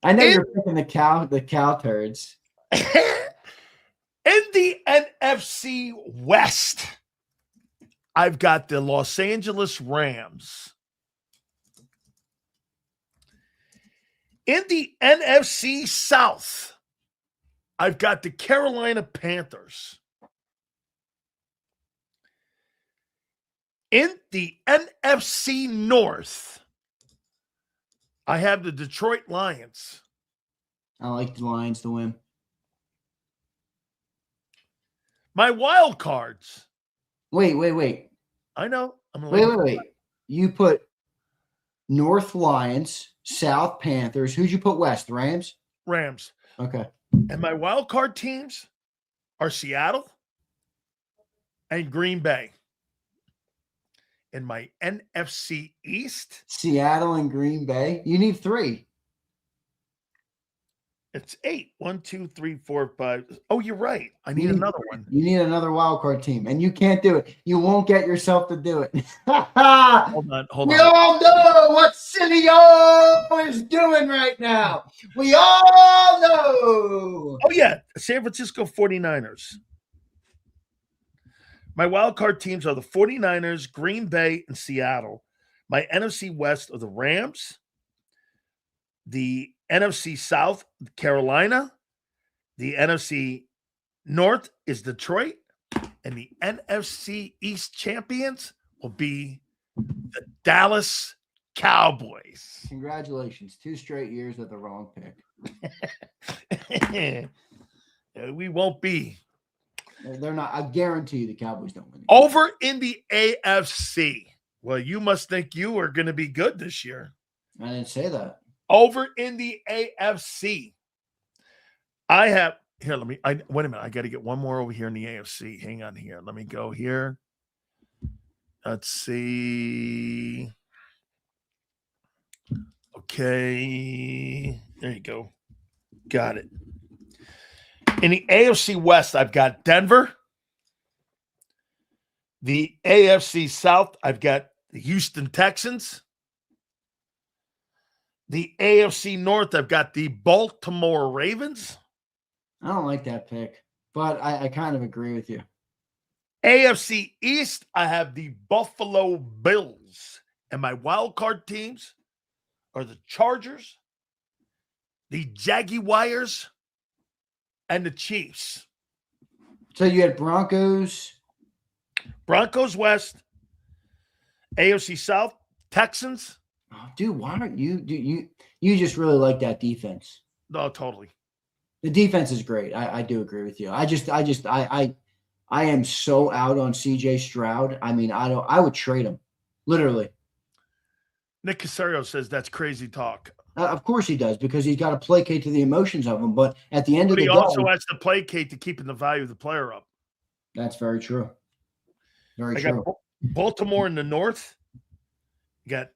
know you're picking the cow turds. In the NFC West, I've got the Los Angeles Rams. In the NFC South, I've got the Carolina Panthers. In the NFC North, I have the Detroit Lions. I like the Lions to win. My wild cards. Wait. I know. Wait. You put North Lions, South Panthers. Who'd you put West? Rams? Rams. Okay. And my wild card teams are Seattle and Green Bay. In my NFC East, Seattle and Green Bay. You need 3. It's 8. 1, 2, 3, 4, 5. Oh, you're right. I need another one. You need another wild card team, and you can't do it. You won't get yourself to do it. Hold on. We all know what Sileo is doing right now. We all know. Oh, yeah. San Francisco 49ers. My wild card teams are the 49ers, Green Bay, and Seattle. My NFC West are the Rams, the NFC South, Carolina, the NFC North is Detroit, and the NFC East champions will be the Dallas Cowboys. Congratulations. 2 straight years with the wrong pick. We won't be. They're not. I guarantee you the Cowboys don't win. Over in the AFC. Well, you must think you are going to be good this year. I didn't say that. Over in the AFC. I have here. Wait a minute. I got to get one more over here in the AFC. Hang on here. Let me go here. Let's see. Okay. There you go. Got it. In the AFC West, I've got Denver. The AFC South, I've got the Houston Texans. The AFC North, I've got the Baltimore Ravens. I don't like that pick, but I kind of agree with you. AFC East, I have the Buffalo Bills. And my wild card teams are the Chargers, the Jaguars, and the Chiefs. So you had Broncos West, AFC South, Texans. Oh, dude, why don't you just really like that defense? No, totally. The defense is great. I do agree with you. I am so out on CJ Stroud. I mean, I would trade him. Literally. Nick Casario says that's crazy talk. Of course he does, because he's got to placate to the emotions of him. But at the end of the day, he also has to placate to keeping the value of the player up. That's very true. Very true. Got Baltimore in the north. You got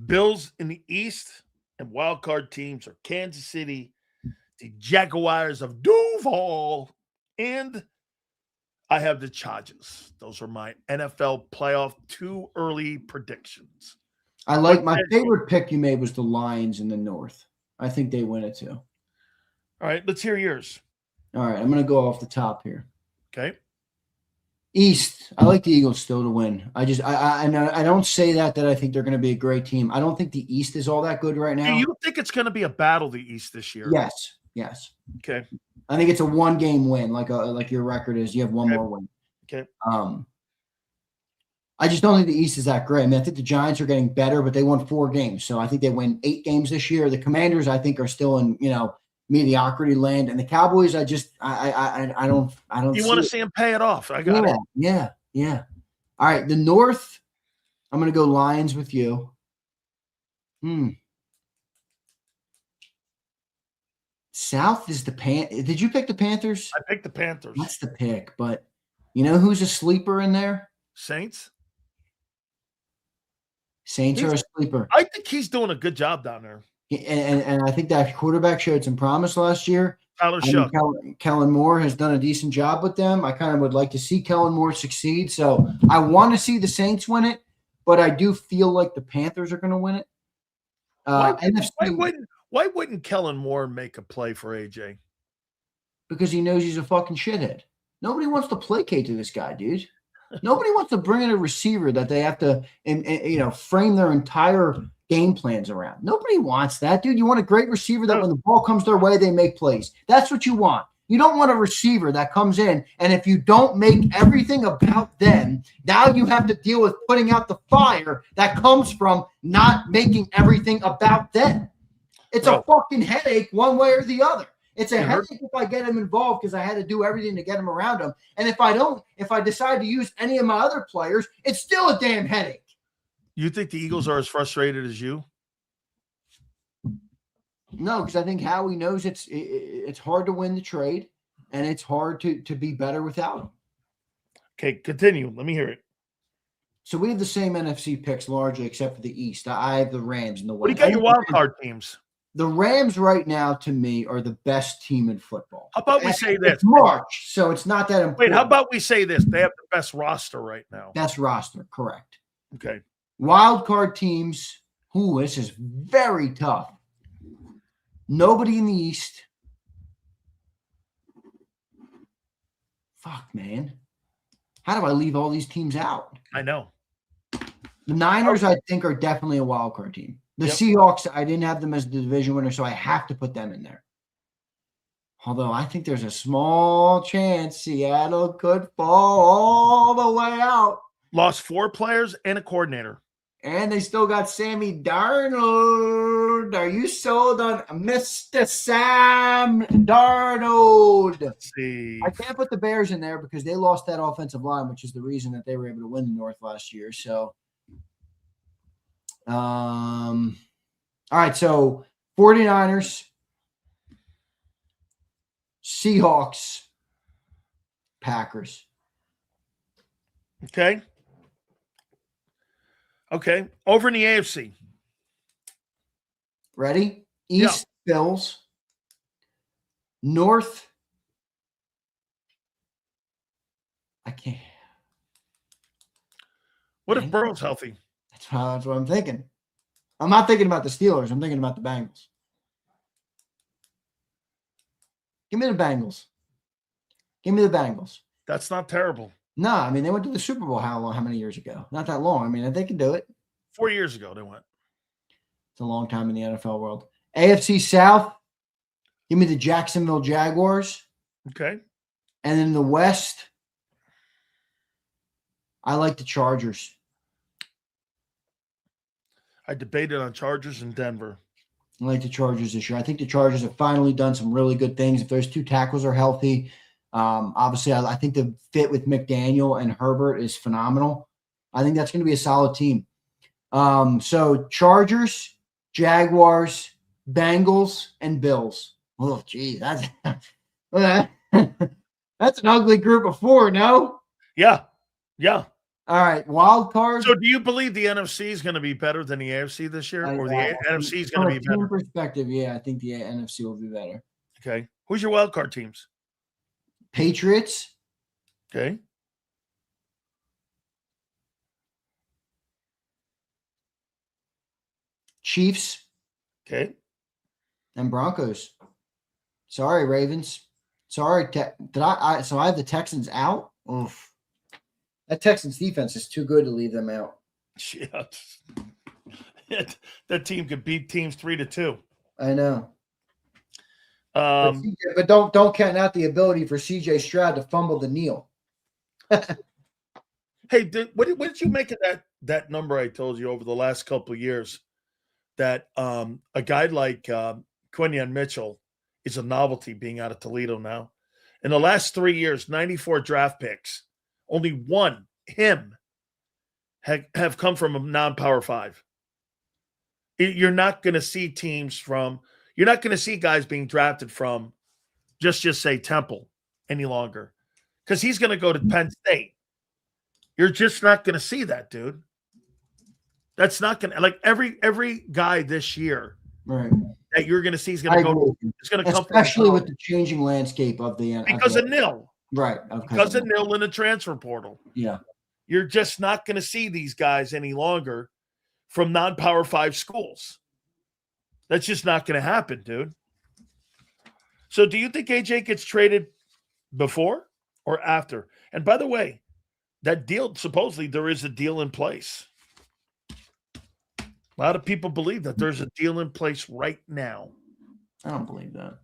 Bills in the east, and wild card teams are Kansas City, the Jaguars of Duval, and I have the Chargers. Those are my NFL playoff too early predictions. I like my favorite pick you made was the Lions in the north. I think they win it too. All right, let's hear yours. All right, I'm going to go off the top here. Okay. East, I like the Eagles still to win. I don't say that I think they're going to be a great team. I don't think the East is all that good right now. Do you think it's going to be a battle the East this year? Yes. Yes. Okay. I think it's a 1-game win, like your record is. You have one Okay. more win. Okay. I just don't think the East is that great. I mean, I think the Giants are getting better, but they won 4 games. So I think they win 8 games this year. The Commanders, I think, are still in, mediocrity land. And the Cowboys, I don't You see want to it. see him pay it off. I got it. Yeah. All right. The North, I'm going to go Lions with you. South is the Did you pick the Panthers? I picked the Panthers. That's the pick. But you know who's a sleeper in there? Saints. Saints are a sleeper. I think he's doing a good job down there. And I think that quarterback showed some promise last year. Tyler Shough. Kellen Moore has done a decent job with them. I kind of would like to see Kellen Moore succeed. So I want to see the Saints win it, but I do feel like the Panthers are going to win it. Why wouldn't Kellen Moore make a play for AJ? Because he knows he's a fucking shithead. Nobody wants to placate to this guy, dude. Nobody wants to bring in a receiver that they have to, frame their entire game plans around. Nobody wants that, dude. You want a great receiver that when the ball comes their way, they make plays. That's what you want. You don't want a receiver that comes in, and if you don't make everything about them, now you have to deal with putting out the fire that comes from not making everything about them. It's a fucking headache one way or the other. It's a headache if I get him involved because I had to do everything to get him around him. And if I decide to use any of my other players, it's still a damn headache. You think the Eagles are as frustrated as you? No, because I think Howie knows it's hard to win the trade, and it's hard to be better without him. Okay, continue. Let me hear it. So we have the same NFC picks largely, except for the East. I have the Rams in the West. What do you got your wild card teams? The Rams right now, to me, are the best team in football. How about we say this? It's March, so it's not that important. Wait, how about we say this? They have the best roster right now. Best roster, correct. Okay. Wild card teams. This is very tough. Nobody in the East. Fuck, man. How do I leave all these teams out? I know. The Niners, I think, are definitely a wild card team. The Seahawks, I didn't have them as the division winner, so I have to put them in there. Although I think there's a small chance Seattle could fall all the way out. Lost 4 players and a coordinator. And they still got Sammy Darnold. Are you sold on Mr. Sam Darnold? Let's see. I can't put the Bears in there because they lost that offensive line, which is the reason that they were able to win the North last year. So, all right. So 49ers, Seahawks, Packers. Okay. Over in the AFC. Ready? East, Bills. North. I can't. What if Burrow's healthy? That's what I'm thinking. I'm not thinking about the Steelers. I'm thinking about the Bengals. Give me the Bengals. That's not terrible. No, I mean, they went to the Super Bowl how many years ago? Not that long. I mean, they can do it. 4 years ago they went. It's a long time in the NFL world. AFC South, give me the Jacksonville Jaguars. Okay. And in the West, I like the Chargers. I debated on Chargers and Denver. I like the Chargers this year. I think the Chargers have finally done some really good things. If those 2 tackles are healthy, obviously, I think the fit with McDaniel and Herbert is phenomenal. I think that's going to be a solid team. So Chargers, Jaguars, Bengals, and Bills. Oh, geez, that's an ugly group of 4. No. Yeah. All right, wild card. So, do you believe the NFC is going to be better than the AFC this year, or the NFC is going to be better? From a perspective, yeah, I think the NFC will be better. Okay. Who's your wild card teams? Patriots. Okay. Chiefs. Okay. And Broncos. Sorry, Ravens. Sorry. So I have the Texans out? Oof. That Texans defense is too good to leave them out. Yeah. That team could beat teams 3-2. I know. Um, But don't count out the ability for CJ Stroud to fumble the kneel. hey, what did you make of that number I told you over the last couple of years? That a guy like Quinyon Mitchell is a novelty being out of Toledo now. In the last 3 years, 94 draft picks, only one, him, have come from a non-power five. You're not going to see you're not going to see guys being drafted from just say Temple any longer because he's going to go to Penn State. You're just not going to see that, dude. That's not going to, like, every guy this year, right, that you're going to see is going to go. It's going to come, especially with the changing landscape of the because of nil, right? Because of nil in the transfer portal. Yeah, you're just not going to see these guys any longer from non-power 5 schools. That's just not going to happen, dude. So, do you think AJ gets traded before or after? And by the way, that deal, supposedly there is a deal in place. A lot of people believe that there's a deal in place right now. I don't believe that.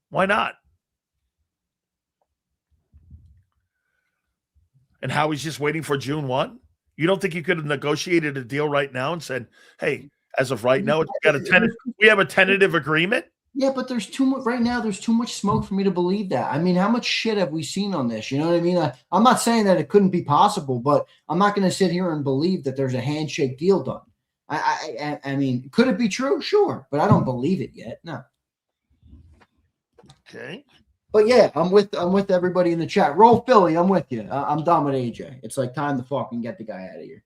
Why not? And Howie's just waiting for June 1? You don't think you could have negotiated a deal right now and said, hey, as of right now, we have a tentative agreement? Yeah, but there's too much right now. There's too much smoke for me to believe that. I mean, how much shit have we seen on this? You know what I mean? I'm not saying that it couldn't be possible, but I'm not going to sit here and believe that there's a handshake deal done. I mean, could it be true? Sure, but I don't believe it yet. No. Okay. But yeah, I'm with everybody in the chat. Roll Philly, I'm with you. I'm done with AJ. It's like time to fucking get the guy out of here.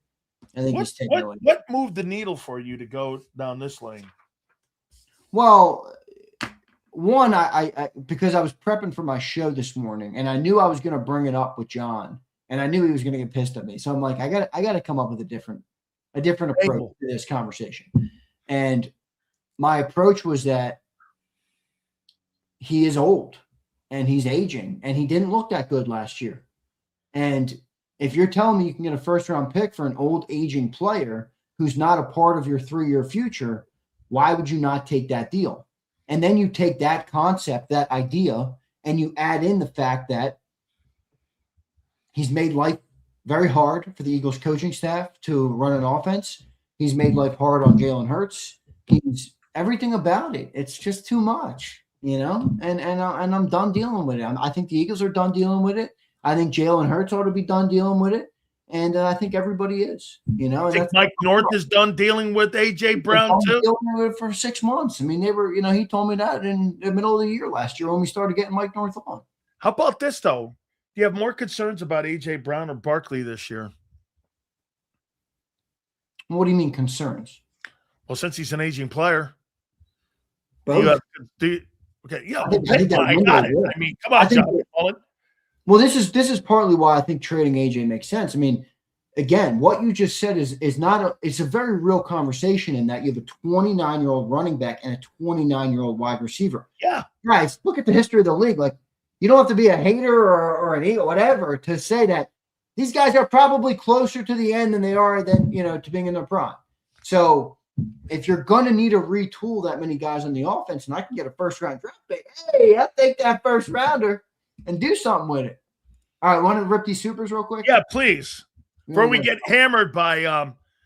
I think he's taking away. What moved the needle for you to go down this lane? Well, one, I because I was prepping for my show this morning, and I knew I was going to bring it up with John, and I knew he was going to get pissed at me. So I'm like, I got to come up with a different approach to this conversation. And my approach was that he is old and he's aging and he didn't look that good last year. And if you're telling me you can get a first-round pick for an old aging player who's not a part of your 3-year future, why would you not take that deal? And then you take that concept, that idea, and you add in the fact that he's made life very hard for the Eagles coaching staff to run an offense. He's made life hard on Jalen Hurts. He's everything about it. It's just too much, you know. And I'm done dealing with it. I think the Eagles are done dealing with it. I think Jalen Hurts ought to be done dealing with it, and I think everybody is. You know, I think Mike North is done dealing with AJ Brown too. Dealing with it for 6 months. I mean, they were. You know, he told me that in the middle of the year last year when we started getting Mike North on. How about this though? Do you have more concerns about AJ Brown or Barkley this year? What do you mean concerns? Well, since he's an aging player, both. Okay, yeah, I got it. I mean, come on, John. Well, this is partly why I think trading AJ makes sense. I mean, again, what you just said is not it's a very real conversation in that you have a 29-year-old running back and a 29-year-old wide receiver. Yeah, guys, look at the history of the league. Like, you don't have to be a hater or an Eagle, whatever, to say that these guys are probably closer to the end than they are to being in their prime. So if you're going to need to retool that many guys on the offense, and I can get a first-round draft pick, hey, I'll take that first-rounder and do something with it. All right, want to rip these supers real quick? Yeah, please. Before we get hammered by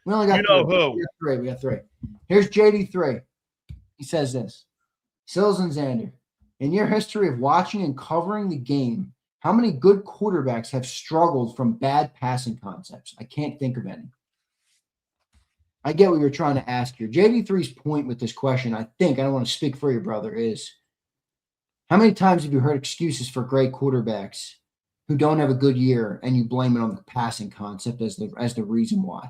we only got three. We got three. Here's JD3. He says this. Sills and Zander, in your history of watching and covering the game, how many good quarterbacks have struggled from bad passing concepts? I can't think of any. I get what you're trying to ask here. JD3's point with this question, I don't want to speak for your brother, is how many times have you heard excuses for great quarterbacks who don't have a good year and you blame it on the passing concept as the reason why?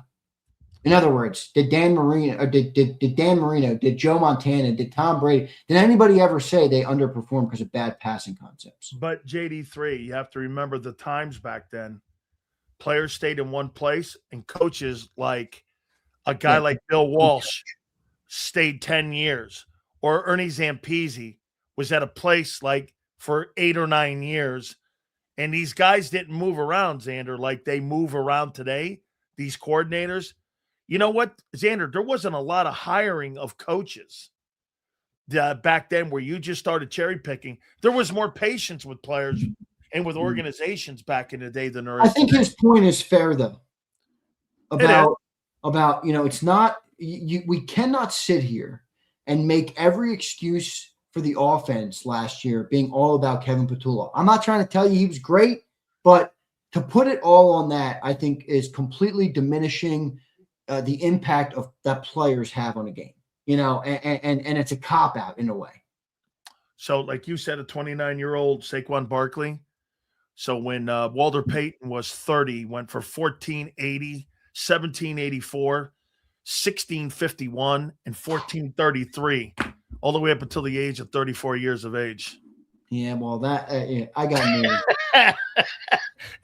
In other words, did Dan Marino, did Joe Montana, did Tom Brady, did anybody ever say they underperformed because of bad passing concepts? But JD3, you have to remember the times back then. Players stayed in one place, and coaches like a guy like Bill Walsh stayed 10 years, or Ernie Zampese was at a place like for 8 or 9 years. And these guys didn't move around, Zander, like they move around today, these coordinators. You know what, Zander, there wasn't a lot of hiring of coaches. back then where you just started cherry picking. There was more patience with players and with organizations back in the day than there is I think today. his point is fair, though, It is. about it's not we cannot sit here and make every excuse for the offense last year being all about Kevin Petullo. I'm not trying to tell you he was great, but to put it all on that, I think is completely diminishing the impact of that players have on a game, and it's a cop out in a way. So, like you said, a 29-year-old Saquon Barkley. So when Walter Payton was 30, went for 1480, 1784, 1651, and 1433, all the way up until the age of 34 years of age. Yeah, well, that I got news.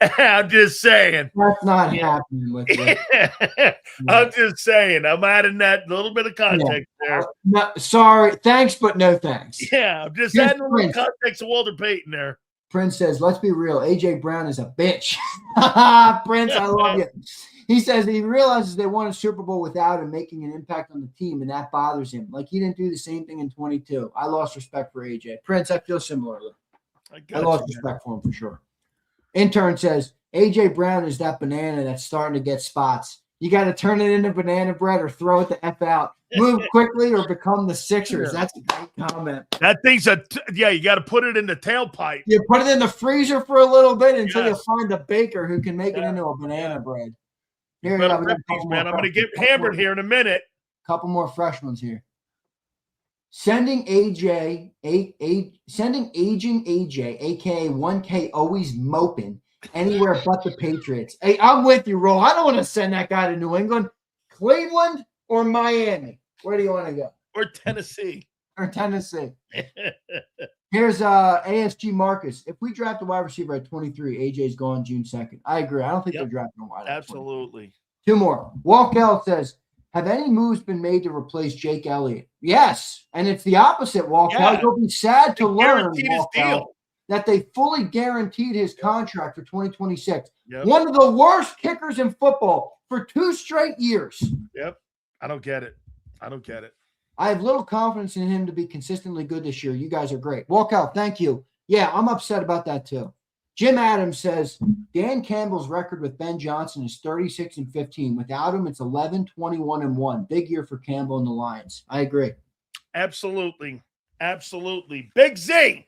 I'm just saying. That's not happening with it. I'm just saying. I'm adding that little bit of context there. No, sorry. Thanks, but no thanks. Yeah, I'm just adding a little context to Walter Payton there. Prince says, let's be real. A.J. Brown is a bitch. Prince, I love you. He says he realizes they won a Super Bowl without him making an impact on the team, and that bothers him. Like he didn't do the same thing in 22. I lost respect for A.J. Prince, I feel similarly. I lost respect for him for sure. Intern says, A.J. Brown is that banana that's starting to get spots. You got to turn it into banana bread or throw it the F out. Move quickly or become the Sixers. That's a great comment. That thing's you got to put it in the tailpipe. You put it in the freezer for a little bit until you find a baker who can make it into a banana bread. Here you go. Man, I'm going to get hammered here in a minute. Couple more fresh ones here. Sending aging AJ, aka 1K, always moping anywhere but the Patriots. Hey, I'm with you, Ro. I don't want to send that guy to New England, Cleveland, or Miami. Where do you want to go? Or Tennessee. Here's ASG Marcus. If we draft a wide receiver at 23, AJ's gone June 2nd. I agree. I don't think they're drafting a wide receiver. Absolutely. Two more. Walk L says, have any moves been made to replace Jake Elliott? Yes. And it's the opposite, Walk L. You'll be sad to learn, Walk L, that they fully guaranteed his contract for 2026. Yep. One of the worst kickers in football for 2 straight years. Yep. I don't get it. I have little confidence in him to be consistently good this year. You guys are great. Walk out. Thank you. Yeah, I'm upset about that too. Jim Adams says, Dan Campbell's record with Ben Johnson is 36-15. Without him, it's 11-21-1. Big year for Campbell and the Lions. I agree. Absolutely. Big Z,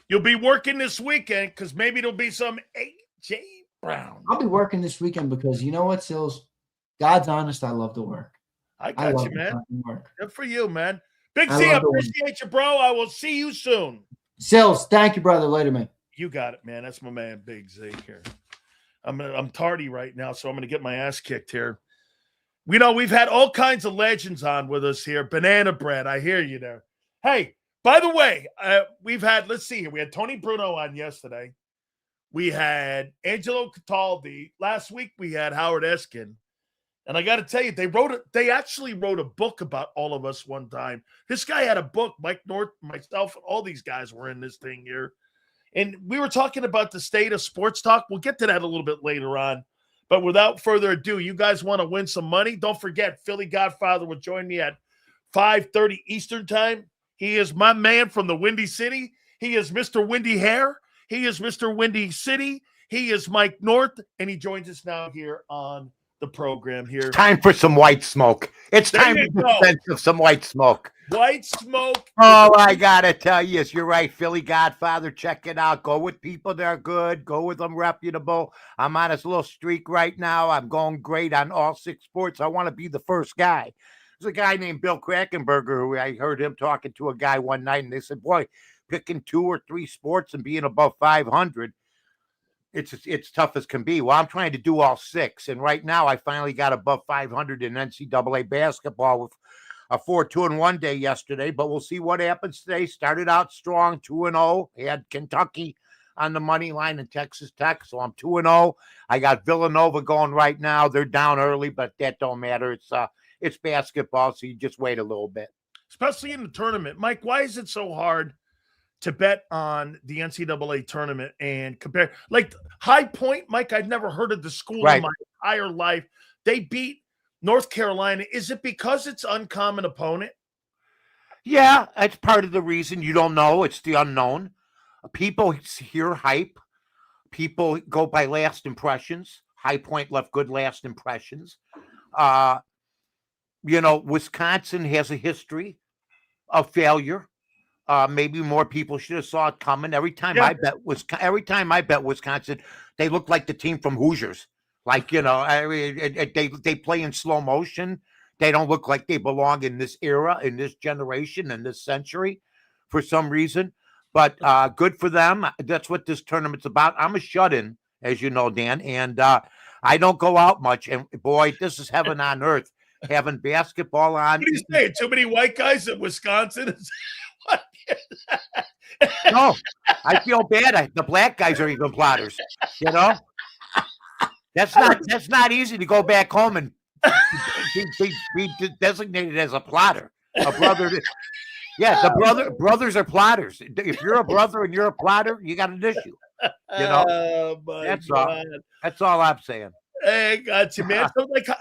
you'll be working this weekend because maybe there'll be some A.J. Brown. I'll be working this weekend because you know what, Sills? God's honest, I love to work. I got you, man. Good for you, man. Big Z, I appreciate you, bro. I will see you soon. Sills, thank you, brother. Later, man. You got it, man. That's my man, Big Z here. I'm tardy right now, so I'm going to get my ass kicked here. We've had all kinds of legends on with us here. Banana bread, I hear you there. Hey, by the way, let's see here. We had Tony Bruno on yesterday. We had Angelo Cataldi. Last week we had Howard Eskin. And I got to tell you, they actually wrote a book about all of us one time. This guy had a book. Mike North, myself, all these guys were in this thing here. And we were talking about the state of sports talk. We'll get to that a little bit later on. But without further ado, you guys want to win some money? Don't forget, Philly Godfather will join me at 5:30 Eastern time. He is my man from the Windy City. He is Mr. Windy Hair. He is Mr. Windy City. He is Mike North. And he joins us now here on the program here. It's time for some white smoke. It's time to dispense some white smoke. White smoke. Oh, I gotta tell you, you're right, Philly Godfather. Check it out. Go with people that are good. Go with them reputable. I'm on this little streak right now. I'm going great on all 6 sports. I want to be the first guy. There's a guy named Bill Krakenberger who I heard him talking to a guy one night, and they said, boy, picking 2 or 3 sports and being above 500, it's tough as can be. Well, I'm trying to do all 6, and right now I finally got above 500 in NCAA basketball with a 4-2-1 day yesterday, but we'll see what happens today. Started out strong, 2-0. Had Kentucky on the money line and Texas Tech, so I'm 2-0. I got Villanova going right now. They're down early, but that don't matter. It's basketball, so you just wait a little bit. Especially in the tournament. Mike, why is it so hard to bet on the NCAA tournament and compare? Like High Point, Mike, I'd never heard of the school in my entire life. They beat North Carolina. Is it because it's uncommon opponent? Yeah, it's part of the reason. You don't know. It's the unknown. People hear hype. People go by last impressions. High Point left good last impressions. Uh, Wisconsin has a history of failure. Maybe more people should have saw it coming. Every time I bet Wisconsin, they look like the team from Hoosiers. Like, I mean, they play in slow motion. They don't look like they belong in this era, in this generation, in this century, for some reason. But good for them. That's what this tournament's about. I'm a shut-in, as you know, Dan, and I don't go out much. And boy, this is heaven on earth. Having basketball on. What do you say? Too many white guys in Wisconsin? No, I feel bad. The black guys are even plotters. That's not easy to go back home and be designated as a plotter. A brother. Yeah, brothers are plotters. If you're a brother and you're a plotter, you got an issue. Oh my God. That's all I'm saying. Hey, got you, man.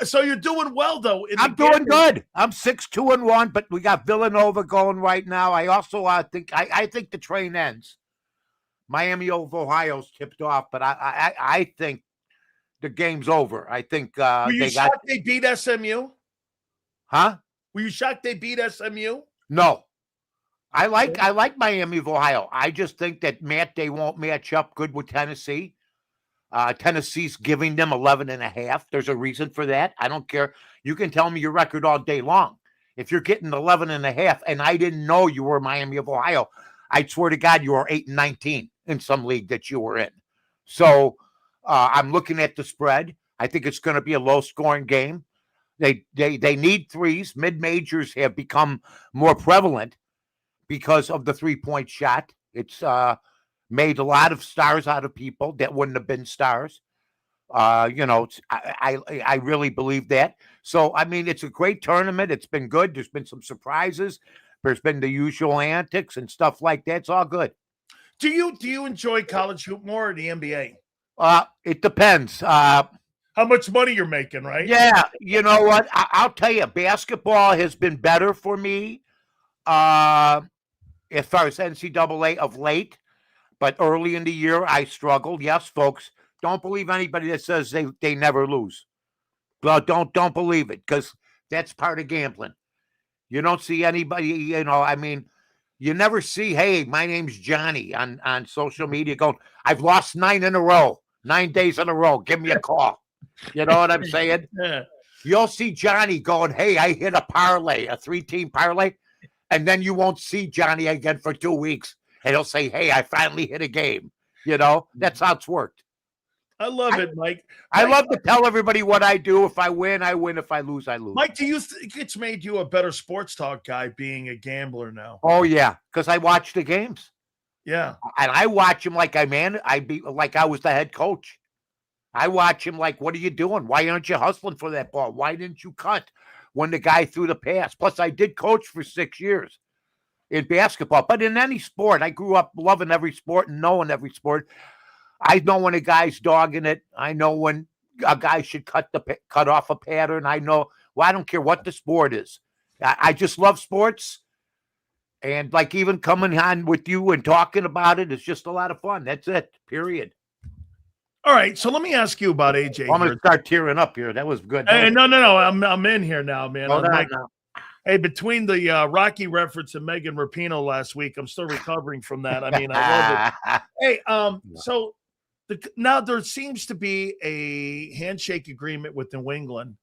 So you're doing well, though. I'm doing good. I'm 6-2-1, but we got Villanova going right now. I also think I think the train ends. Miami of Ohio's tipped off, but I think the game's over. I think Were you shocked they beat SMU? Huh? Were you shocked they beat SMU? No. I like Miami of Ohio. I just think that they won't match up good with Tennessee. Tennessee's giving them 11.5. There's a reason for that. I don't care. You can tell me your record all day long. If you're getting 11.5, and I didn't know you were Miami of Ohio, I swear to God, you were 8-19 in some league that you were in. So I'm looking at the spread. I think it's going to be a low-scoring game. They need threes. Mid-majors have become more prevalent because of the three-point shot. It's made a lot of stars out of people that wouldn't have been stars. I really believe that. So, I mean, it's a great tournament. It's been good. There's been some surprises. There's been the usual antics and stuff like that. It's all good. Do you enjoy college hoop more or the NBA? It depends. How much money you're making, right? Yeah. You know what? I'll tell you, basketball has been better for me as far as NCAA of late. But early in the year, I struggled. Yes, folks, don't believe anybody that says they never lose. Well, don't believe it, because that's part of gambling. You don't see anybody, you never see, hey, my name's Johnny on social media going, I've lost 9 in a row, 9 days in a row. Give me a call. You know what I'm saying? Yeah. You'll see Johnny going, hey, I hit a parlay, a 3-team parlay, and then you won't see Johnny again for 2 weeks. And he'll say, hey, I finally hit a game. That's how it's worked. I love it, Mike. I love to tell everybody what I do. If I win, I win. If I lose, I lose. Mike, do you think it's made you a better sports talk guy being a gambler now? Oh, yeah, because I watch the games. Yeah. And I watch him like I was the head coach. I watch him like, what are you doing? Why aren't you hustling for that ball? Why didn't you cut when the guy threw the pass? Plus, I did coach for 6 years. In basketball, but in any sport, I grew up loving every sport and knowing every sport. I know when a guy's dogging it. I know when a guy should cut off a pattern. I know. Well, I don't care what the sport is. I just love sports, and like even coming on with you and talking about it is just a lot of fun. That's it. Period. All right, so let me ask you about AJ. I'm going to start tearing up here. That was good. Hey, no. I'm in here now, man. Hold on now. Hey, between the Rocky reference and Megan Rapinoe last week, I'm still recovering from that. I mean, I love it. Hey, so now there seems to be a handshake agreement with New England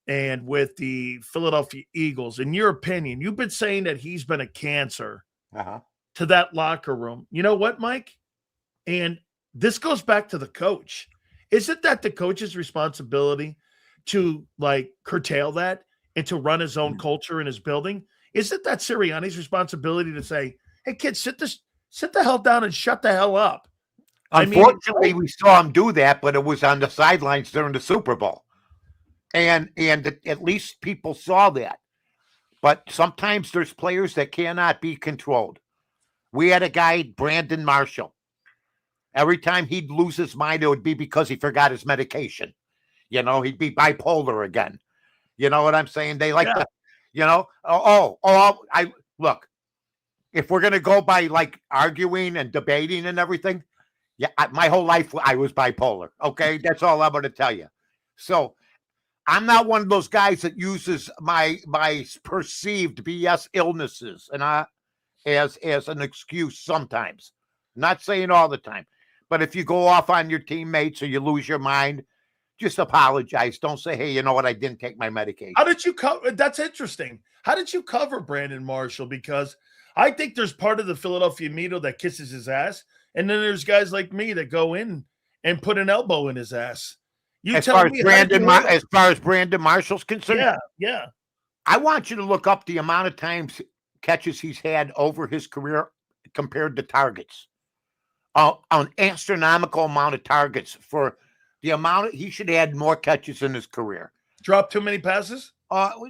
and with the Philadelphia Eagles. In your opinion, you've been saying that he's been a cancer to that locker room. You know what, Mike? And this goes back to the coach. Isn't that the coach's responsibility to curtail that? And to run his own culture in his building? Isn't that Sirianni's responsibility to say, hey, kids, sit the hell down and shut the hell up? Unfortunately, we saw him do that, but it was on the sidelines during the Super Bowl. And at least people saw that. But sometimes there's players that cannot be controlled. We had a guy, Brandon Marshall. Every time he'd lose his mind, it would be because he forgot his medication. He'd be bipolar again. You know what I'm saying? They like to, You know? I look. If we're gonna go by like arguing and debating and everything, yeah, my whole life I was bipolar. Okay, that's all I'm gonna tell you. So I'm not one of those guys that uses my perceived BS illnesses and as an excuse sometimes. Not saying all the time, but if you go off on your teammates or you lose your mind, just apologize. Don't say, hey, you know what? I didn't take my medication. How did you cover? That's interesting. How did you cover Brandon Marshall? Because I think there's part of the Philadelphia media that kisses his ass, and then there's guys like me that go in and put an elbow in his ass. You as tell far as me, as far as Brandon Marshall's concerned, yeah. I want you to look up the amount of times catches he's had over his career compared to targets. An astronomical amount of targets for the amount he should add more catches in his career. Drop too many passes?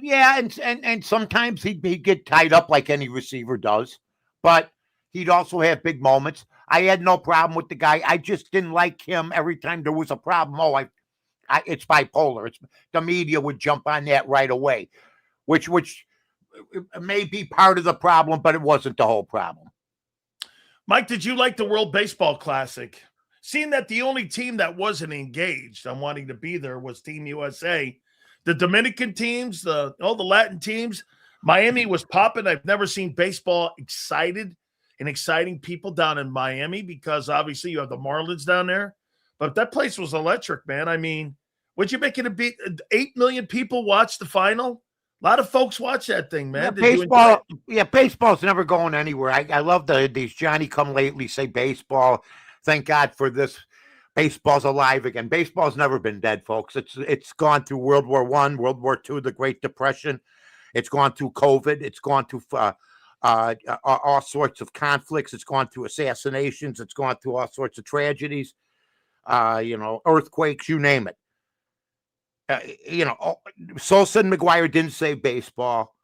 Yeah, and sometimes he'd get tied up like any receiver does, but he'd also have big moments. I had no problem with the guy. I just didn't like him every time there was a problem. It's bipolar. The media would jump on that right away, which may be part of the problem, but it wasn't the whole problem. Mike, did you like the World Baseball Classic? Seeing that the only team that wasn't engaged on wanting to be there was Team USA. The Dominican teams, all the Latin teams, Miami was popping. I've never seen baseball excited and exciting people down in Miami because obviously you have the Marlins down there. But that place was electric, man. I mean, would you make it 8 million people watch the final? A lot of folks watch that thing, man. Baseball's never going anywhere. I love these Johnny-come-lately say baseball. Thank God for this. Baseball's alive again. Baseball's never been dead, folks. It's gone through World War I, World War II, the Great Depression. It's gone through COVID. It's gone through all sorts of conflicts. It's gone through assassinations. It's gone through all sorts of tragedies. Earthquakes, you name it. Sosa and McGuire didn't save baseball.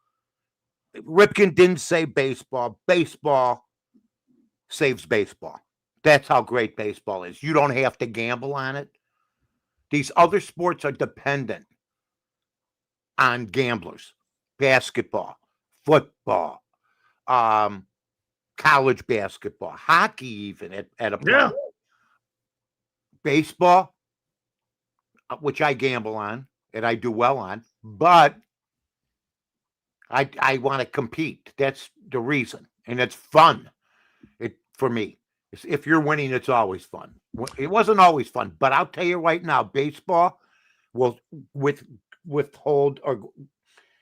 Ripken didn't save baseball. Baseball saves baseball. That's how great baseball is. You don't have to gamble on it. These other sports are dependent on gamblers. Basketball, football, college basketball, hockey even at a point. Yeah. Baseball, which I gamble on and I do well on, but I want to compete. That's the reason. And it's fun for me. If you're winning, it's always fun. It wasn't always fun, but I'll tell you right now, baseball will withhold or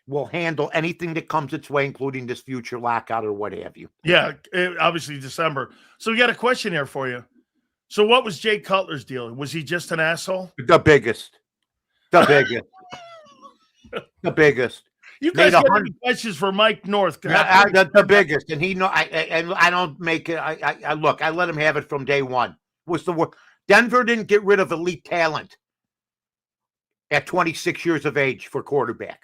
will handle anything that comes its way, including this future lockout or what have you. Yeah, obviously December. So we got a question here for you. So what was Jay Cutler's deal? Was he just an asshole? The biggest. The biggest. You guys got any questions for Mike North? The biggest, and I don't make it. I look. I let him have it from day one. Was the work? Denver didn't get rid of elite talent at 26 years of age for quarterback.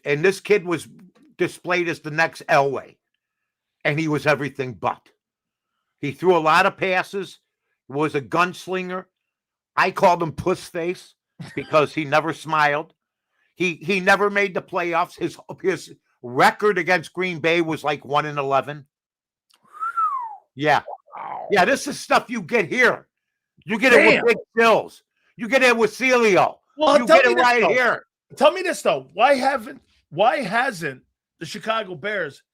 And this kid was displayed as the next Elway, and he was everything but. He threw a lot of passes. Was a gunslinger. I called him puss face because he never smiled. He never made the playoffs. His record against Green Bay was like 1-11. Yeah. Yeah, this is stuff you get here. You get it with Big Sills. You get it with Sileo. Well, you get it right here. Tell me this though. Why hasn't the Chicago Bears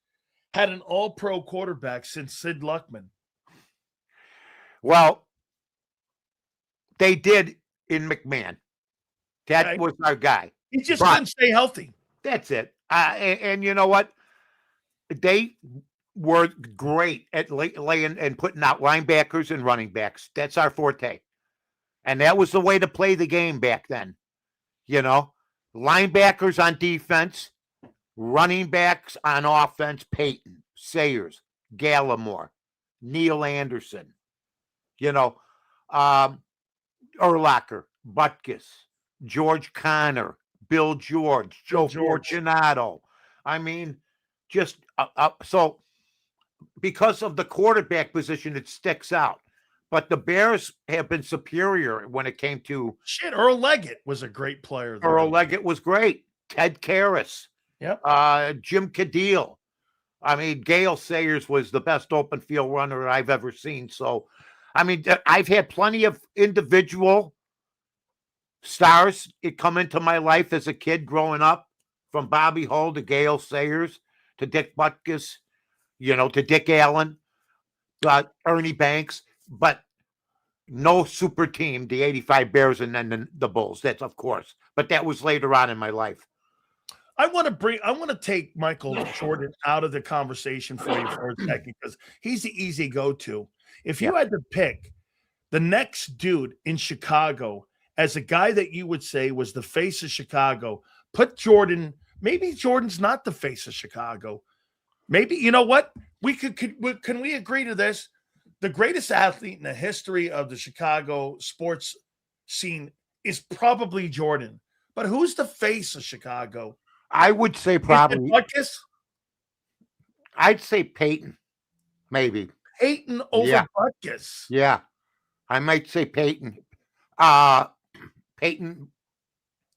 had an all-pro quarterback since Sid Luckman? Well, they did in McMahon. That was our guy. He just couldn't stay healthy. That's it. And you know what? They were great at laying and putting out linebackers and running backs. That's our forte. And that was the way to play the game back then. Linebackers on defense, running backs on offense, Peyton, Sayers, Gallimore, Neil Anderson, Urlacher, Butkus, George Connor, Bill George, Joe Fortunato. I mean, just so because of the quarterback position, it sticks out. But the Bears have been superior when it came to Earl Leggett was a great player. Earl Leggett was great. Ted Karras, Yep. Jim Cadile. I mean, Gale Sayers was the best open field runner I've ever seen. So, I mean, I've had plenty of individual stars come into my life as a kid growing up, from Bobby Hull to Gale Sayers to Dick Butkus, to Dick Allen, Ernie Banks, but no super team, the 85 Bears and then the Bulls. That's of course, but that was later on in my life. I want to take Michael Jordan out of the conversation for you for a second, because he's the easy go-to. If you had to pick the next dude in Chicago as a guy that you would say was the face of Chicago, put Jordan. Maybe Jordan's not the face of Chicago. Maybe, you know what? Can we agree to this? The greatest athlete in the history of the Chicago sports scene is probably Jordan. But who's the face of Chicago? I would say probably Butkus? I'd say Peyton, maybe. Peyton over Butkus. Yeah. I might say Peyton. Peyton,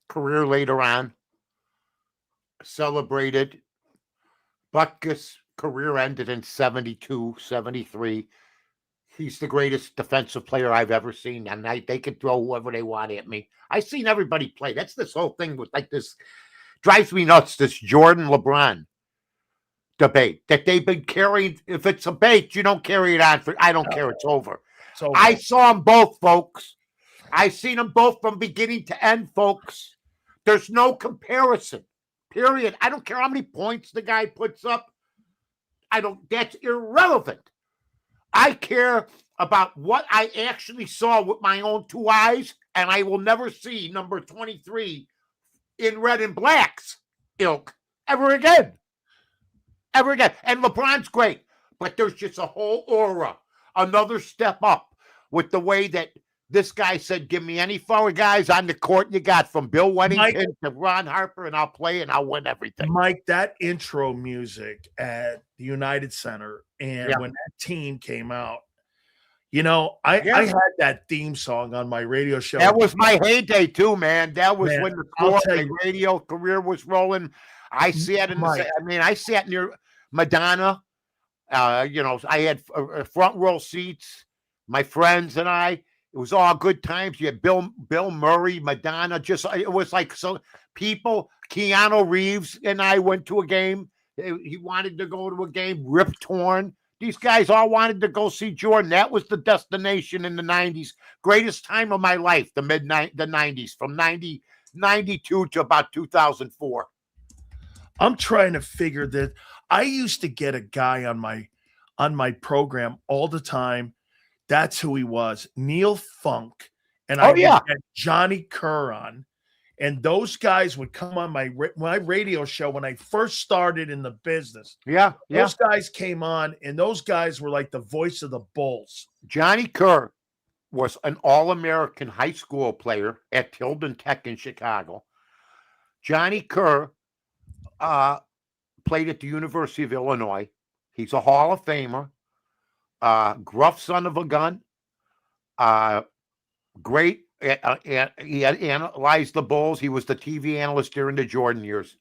career later on, celebrated. Butkus' career ended in 72, 73. He's the greatest defensive player I've ever seen. And they can throw whoever they want at me. I've seen everybody play. That's this whole thing with like this. Drives me nuts, this Jordan LeBron debate that they've been carrying. If it's a debate, you don't carry it on. I don't care. It's over. So I saw them both, folks. I seen them both from beginning to end, folks. There's no comparison, period. I don't care how many points the guy puts up. That's irrelevant. I care about what I actually saw with my own two eyes, and I will never see number 23 in red and blacks ilk ever again. Ever again. And LeBron's great, but there's just a whole aura, another step up with the way that this guy said, give me any four guys on the court you got, from Bill Weddington to Ron Harper, and I'll play and I'll win everything. Mike, that intro music at the United Center, and when that team came out, I had that theme song on my radio show. That was my heyday too, man. That was when the radio career was rolling. I sat near Madonna. I had front row seats. My friends and I. It was all good times. You had Bill Murray, Madonna. It was like so people. Keanu Reeves and I went to a game. He wanted to go to a game. Rip Torn. These guys all wanted to go see Jordan. That was the destination in the 90s. Greatest time of my life, the 90s, from 92 to about 2004. I'm trying to figure that. I used to get a guy on my program all the time. That's who he was, Neil Funk. And I had Johnny Kerr on. And those guys would come on my radio show when I first started in the business. Yeah. Those guys came on, and those guys were like the voice of the Bulls. Johnny Kerr was an All-American high school player at Tilden Tech in Chicago. Johnny Kerr played at the University of Illinois. He's a Hall of Famer. Gruff son of a gun. Great. He had analyzed the Bulls. He was the TV analyst during the Jordan years.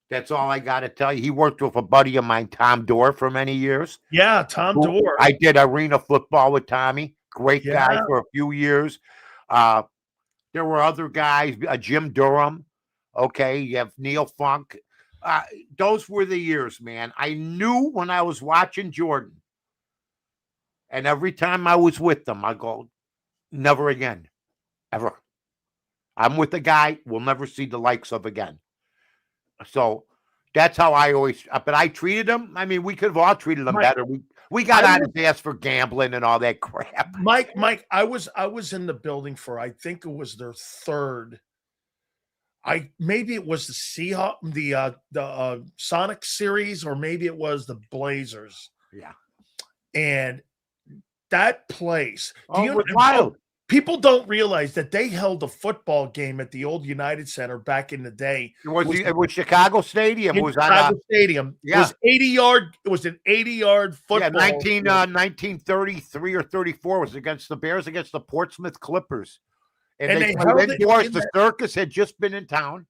That's all I got to tell you. He worked with a buddy of mine, Tom Dorr, for many years. Yeah, Tom Dorr. I did arena football with Tommy. Great guy for a few years. There were other guys, Jim Durham. Okay, you have Neil Funk. Those were the years, man. I knew when I was watching Jordan, and every time I was with them, I go, never again. Ever. I'm with a guy we'll never see the likes of again. So that's how I always, but I treated him. I mean, we could have all treated him better. We got on his ass for gambling and all that crap. Mike, I was in the building for, I think it was their third. Maybe it was the Seahawks, the Sonic series, or maybe it was the Blazers. Yeah. And that place, it was wild. People don't realize that they held a football game at the old United Center back in the day. It was Chicago Stadium. It was Chicago Stadium. Yeah. It was 80-yard. It was an 80-yard football. Yeah, 1933 or 34 was against the Bears against the Portsmouth Clippers. And they held indoors. The circus had just been in town.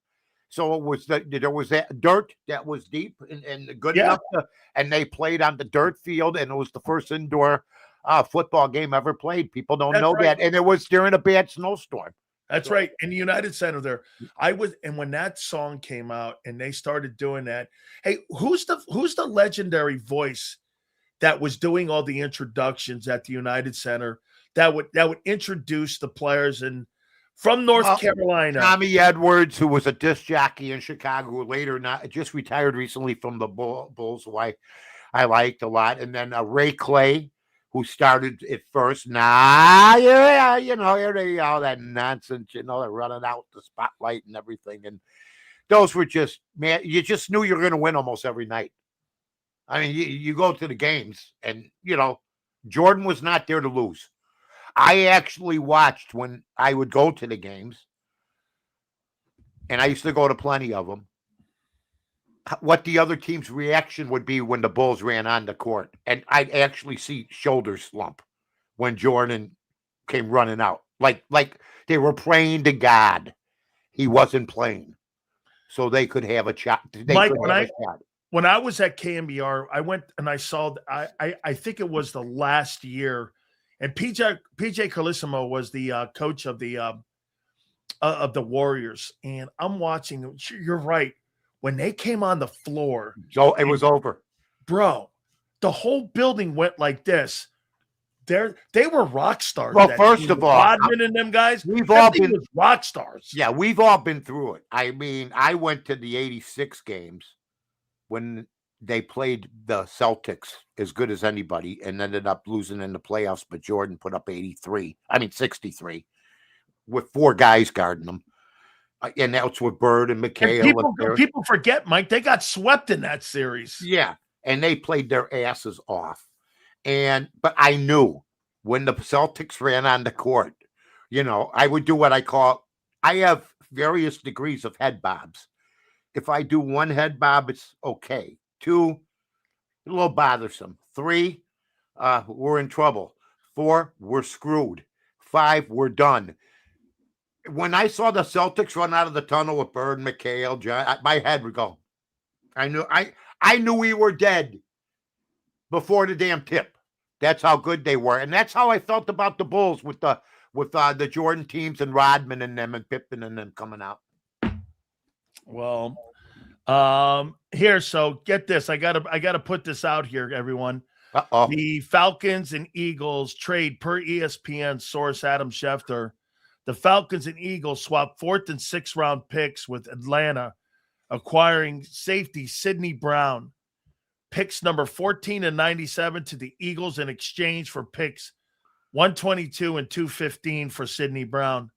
So there was that dirt that was deep and good Yeah. enough and they played on the dirt field, and it was the first indoor football game ever played. People don't That's know right. that. And it was during a bad snowstorm. That's So- right. In the United Center there. And when that song came out and they started doing that, hey, who's the legendary voice that was doing all the introductions at the United Center that would introduce the players and from North Carolina? Tommy Edwards, who was a disc jockey in Chicago, who later just retired recently from the Bulls, who I liked a lot. And then Ray Clay, who started at first. Here they all that nonsense, they're running out the spotlight and everything. And those were just, man, you just knew you were going to win almost every night. I mean, you go to the games and, Jordan was not there to lose. I actually watched when I would go to the games, and I used to go to plenty of them, what the other team's reaction would be when the Bulls ran on the court. And I'd actually see shoulders slump when Jordan came running out. Like they were praying to God he wasn't playing so they could have a shot. Mike, when I was at KMBR, I went and I saw, I think it was the last year, and PJ Carlissimo was the coach of the Warriors. And I'm watching, you're right. When they came on the floor, so it was over. Bro, the whole building went like this. They were rock stars. Well, first of all, Rodman and them guys, we've all been rock stars. Yeah, we've all been through it. I mean, I went to the 86 games when they played the Celtics as good as anybody and ended up losing in the playoffs, but Jordan put up 63 with 4 guys guarding them. And that's with Bird and McHale. And people forget, Mike, they got swept in that series. Yeah, and they played their asses off. But I knew when the Celtics ran on the court, I would do what I have various degrees of head bobs. If I do 1 head bob, it's okay. 2, a little bothersome. 3, we're in trouble. 4, we're screwed. 5, we're done. When I saw the Celtics run out of the tunnel with Bird, McHale, John, my head would go. I knew we were dead before the damn tip. That's how good they were, and that's how I felt about the Bulls with the Jordan teams and Rodman and them and Pippen and them coming out. Well, here, so get this. I gotta put this out here, everyone. Uh-oh. The Falcons and Eagles trade per ESPN source Adam Schefter. The Falcons and Eagles swap 4th and 6th round picks with Atlanta, acquiring safety Sidney Brown. Picks number 14 and 97 to the Eagles in exchange for picks 122 and 215 for Sidney Brown.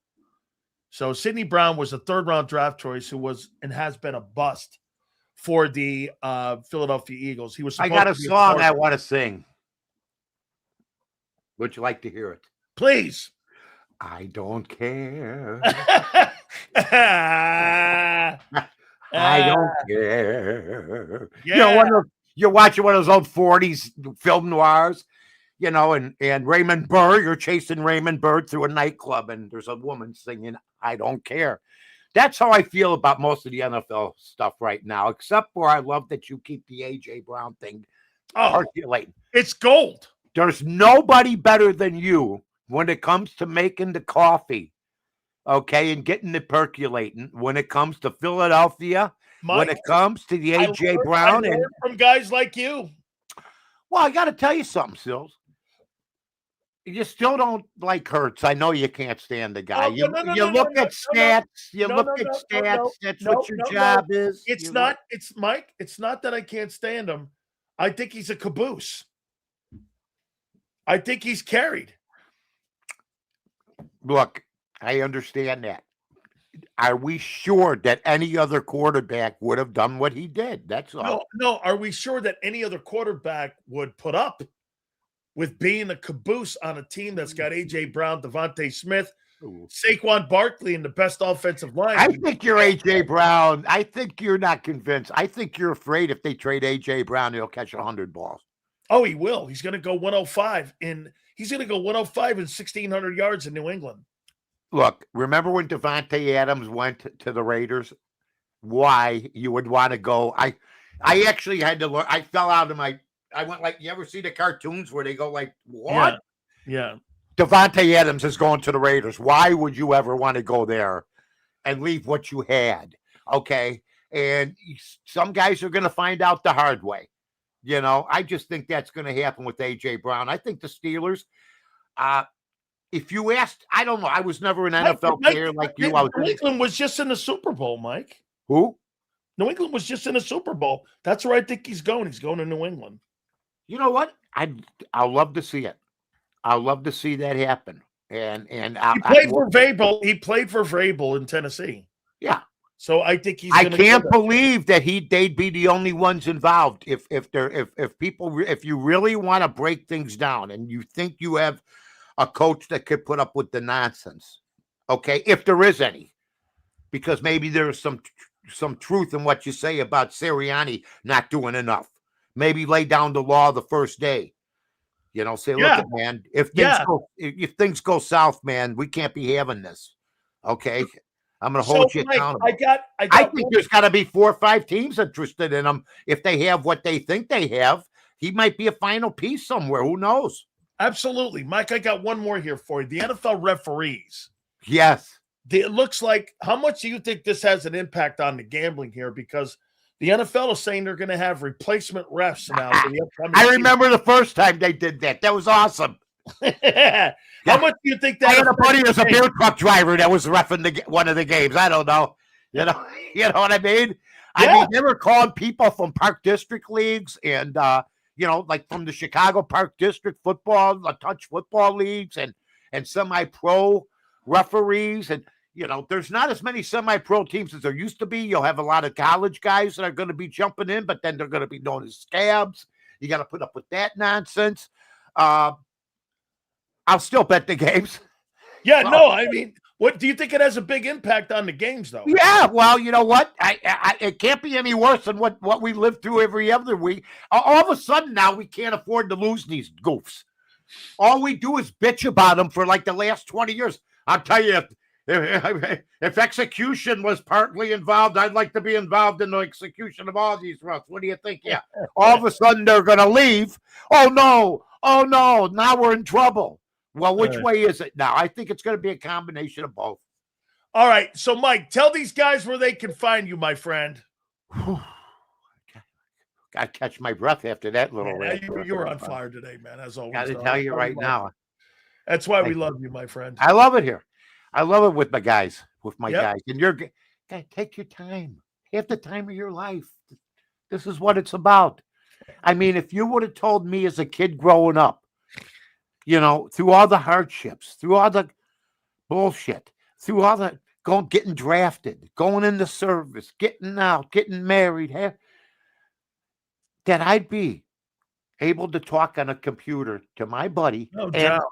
So Sidney Brown was a 3rd round draft choice who was and has been a bust for the Philadelphia Eagles. He was. I got a song I want to sing. Would you like to hear it? Please. I don't care. I I don't care. Yeah. You're watching one of those old 40s film noirs, and Raymond Burr, you're chasing Raymond Burr through a nightclub, and there's a woman singing, I don't care. That's how I feel about most of the NFL stuff right now, except for I love that you keep the A.J. Brown thing percolating. It's gold. There's nobody better than you when it comes to making the coffee, okay, and getting it percolating. When it comes to Philadelphia, Mike, when it comes to the A.J. Brown. I learned from guys like you. Well, I got to tell you something, Sills. You still don't like Hurts. I know you can't stand the guy. You look at stats. That's what your job is. It's Mike. It's not that I can't stand him. I think he's a caboose. I think he's carried. Look, I understand that. Are we sure that any other quarterback would have done what he did? That's all. No. Are we sure that any other quarterback would put up with being a caboose on a team that's got A.J. Brown, Devontae Smith, Saquon Barkley, and the best offensive line? I think you're A.J. Brown. I think you're not convinced. I think you're afraid if they trade A.J. Brown, he'll catch 100 balls. Oh, he will. He's going to go 105 He's going to go 105 and 1,600 yards in New England. Look, remember when Devontae Adams went to the Raiders? why you would want to go. I actually had to learn. I fell out of my. I went like, you ever see the cartoons where they go like, what? Yeah. Devontae Adams is going to the Raiders. Why would you ever want to go there and leave what you had? Okay. And some guys are going to find out the hard way. You know, I just think that's going to happen with A.J. Brown. I think the Steelers, if you asked, I don't know. I was never an NFL player like you. New England was just in the Super Bowl, Mike. Who? New England was just in the Super Bowl. That's where I think he's going. He's going to New England. You know what? I'll love to see it. I'll love to see that happen. And he played for Vrabel. He played for Vrabel in Tennessee. Yeah. So I think he's. I can't believe that they'd be the only ones involved. If you really want to break things down and you think you have a coach that could put up with the nonsense, okay, if there is any, because maybe there's some truth in what you say about Sirianni not doing enough. Maybe lay down the law the first day. You know, say, look, man, if things go south, man, we can't be having this. Okay, I'm going to hold you accountable. I think there's got to be 4 or 5 teams interested in him. If they have what they think they have, he might be a final piece somewhere. Who knows? Absolutely, Mike. I got one more here for you. The NFL referees. Yes. It looks like. How much do you think this has an impact on the gambling here? Because the NFL is saying they're going to have replacement refs now for the upcoming I remember the first time they did that. That was awesome. How much do you think that? I had a buddy who was a beer truck driver that was reffing one of the games. I don't know. You know what I mean? I mean, they were calling people from Park District leagues and like from the Chicago Park District football, the touch football leagues, and semi-pro referees. And there's not as many semi-pro teams as there used to be. You'll have a lot of college guys that are going to be jumping in, but then they're going to be known as scabs. You got to put up with that nonsense. I'll still bet the games. Yeah, no, I mean, what do you think it has a big impact on the games, though? Yeah, well, you know what? It can't be any worse than what we live through every other week. All of a sudden now we can't afford to lose these goofs. All we do is bitch about them for like the last 20 years. I'll tell you, if execution was partly involved, I'd like to be involved in the execution of all these refs. What do you think? Yeah. All of a sudden they're going to leave. Oh, no. Now we're in trouble. Well, which way is it now? I think it's going to be a combination of both. All right. So, Mike, tell these guys where they can find you, my friend. Got to catch my breath after that little rant. You were on fire today, man, as always. Got to tell you right now. That's why we love you, my friend. I love it here. I love it with my guys, guys. And take your time. Have the time of your life. This is what it's about. I mean, if you would have told me as a kid growing up, through all the hardships, through all the bullshit, through all the getting drafted, going into service, getting out, getting married, that I'd be able to talk on a computer to my buddy and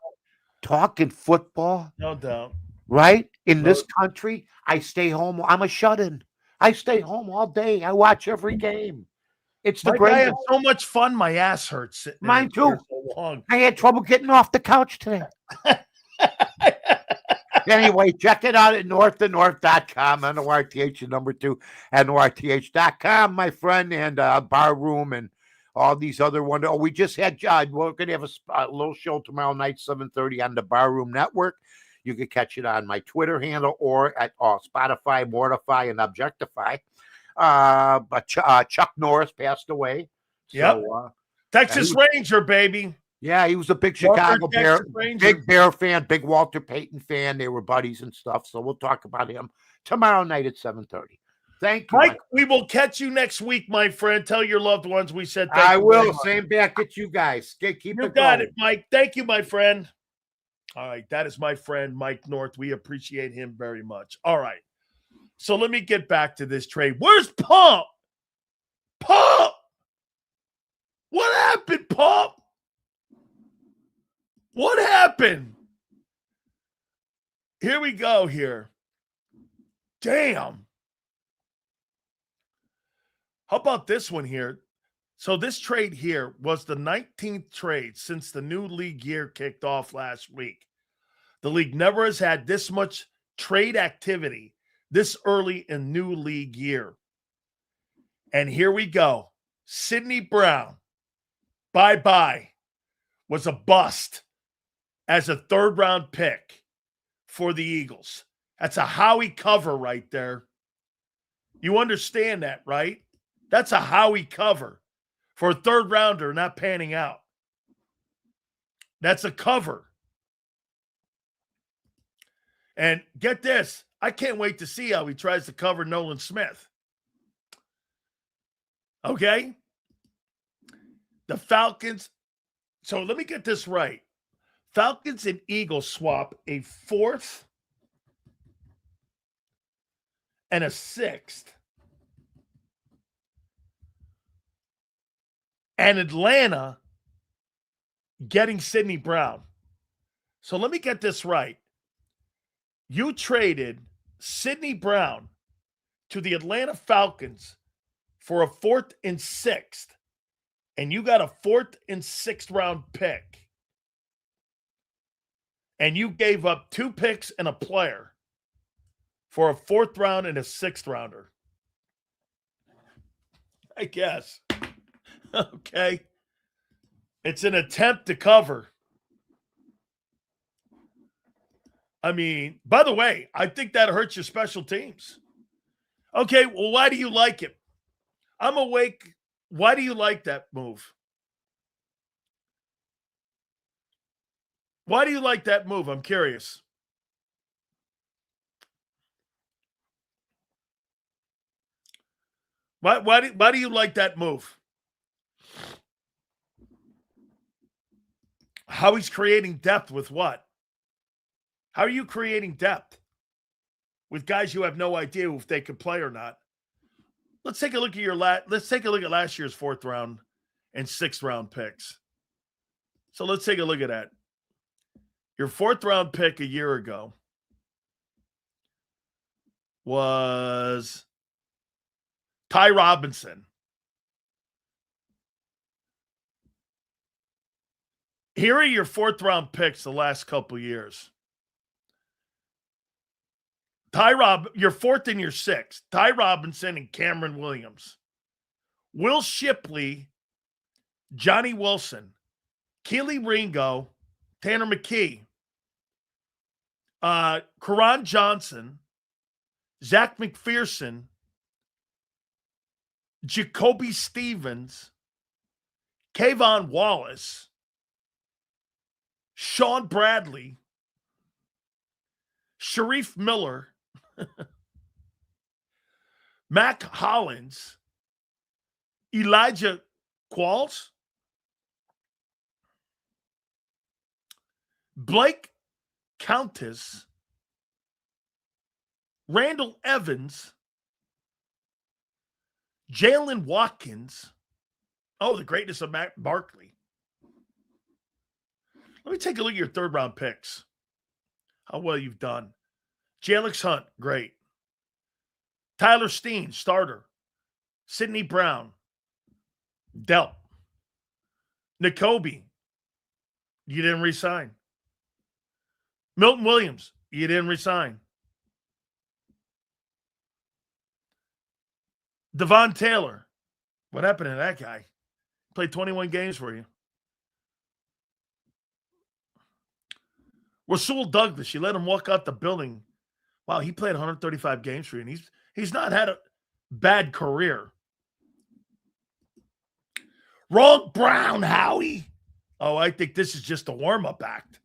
talking football. No doubt. Right? In this country, I stay home. I'm a shut-in. I stay home all day. I watch every game. It's the greatest. I had so much fun. My ass hurts sitting. Mine too. So long. I had trouble getting off the couch today. Anyway, check it out at northtonorth.com, NORTH, the number 2, at NORTH.com, my friend, and Barroom and all these other ones. Oh, we just had we're going to have a little show tomorrow night, 7:30 on the Barroom Network. You can catch it on my Twitter handle or at Spotify, Mortify, and Objectify. But Chuck Norris passed away. So, Texas Ranger, baby. Yeah, he was a big Chicago Bear, big Bear fan, big Walter Payton fan. They were buddies and stuff. So we'll talk about him tomorrow night at 7:30. Thank you, Mike. We will catch you next week, my friend. Tell your loved ones we said thank you. I will. Same back at you guys. Keep it going. You got it, Mike. Thank you, my friend. All right, that is my friend, Mike North. We appreciate him very much. All right, so let me get back to this trade. Where's Pump? Pump! What happened, Pump? What happened? Here we go here. Damn. How about this one here? So this trade here was the 19th trade since the new league year kicked off last week. The league never has had this much trade activity this early in new league year. And here we go. Sidney Brown, bye-bye, was a bust as a third-round pick for the Eagles. That's a Howie cover right there. You understand that, right? That's a Howie cover for a third rounder not panning out. That's a cover. And get this, I can't wait to see how he tries to cover Nolan Smith. Okay? The Falcons. So let me get this right. Falcons and Eagles swap a 4th and a 6th. And Atlanta getting Sidney Brown. So let me get this right. You traded Sidney Brown to the Atlanta Falcons for a 4th and 6th, and you got a 4th and 6th round pick. And you gave up 2 picks and a player for a 4th round and a 6th rounder. I guess. Okay. It's an attempt to cover. I mean, by the way, I think that hurts your special teams. Okay, well, why do you like it? I'm awake. Why do you like that move? Why do you like that move? I'm curious. Why do you like that move? How he's creating depth with what? How are you creating depth with guys you have no idea if they can play or not? Let's take a look at let's take a look at last year's 4th round and 6th round picks. So let's take a look at that. Your 4th round pick a year ago was Ty Robinson. Here are your 4th round picks the last couple years. Your 4th and your 6th. Ty Robinson and Cameron Williams. Will Shipley, Johnny Wilson, Keely Ringo, Tanner McKee, Karan Johnson, Zach McPherson, Jacoby Stevens, Kayvon Wallace, Sean Bradley, Sharif Miller, Mac Hollins, Elijah Qualls, Blake Countess, Randall Evans, Jalen Watkins. Oh, the greatness of Matt Barkley. Let me take a look at your 3rd round picks. How well you've done. Jalix Hunt, great. Tyler Steen, starter. Sidney Brown, dealt. Nakobe, you didn't resign. Milton Williams, you didn't resign. Devon Taylor, what happened to that guy? Played 21 games for you. Rasul Douglas, you let him walk out the building. Wow, he played 135 games for you, and he's not had a bad career. Wrong Brown, Howie. Oh, I think this is just a warm-up act.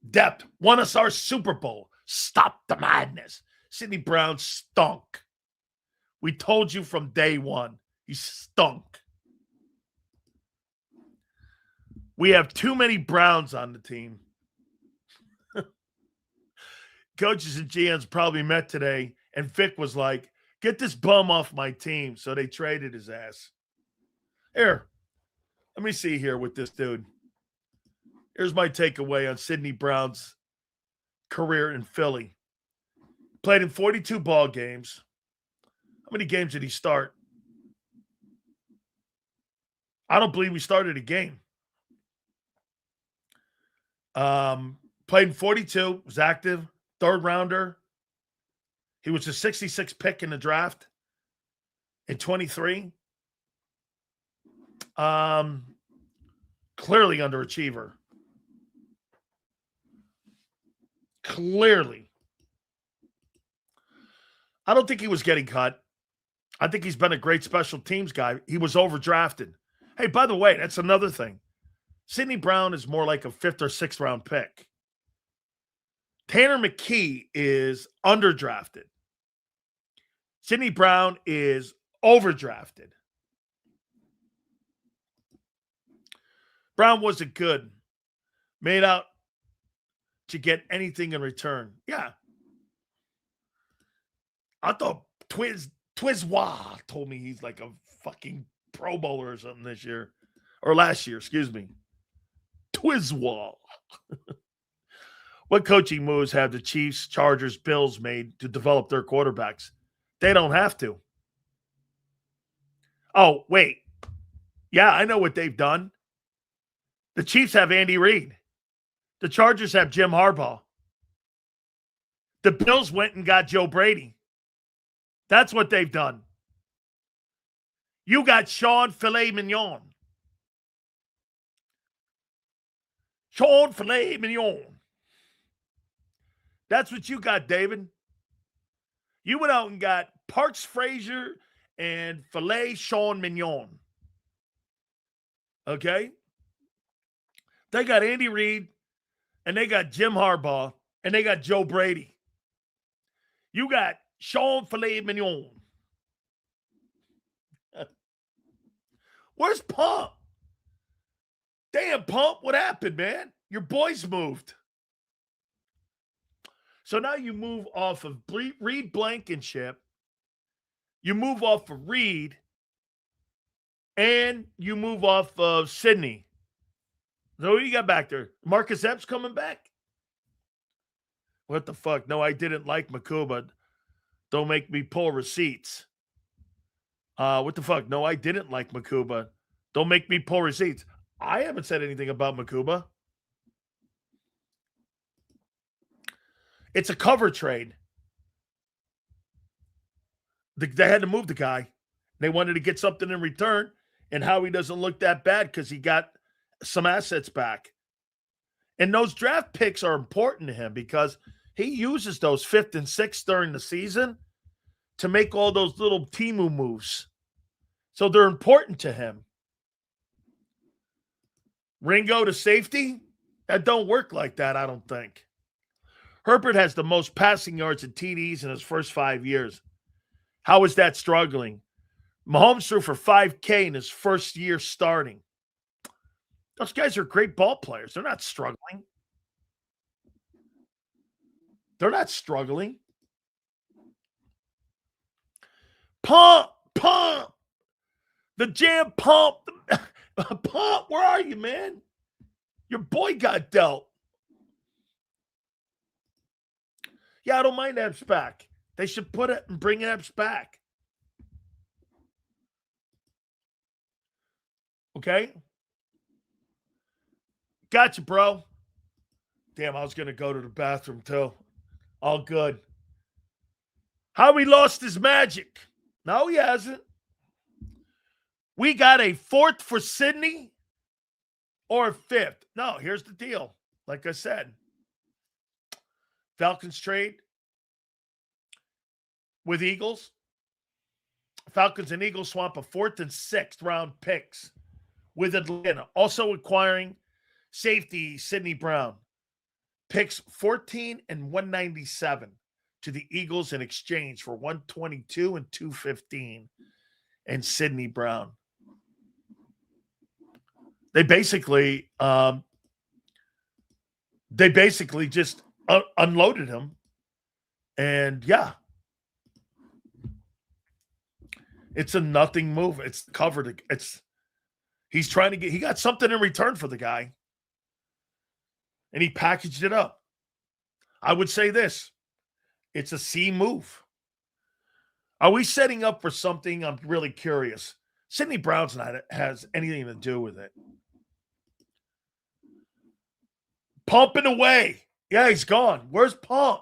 Depth, won us our Super Bowl. Stop the madness. Sidney Brown stunk. We told you from day one. He stunk. We have too many Browns on the team. Coaches and GMs probably met today, and Vic was like, get this bum off my team. So they traded his ass. Here, let me see here with this dude. Here's my takeaway on Sidney Brown's career in Philly. Played in 42 ball games. How many games did he start? I don't believe he started a game. Played in 42, was active, 3rd rounder. He was a 66 pick in the draft in 23. Clearly underachiever. Clearly. I don't think he was getting cut. I think he's been a great special teams guy. He was overdrafted. Hey, by the way, that's another thing. Sidney Brown is more like a 5th or 6th round pick. Tanner McKee is underdrafted. Sidney Brown is overdrafted. Brown wasn't good. Made out to get anything in return. Yeah. I thought Twizwa told me he's like a fucking Pro Bowler or something this year. Or last year, excuse me. Twizwa. What coaching moves have the Chiefs, Chargers, Bills made to develop their quarterbacks? They don't have to. Oh, wait. Yeah, I know what they've done. The Chiefs have Andy Reid. The Chargers have Jim Harbaugh. The Bills went and got Joe Brady. That's what they've done. You got Sean Filet Mignon. Sean Filet Mignon. That's what you got, David. You went out and got Parks Frazier and Filet Sean Mignon. Okay? They got Andy Reid, and they got Jim Harbaugh, and they got Joe Brady. You got Sean Filet Mignon. Where's Pump? Damn, Pump, what happened, man? Your boys moved. So now you move off of Reed Blankenship. You move off of Reed. And you move off of Sydney. So what do you got back there? Marcus Epps coming back? What the fuck? No, I didn't like Makuba. Don't make me pull receipts. What the fuck? No, I didn't like Makuba. Don't make me pull receipts. I haven't said anything about Makuba. It's a cover trade. They had to move the guy. They wanted to get something in return, and Howie doesn't look that bad because he got some assets back. And those draft picks are important to him because he uses those 5th and 6th during the season to make all those little Timu moves. So they're important to him. Ringo to safety? That don't work like that, I don't think. Herbert has the most passing yards and TDs in his first 5 years. How is that struggling? Mahomes threw for 5K in his first year starting. Those guys are great ball players. They're not struggling. They're not struggling. Pump. The jam Pump. Pump, where are you, man? Your boy got dealt. Yeah, I don't mind Epps back. They should put it and bring Epps back. Okay? Gotcha, bro. Damn, I was going to go to the bathroom, too. All good. Howie lost his magic. No, he hasn't. We got a 4th for Sydney or a 5th. No, here's the deal. Like I said, Falcons trade with Eagles. Falcons and Eagles swap a 4th and 6th round picks with Atlanta. Also acquiring safety Sidney Brown. Picks 14 and 197 to the Eagles in exchange for 122 and 215 and Sidney Brown. They basically just unloaded him. And yeah, it's a nothing move. It's covered. He's trying to he got something in return for the guy. And he packaged it up. I would say this. It's a C move. Are we setting up for something? I'm really curious. Sidney Brown's not has anything to do with it. Pumping away. Yeah, he's gone. Where's Pump?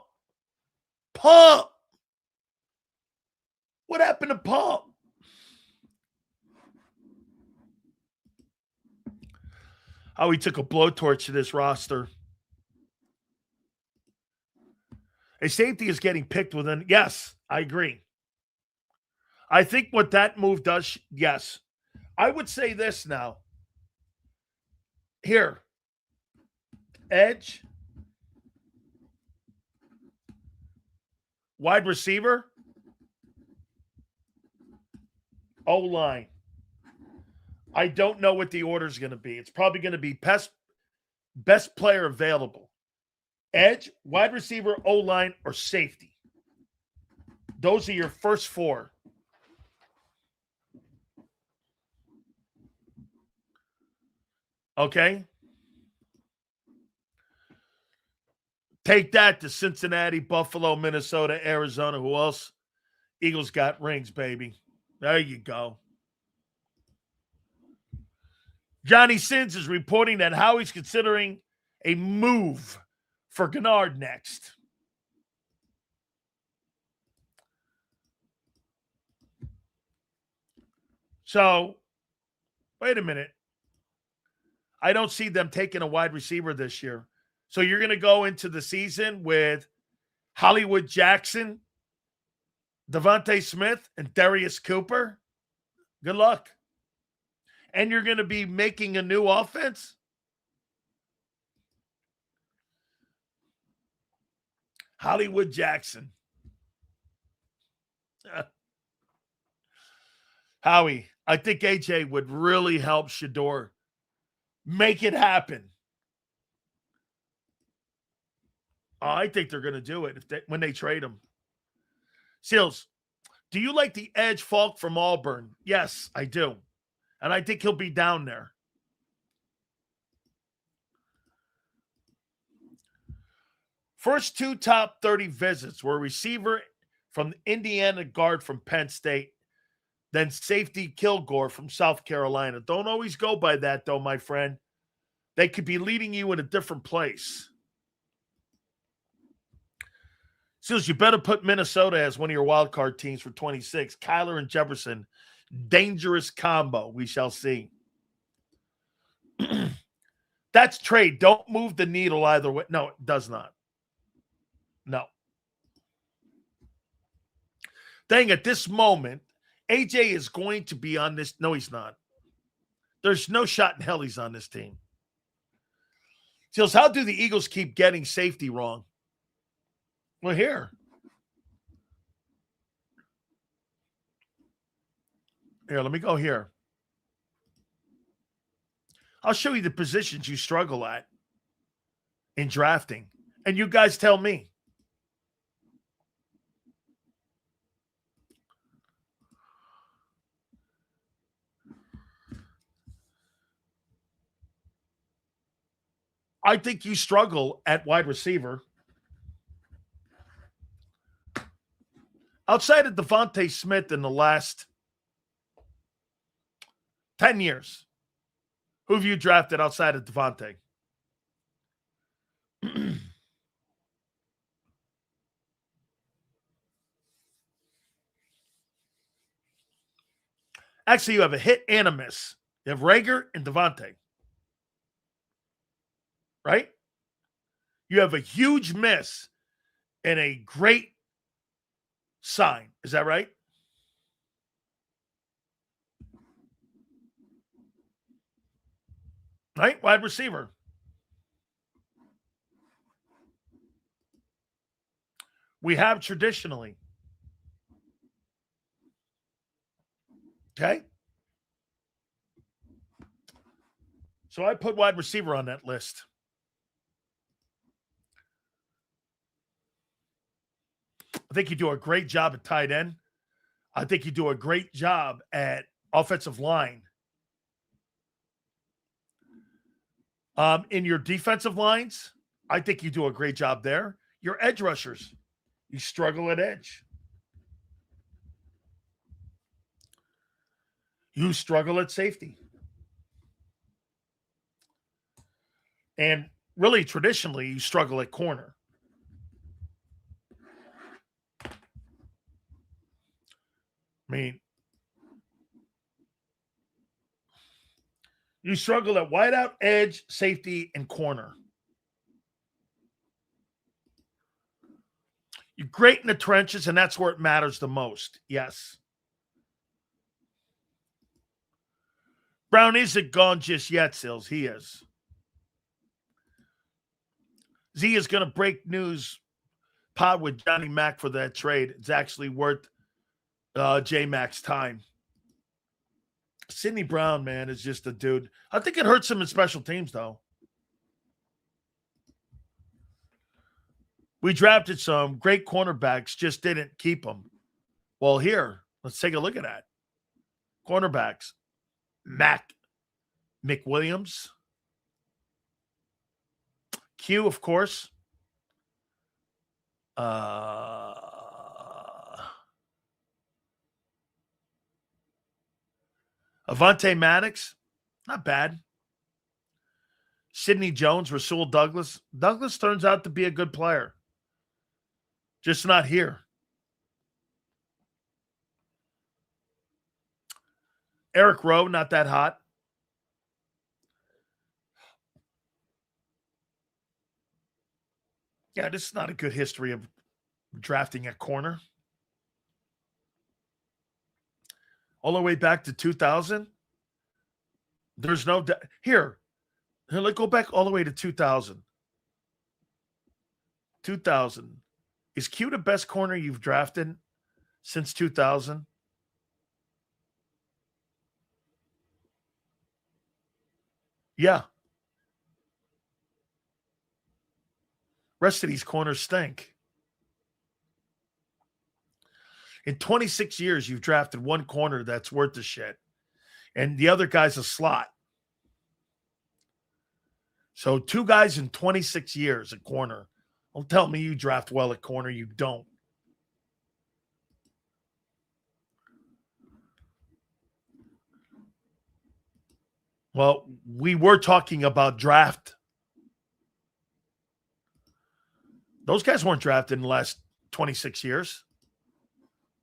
Pump! What happened to Paul? How he took a blowtorch to this roster. A safety is getting picked within. Yes, I agree. I think what that move does, yes. I would say this now. Here. Edge. Wide receiver. O-line. I don't know what the order is going to be. It's probably going to be best player available. Edge, wide receiver, O-line, or safety. Those are your first four. Okay? Take that to Cincinnati, Buffalo, Minnesota, Arizona. Who else? Eagles got rings, baby. There you go. Johnny Sins is reporting that Howie's considering a move for Gennard next. So, wait a minute. I don't see them taking a wide receiver this year. So you're going to go into the season with Hollywood Jackson, Devontae Smith, and Darius Cooper? Good luck. And you're going to be making a new offense? Hollywood Jackson. Howie, I think AJ would really help Shador make it happen. Oh, I think they're going to do it when they trade him. Seals, do you like the edge Falk from Auburn? Yes, I do. And I think he'll be down there. First two top 30 visits were receiver from the Indiana guard from Penn State, then safety Kilgore from South Carolina. Don't always go by that, though, my friend. They could be leading you in a different place. Seals, you better put Minnesota as one of your wild card teams for 26. Kyler and Jefferson, dangerous combo. We shall see. That's trade. Don't move the needle either way. No, it does not. No. Dang, at this moment, AJ is going to be on this. No, he's not. There's no shot in hell he's on this team. Seals, how do the Eagles keep getting safety wrong? Well, here. Here, let me go here. I'll show you the positions you struggle at in drafting. And you guys tell me. I think you struggle at wide receiver. Outside of Devontae Smith in the last 10 years, who have you drafted outside of Devontae? Actually, you have a hit and a miss. You have Rager and Devontae. Right? You have a huge miss and a great sign. Is that right? Right? Wide receiver. We have traditionally. Okay? So I put wide receiver on that list. I think you do a great job at tight end. I think you do a great job at offensive line. In your defensive lines, I think you do a great job there. Your edge rushers, you struggle at edge. You struggle at safety. And really, traditionally, you struggle at corner. I mean, you struggle at wideout, edge, safety, and corner. You're great in the trenches, and that's where it matters the most. Yes. Brown isn't gone just yet, Sills. He is. Z is going to break news pod with Johnny Mack for that trade. It's actually worth J-Mac's time. Sidney Brown, man, is just a dude. I think it hurts him in special teams, though. We drafted some great cornerbacks, just didn't keep them. Well, here, let's take a look at that. Cornerbacks. McWilliams. Q, of course. Avonte Maddox, not bad. Sidney Jones, Rasul Douglas. Douglas turns out to be a good player. Just not here. Eric Rowe, not that hot. Yeah, this is not a good history of drafting a corner. All the way back to 2000. There's no here. Let's go back all the way to 2000. 2000. Is Q the best corner you've drafted since 2000? Yeah. Rest of these corners stink. In 26 years, you've drafted one corner that's worth the shit. And the other guy's a slot. So 2 guys in 26 years at corner. Don't tell me you draft well at corner. You don't. Well, we were talking about draft. Those guys weren't drafted in the last 26 years.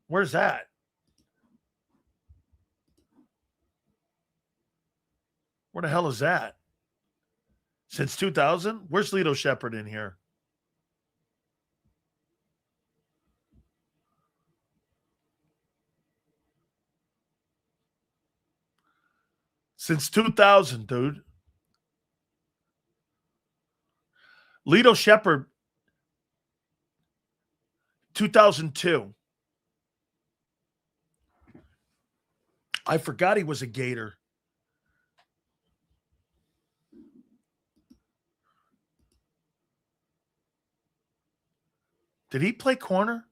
Where's that? Where the hell is that? Since 2000? Where's Lito Shepherd in here? Since 2000, dude. Lito Shepherd, 2002. I forgot he was a Gator. Did he play corner?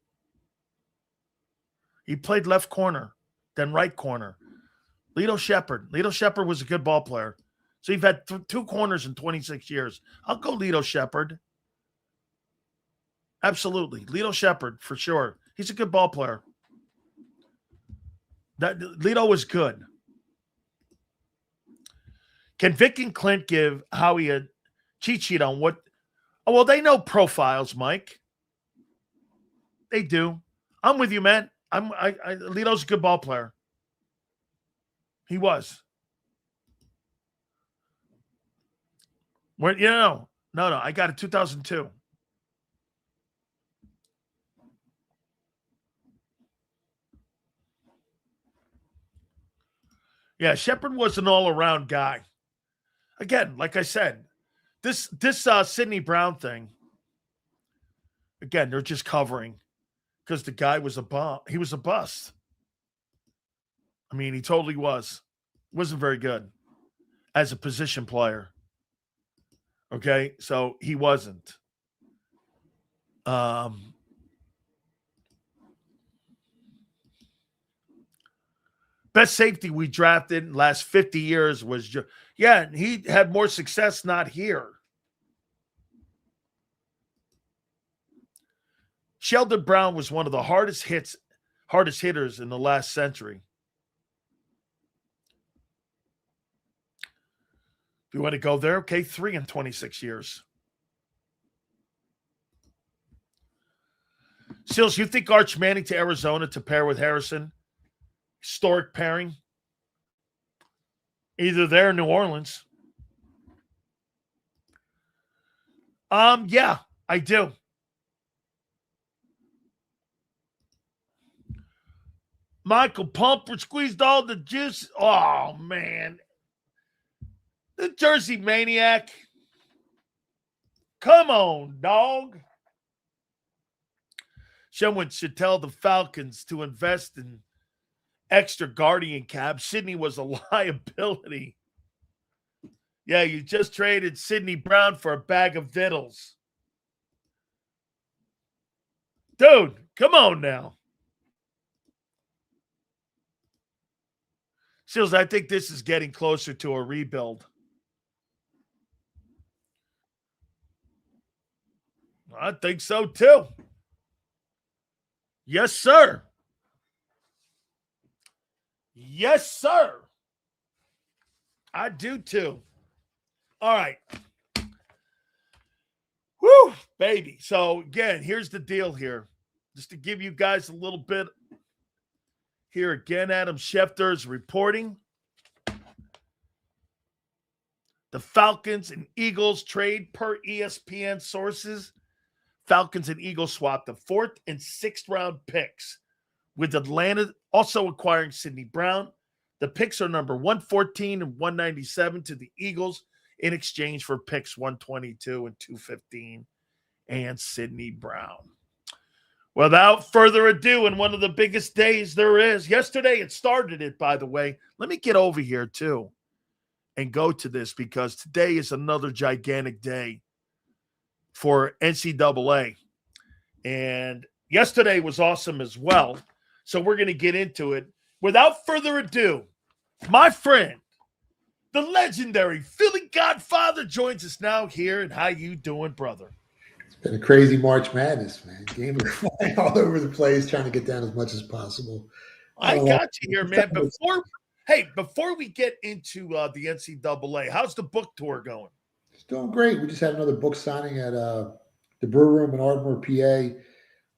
He played left corner, then right corner. Lito Shepherd. Lito Shepherd was a good ball player. So you've had 2 corners in 26 years. I'll go Lito Shepherd. Absolutely. Lito Shepherd, for sure. He's a good ball player. Lito was good. Can Vic and Clint give Howie a cheat sheet on what? Oh, well, they know profiles, Mike. They do. I'm with you, man. Lito's a good ball player. He was. No. I got it 2002. Yeah, Shepard was an all-around guy. Again, like I said, this Sidney Brown thing, again, they're just covering because the guy was a bum. He was a bust. I mean, he totally was. Wasn't very good as a position player. Okay, so he wasn't. Best safety we drafted in the last 50 years was, he had more success not here. Sheldon Brown was one of the hardest hitters in the last century. If you want to go there, okay, 3 in 26 years. Seals, you think Arch Manning to Arizona to pair with Harrison historic pairing. Either there or New Orleans. Yeah, I do. Michael Pumper squeezed all the juice. Oh, man. The Jersey Maniac. Come on, dog. Someone should tell the Falcons to invest in extra guardian cap. Sidney was a liability. Yeah, you just traded Sidney Brown for a bag of vittles. Dude, come on now. Seals, I think this is getting closer to a rebuild. I think so too. Yes, sir. Yes, sir. I do too. All right. Woo, baby. So, again, here's the deal here. Just to give you guys a little bit here again, Adam Schefter is reporting. The Falcons and Eagles trade per ESPN sources. Falcons and Eagles swap the 4th and 6th round picks, with Atlanta also acquiring Sidney Brown. The picks are number 114 and 197 to the Eagles in exchange for picks 122 and 215 and Sidney Brown. Without further ado, in one of the biggest days there is, yesterday it started it, by the way. Let me get over here too and go to this, because today is another gigantic day for NCAA. And yesterday was awesome as well. So we're going to get into it. Without further ado, my friend, the legendary Philly Godfather, joins us now here. And how you doing, brother? It's been a crazy March Madness, man. Game are flying all over the place, trying to get down as much as possible. I got you here, man. Before we get into the NCAA, how's the book tour going? It's doing great. We just had another book signing at the Brew Room in Ardmore, PA.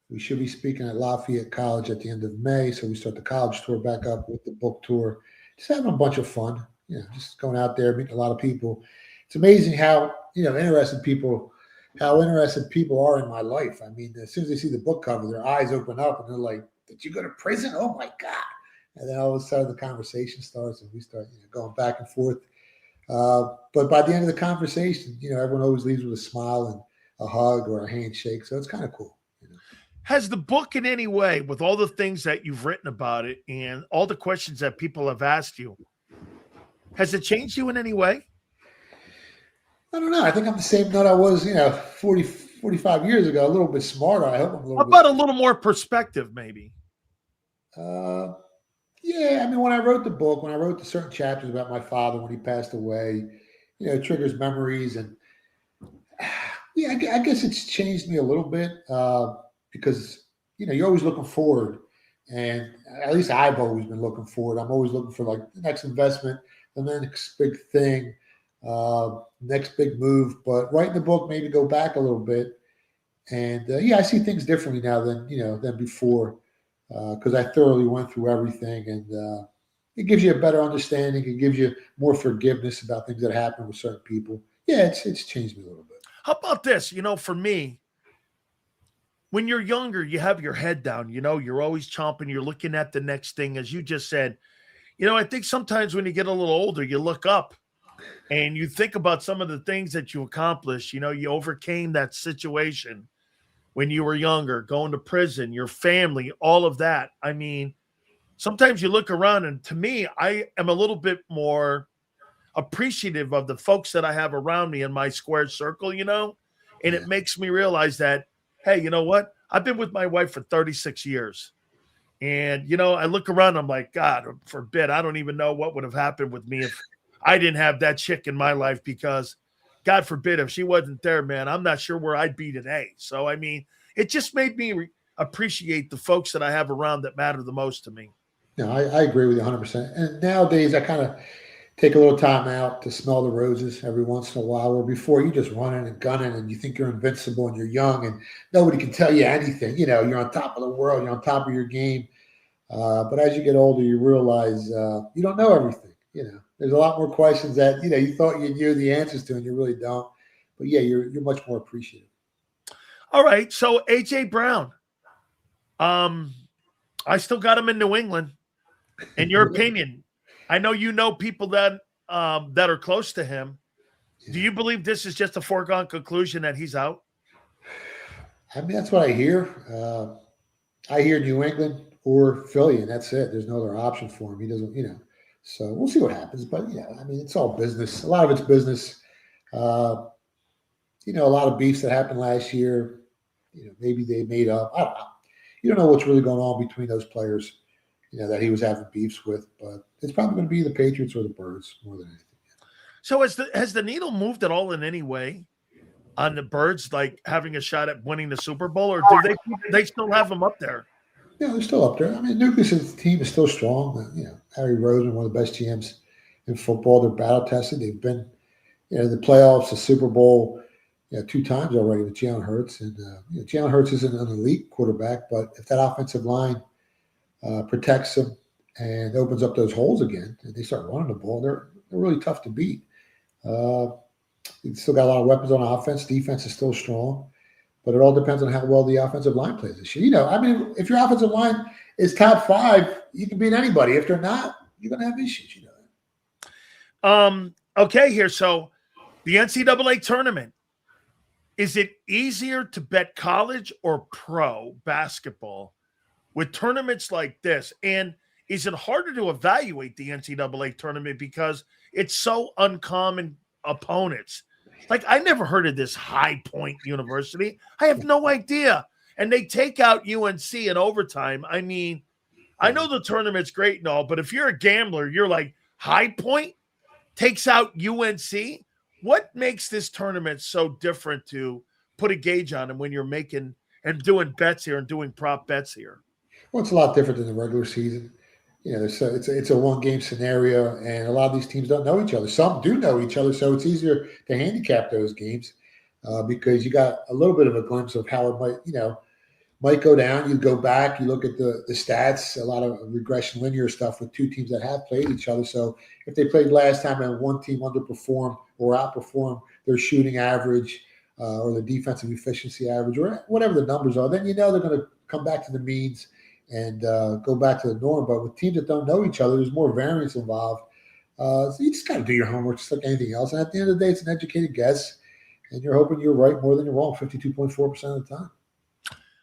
We should be speaking at Lafayette College at the end of May. So we start the college tour back up with the book tour. Just having a bunch of fun, just going out there, meeting a lot of people. It's amazing how, interested people are in my life. I mean, as soon as they see the book cover, their eyes open up and they're like, did you go to prison? Oh my God. And then all of a sudden the conversation starts and we start going back and forth. But by the end of the conversation, everyone always leaves with a smile and a hug or a handshake. So it's kind of cool. Has the book in any way, with all the things that you've written about it and all the questions that people have asked you, has it changed you in any way? I don't know. I think I'm the same nut I was, 45 years ago, a little bit smarter. I hope I'm a little How about a little more perspective, maybe? Yeah, I mean, when I wrote the book, when I wrote the certain chapters about my father when he passed away, it triggers memories. And yeah, I guess it's changed me a little bit because, you're always looking forward. And at least I've always been looking forward. I'm always looking for like the next investment, the next big thing, next big move. But writing the book made me go back a little bit. And I see things differently now than before. Because I thoroughly went through everything, and it gives you a better understanding. It gives you more forgiveness about things that happen with certain people. Yeah, it's changed me a little bit. How about this? For me, when you're younger, you have your head down. You're always chomping. You're looking at the next thing, as you just said. I think sometimes when you get a little older, you look up and you think about some of the things that you accomplished. You overcame that situation when you were younger, going to prison, your family, all of that. I mean, sometimes you look around, and to me, I am a little bit more appreciative of the folks that I have around me in my square circle, and it makes me realize that, hey, you know what? I've been with my wife for 36 years. And, I look around, I'm like, God forbid, I don't even know what would have happened with me if I didn't have that chick in my life, because God forbid, if she wasn't there, man, I'm not sure where I'd be today. So, I mean, it just made me appreciate the folks that I have around that matter the most to me. No, I agree with you 100%. And nowadays, I kind of take a little time out to smell the roses every once in a while, where before you just running and gunning and you think you're invincible and you're young and nobody can tell you anything. You're on top of the world. You're on top of your game. But as you get older, you realize you don't know everything. There's a lot more questions that you thought you knew the answers to, and you really don't. But yeah, you're much more appreciative. All right, so AJ Brown, I still got him in New England. In your opinion, I know people that are close to him. Yeah. Do you believe this is just a foregone conclusion that he's out? I mean, that's what I hear. I hear New England or Philly, and that's it. There's no other option for him. He doesn't, So we'll see what happens. But I mean, it's all business. A lot of it's business. A lot of beefs that happened last year. Maybe they made up. I don't know. You don't know what's really going on between those players. That he was having beefs with, but it's probably going to be the Patriots or the Birds more than anything. So has the needle moved at all in any way on the Birds, like having a shot at winning the Super Bowl, or do they still have them up there? Yeah, they're still up there. I mean, Nucleus' team is still strong. Harry Roseman, one of the best GMs in football. They're battle tested. They've been, the playoffs, the Super Bowl, 2 times already with Jalen Hurts. And Jalen Hurts isn't an elite quarterback, but if that offensive line protects them and opens up those holes again, and they start running the ball, they're really tough to beat. You still got a lot of weapons on offense. Defense is still strong, but it all depends on how well the offensive line plays this year. I mean, if your offensive line is top 5, you can beat anybody. If they're not, you're going to have issues. Okay, here. So the NCAA tournament, is it easier to bet college or pro basketball with tournaments like this? And is it harder to evaluate the NCAA tournament because it's so uncommon opponents? Like, I never heard of this High Point University. I have no idea. And they take out UNC in overtime. I mean, I know the tournament's great and all, but if you're a gambler, you're like, High Point takes out UNC? What makes this tournament so different to put a gauge on them when you're making and doing bets here and doing prop bets here? Well, it's a lot different than the regular season. It's a one-game scenario, and a lot of these teams don't know each other. Some do know each other, so it's easier to handicap those games because you got a little bit of a glimpse of how it might go down. You go back, you look at the stats, a lot of regression linear stuff with 2 teams that have played each other. So if they played last time and one team underperformed or outperformed their shooting average or the defensive efficiency average or whatever the numbers are, then they're going to come back to the means and go back to the norm. But with teams that don't know each other, there's more variance involved. So you just got to do your homework just like anything else. And at the end of the day, it's an educated guess, and you're hoping you're right more than you're wrong 52.4% of the time.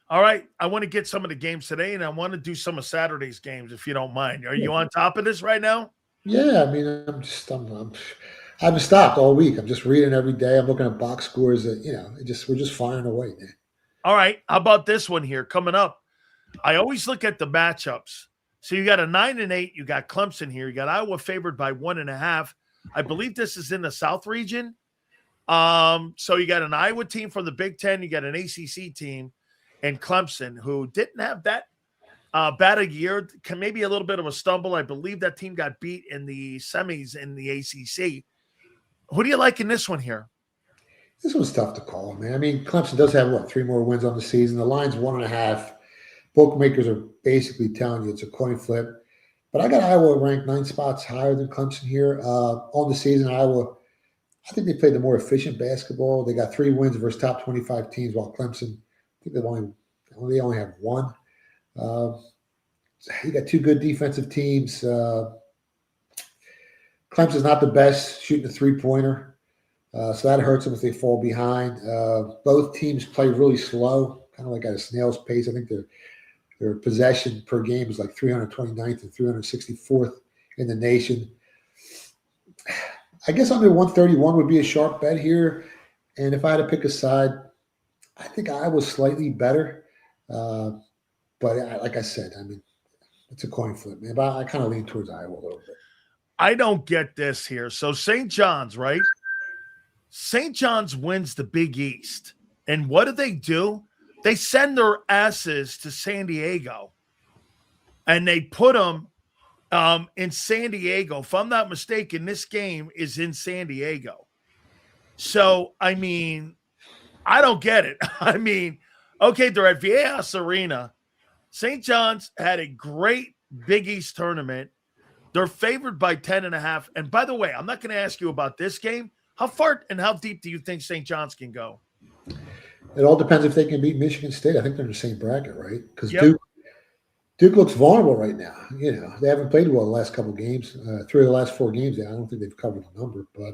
All right. I want to get some of the games today, and I want to do some of Saturday's games, if you don't mind. Are you on top of this right now? Yeah, I mean, I haven't stopped all week. I'm just reading every day. I'm looking at box scores that, we're just firing away, man. All right. How about this one here coming up? I always look at the matchups. So you got a 9-8. You got Clemson here. You got Iowa favored by 1.5. I believe this is in the South region. So you got an Iowa team from the Big Ten. You got an ACC team and Clemson, who didn't have that bad a year. Maybe a little bit of a stumble. I believe that team got beat in the semis in the ACC. Who do you like in this one here? This one's tough to call, man. I mean, Clemson does have, 3 more wins on the season. The line's 1.5. Bookmakers are basically telling you it's a coin flip. But I got Iowa ranked 9 spots higher than Clemson here. On the season, Iowa, I think they played the more efficient basketball. They got 3 wins versus top 25 teams, while Clemson, I think they only have 1. You got 2 good defensive teams. Clemson's not the best shooting a 3-pointer. So that hurts them if they fall behind. Both teams play really slow, kind of like at a snail's pace. I think their possession per game is like 329th and 364th in the nation. I guess under 131 would be a sharp bet here. And if I had to pick a side, I think Iowa's slightly better. But like I said, I mean, it's a coin flip, man. But I kind of lean towards Iowa a little bit. I don't get this here. So St. John's, right? St. John's wins the Big East. And what do? They send their asses to San Diego. And they put them in San Diego. If I'm not mistaken, this game is in San Diego. So, I mean, I don't get it. I mean, okay, they're at Viejas Arena. St. John's had a great Big East tournament. They're favored by 10.5. And by the way, I'm not going to ask you about this game. How far and how deep do you think St. John's can go? It all depends if they can beat Michigan State. I think they're in the same bracket, right? Because Yep. Duke looks vulnerable right now. They haven't played well the last couple of games. 3 of the last 4 games, I don't think they've covered the number. But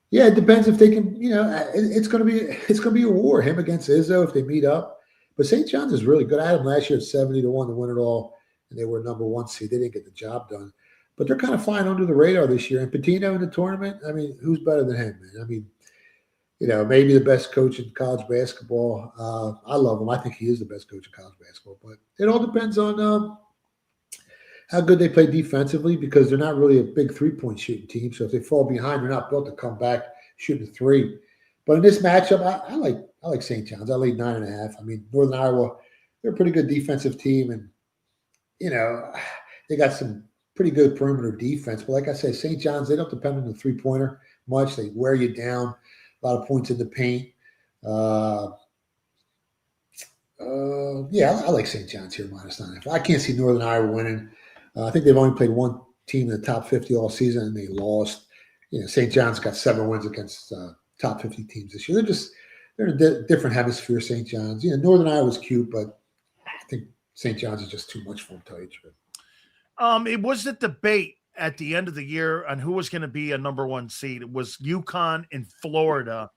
yeah, it depends if they can. It's going to be a war. Him against Izzo if they meet up. But St. John's is really good. I had them last year at 70-1 to win it all, and they were number 1 seed. They didn't get the job done, but they're kind of flying under the radar this year. And Patino in the tournament. I mean, who's better than him, man? I mean, maybe the best coach in college basketball. I love him. I think he is the best coach in college basketball. But it all depends on how good they play defensively because they're not really a big 3-point shooting team. So if they fall behind, they're not built to come back shooting 3. But in this matchup, I like St. John's. I laid 9.5. I mean, Northern Iowa, they're a pretty good defensive team, and they got some pretty good perimeter defense. But like I said, St. John's, they don't depend on the 3-pointer much. They wear you down. A lot of points in the paint. I like St. John's here -9.5. I can't see Northern Iowa winning. I think they've only played one team in the top 50 all season, and they lost. St. John's got 7 wins against top 50 teams this year. They're in a different hemisphere, St. John's. Northern Iowa's cute, but I think St. John's is just too much for them, to tell you the truth. It was a debate at the end of the year on who was going to be a number 1 seed. It was UConn in Florida,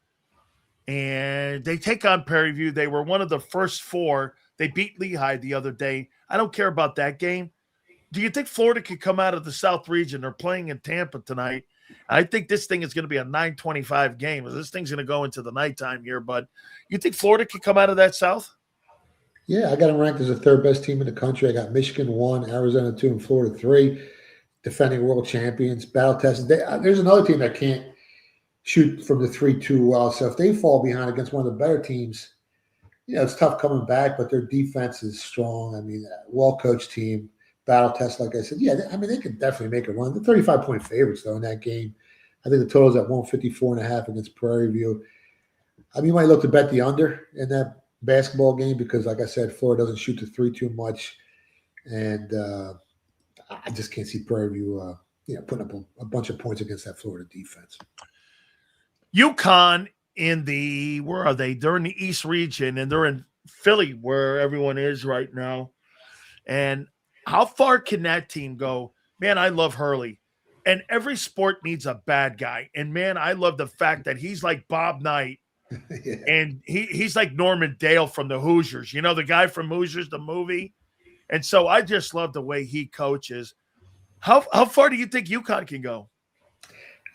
and they take on Prairie View. They were one of the first 4. They beat Lehigh the other day. I don't care about that game. Do you think Florida could come out of the South region? They're playing in Tampa tonight. I think this thing is going to be a 9:25 game. This thing's going to go into the nighttime here, but you think Florida could come out of that South? Yeah, I got them ranked as the 3rd best team in the country. I got Michigan 1, Arizona 2, and Florida 3. Defending world champions, battle tested. There's another team that can't shoot from the 3 too well. So if they fall behind against one of the better teams, it's tough coming back, but their defense is strong. I mean, well-coached team, battle test, like I said. Yeah, they could definitely make a run. The 35-point favorites, though, in that game. I think the total is at 154.5 against Prairie View. I mean, you might look to bet the under in that basketball game because, like I said, Florida doesn't shoot the 3 too much. And I just can't see Prairie View, putting up a bunch of points against that Florida defense. UConn where are they? They're in the East region, and they're in Philly, where everyone is right now. And how far can that team go? Man, I love Hurley. And every sport needs a bad guy. And, man, I love the fact that he's like Bob Knight. Yeah. And he's like Norman Dale from the Hoosiers. The guy from Hoosiers, the movie. And so I just love the way he coaches. How far do you think UConn can go?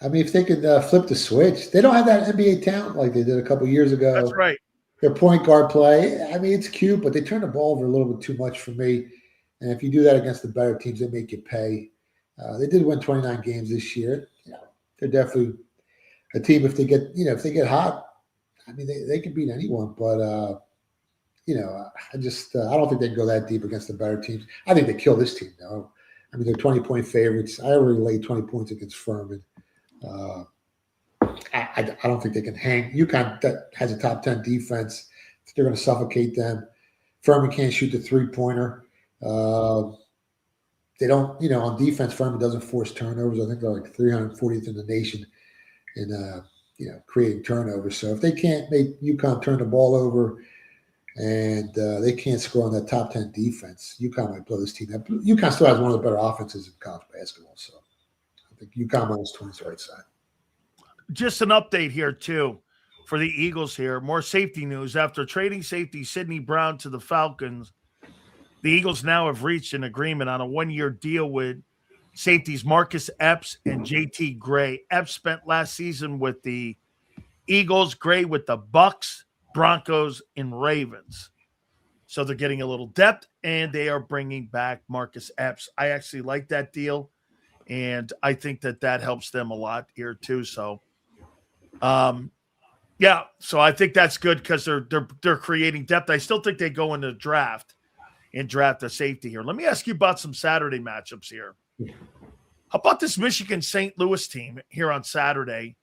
I mean, if they could flip the switch. They don't have that NBA talent like they did a couple years ago. That's right. Their point guard play, I mean, it's cute, but they turn the ball over a little bit too much for me. And if you do that against the better teams, they make you pay. They did win 29 games this year. They're definitely a team. If they get hot, I mean, they can beat anyone. But I don't think they can go that deep against the better teams. I think they kill this team, though. I mean, they're 20-point favorites. I already laid 20 points against Furman. I don't think they can hang. UConn that has a top 10 defense. They're going to suffocate them. Furman can't shoot the 3-pointer. They don't, on defense, Furman doesn't force turnovers. I think they're like 340th in the nation in, creating turnovers. So if they can't make UConn turn the ball over and they can't score on that top 10 defense, UConn might blow this team up. UConn still has one of the better offenses in college basketball. So I think UConn -20 is the right side. Just an update here, too, for the Eagles here. More safety news. After trading safety Sidney Brown to the Falcons, the Eagles now have reached an agreement on a 1-year deal with safeties Marcus Epps and JT Gray. Epps spent last season with the Eagles, Gray with the Bucks, Broncos, and Ravens. So they're getting a little depth, and they are bringing back Marcus Epps. I actually like that deal, and I think that helps them a lot here too. So, so I think that's good because they're creating depth. I still think they go in the draft and draft a safety here. Let me ask you about some Saturday matchups here. How about this Michigan-St. Louis team here on Saturday?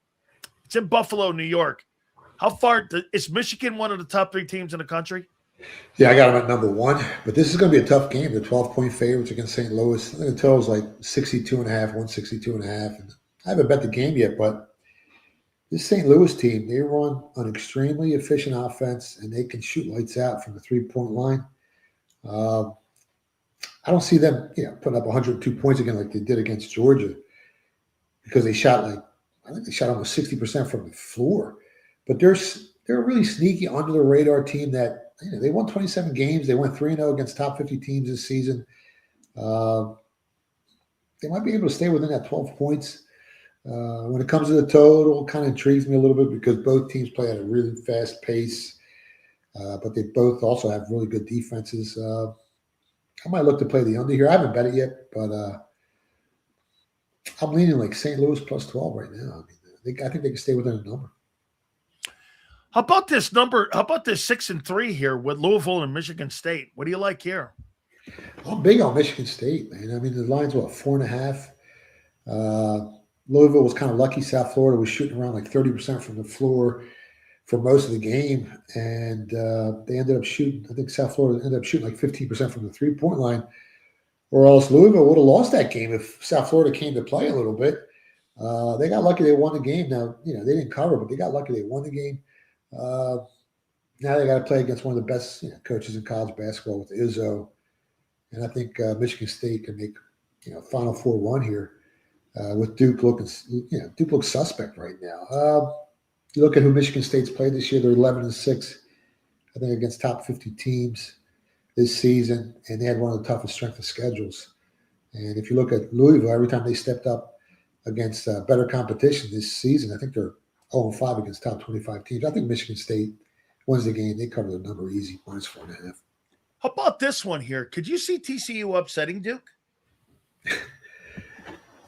It's in Buffalo, New York. How far is Michigan one of the top 3 teams in the country? Yeah, I got them at number 1, but this is going to be a tough game. They're 12-point favorites against St. Louis. I think the total is like 62.5, 162.5. And I haven't bet the game yet, but this St. Louis team, they run an extremely efficient offense, and they can shoot lights out from the 3-point line. I don't see them, putting up 102 points again like they did against Georgia, because I think they shot almost 60% from the floor. But they're a really sneaky, under the radar team that they won 27 games. They went 3-0 against top 50 teams this season. They might be able to stay within that 12 points. When it comes to the total, it kind of intrigues me a little bit because both teams play at a really fast pace, but they both also have really good defenses. I might look to play the under here. I haven't bet it yet, but I'm leaning like St. Louis plus 12 right now. I think they can stay within a number. How about this number? How about this 6-3 here with Louisville and Michigan State? What do you like here? I'm big on Michigan State, man. The line's 4.5. Louisville was kind of lucky. South Florida was shooting around like 30% from the floor for most of the game, and they ended up shooting. I think South Florida ended up shooting like 15% from the 3-point line, or else Louisville would have lost that game if South Florida came to play a little bit. They got lucky they won the game. Now, they didn't cover, but they got lucky they won the game. Now they got to play against one of the best coaches in college basketball with Izzo, and I think Michigan State can make Final Four run here with Duke looking. Duke looks suspect right now. You look at who Michigan State's played this year; they're 11-6, I think, against top 50 teams this season, and they had one of the toughest strength of schedules. And if you look at Louisville, every time they stepped up against better competition this season, I think they're 0-5 against top 25 teams. I think Michigan State wins the game. They cover the number easy, -4.5. How about this one here? Could you see TCU upsetting Duke?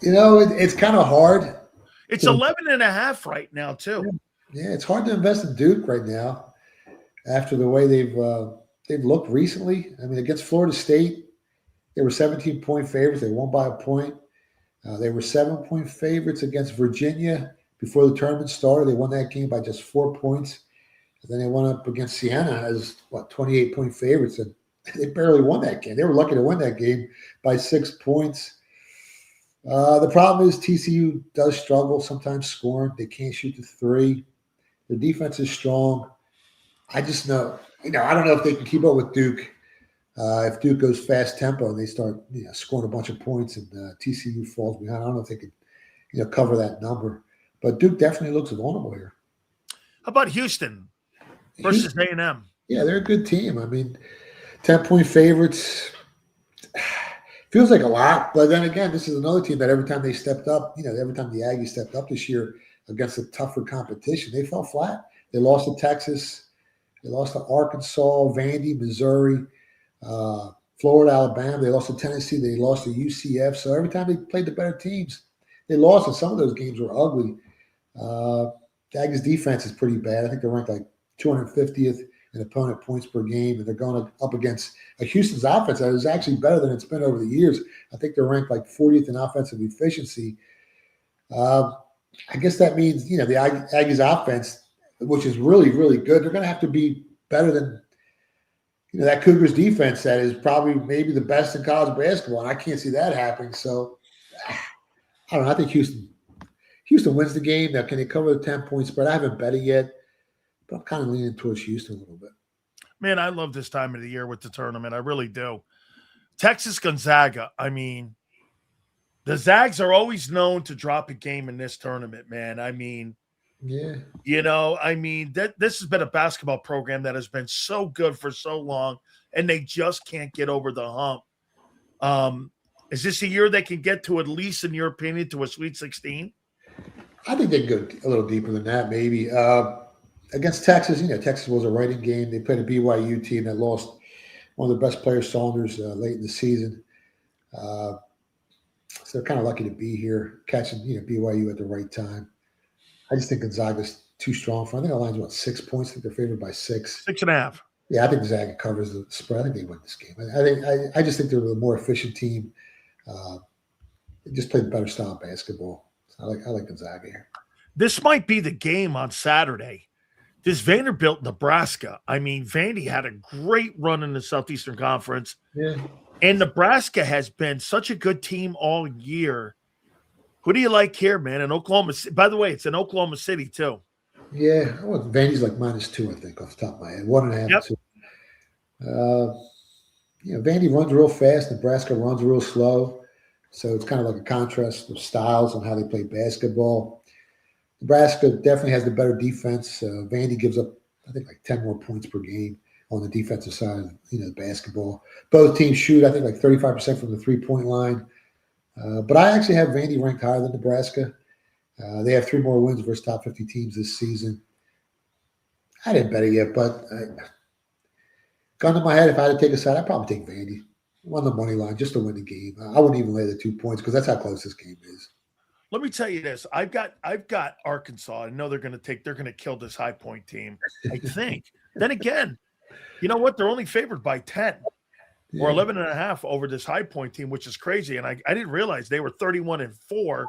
It's kind of hard. It's 11.5 right now, too. Yeah, it's hard to invest in Duke right now after the way they've looked recently. Against Florida State, they were 17-point favorites. They won by a point. They were 7-point favorites against Virginia before the tournament started. They won that game by just 4 points. And then they went up against Siena as 28-point favorites, and they barely won that game. They were lucky to win that game by 6 points. The problem is TCU does struggle sometimes scoring. They can't shoot the three. Their defense is strong. I just know, I don't know if they can keep up with Duke. If Duke goes fast tempo and they start, scoring a bunch of points and TCU falls behind, I don't know if they could, cover that number. But Duke definitely looks vulnerable here. How about Houston versus A&M? Yeah, they're a good team. 10-point favorites. Feels like a lot, but then again, this is another team that every time they stepped up, every time the Aggies stepped up this year against a tougher competition, they fell flat. They lost to Texas. They lost to Arkansas, Vandy, Missouri, Florida, Alabama. They lost to Tennessee. They lost to UCF. So every time they played the better teams, they lost, and some of those games were ugly. The Aggies' defense is pretty bad. I think they're ranked like 250th in opponent points per game, and they're going up against a Houston's offense that is actually better than it's been over the years. I think they're ranked like 40th in offensive efficiency. I guess that means, the Aggies' offense, which is really, really good, they're going to have to be better than, that Cougars defense that is probably maybe the best in college basketball, and I can't see that happening. So, I don't know. I think Houston wins the game. Now, can they cover the 10-point spread? I haven't bet it yet, but I'm kind of leaning towards Houston a little bit. Man, I love this time of the year with the tournament. I really do. Texas Gonzaga. The Zags are always known to drop a game in this tournament, man. Yeah. This has been a basketball program that has been so good for so long, and they just can't get over the hump. Is this a year they can get to, at least in your opinion, to a Sweet 16? I think they can go a little deeper than that, maybe. Against Texas, Texas was a writing game. They played a BYU team that lost one of the best players, Saunders, late in the season. So they're kind of lucky to be here, catching BYU at the right time. I just think Gonzaga's too strong for. I think the line's 6 points. I think they're favored by 6. 6.5. Yeah, I think Gonzaga covers the spread. I think they win this game. I just think they're a more efficient team. They just played better style of basketball. So I like Gonzaga here. This might be the game on Saturday this Vanderbilt, Nebraska. I mean, Vandy had a great run in the Southeastern Conference. Yeah. And Nebraska has been such a good team all year. Who do you like here, man? In Oklahoma City. By the way, it's in Oklahoma City, too. Yeah. Well, Vandy's like -2, I think, off the top of my head. 1.5, Yep. 2. Vandy runs real fast. Nebraska runs real slow. So it's kind of like a contrast of styles on how they play basketball. Nebraska definitely has the better defense. Vandy gives up, I think, like 10 more points per game on the defensive side of the basketball. Both teams shoot, I think, like 35% from the three-point line. But I actually have Vandy ranked higher than Nebraska. They have 3 more wins versus top 50 teams this season. I didn't bet it yet, but gun to my head, if I had to take a side, I'd probably take Vandy on the money line just to win the game. I wouldn't even lay the 2 points because that's how close this game is. Let me tell you this. I've got Arkansas. I know they're going to kill this High Point team, I think. Then again, you know what? They're only favored by 10 or 11.5 over this High Point team, which is crazy. And I didn't realize they were 31-4.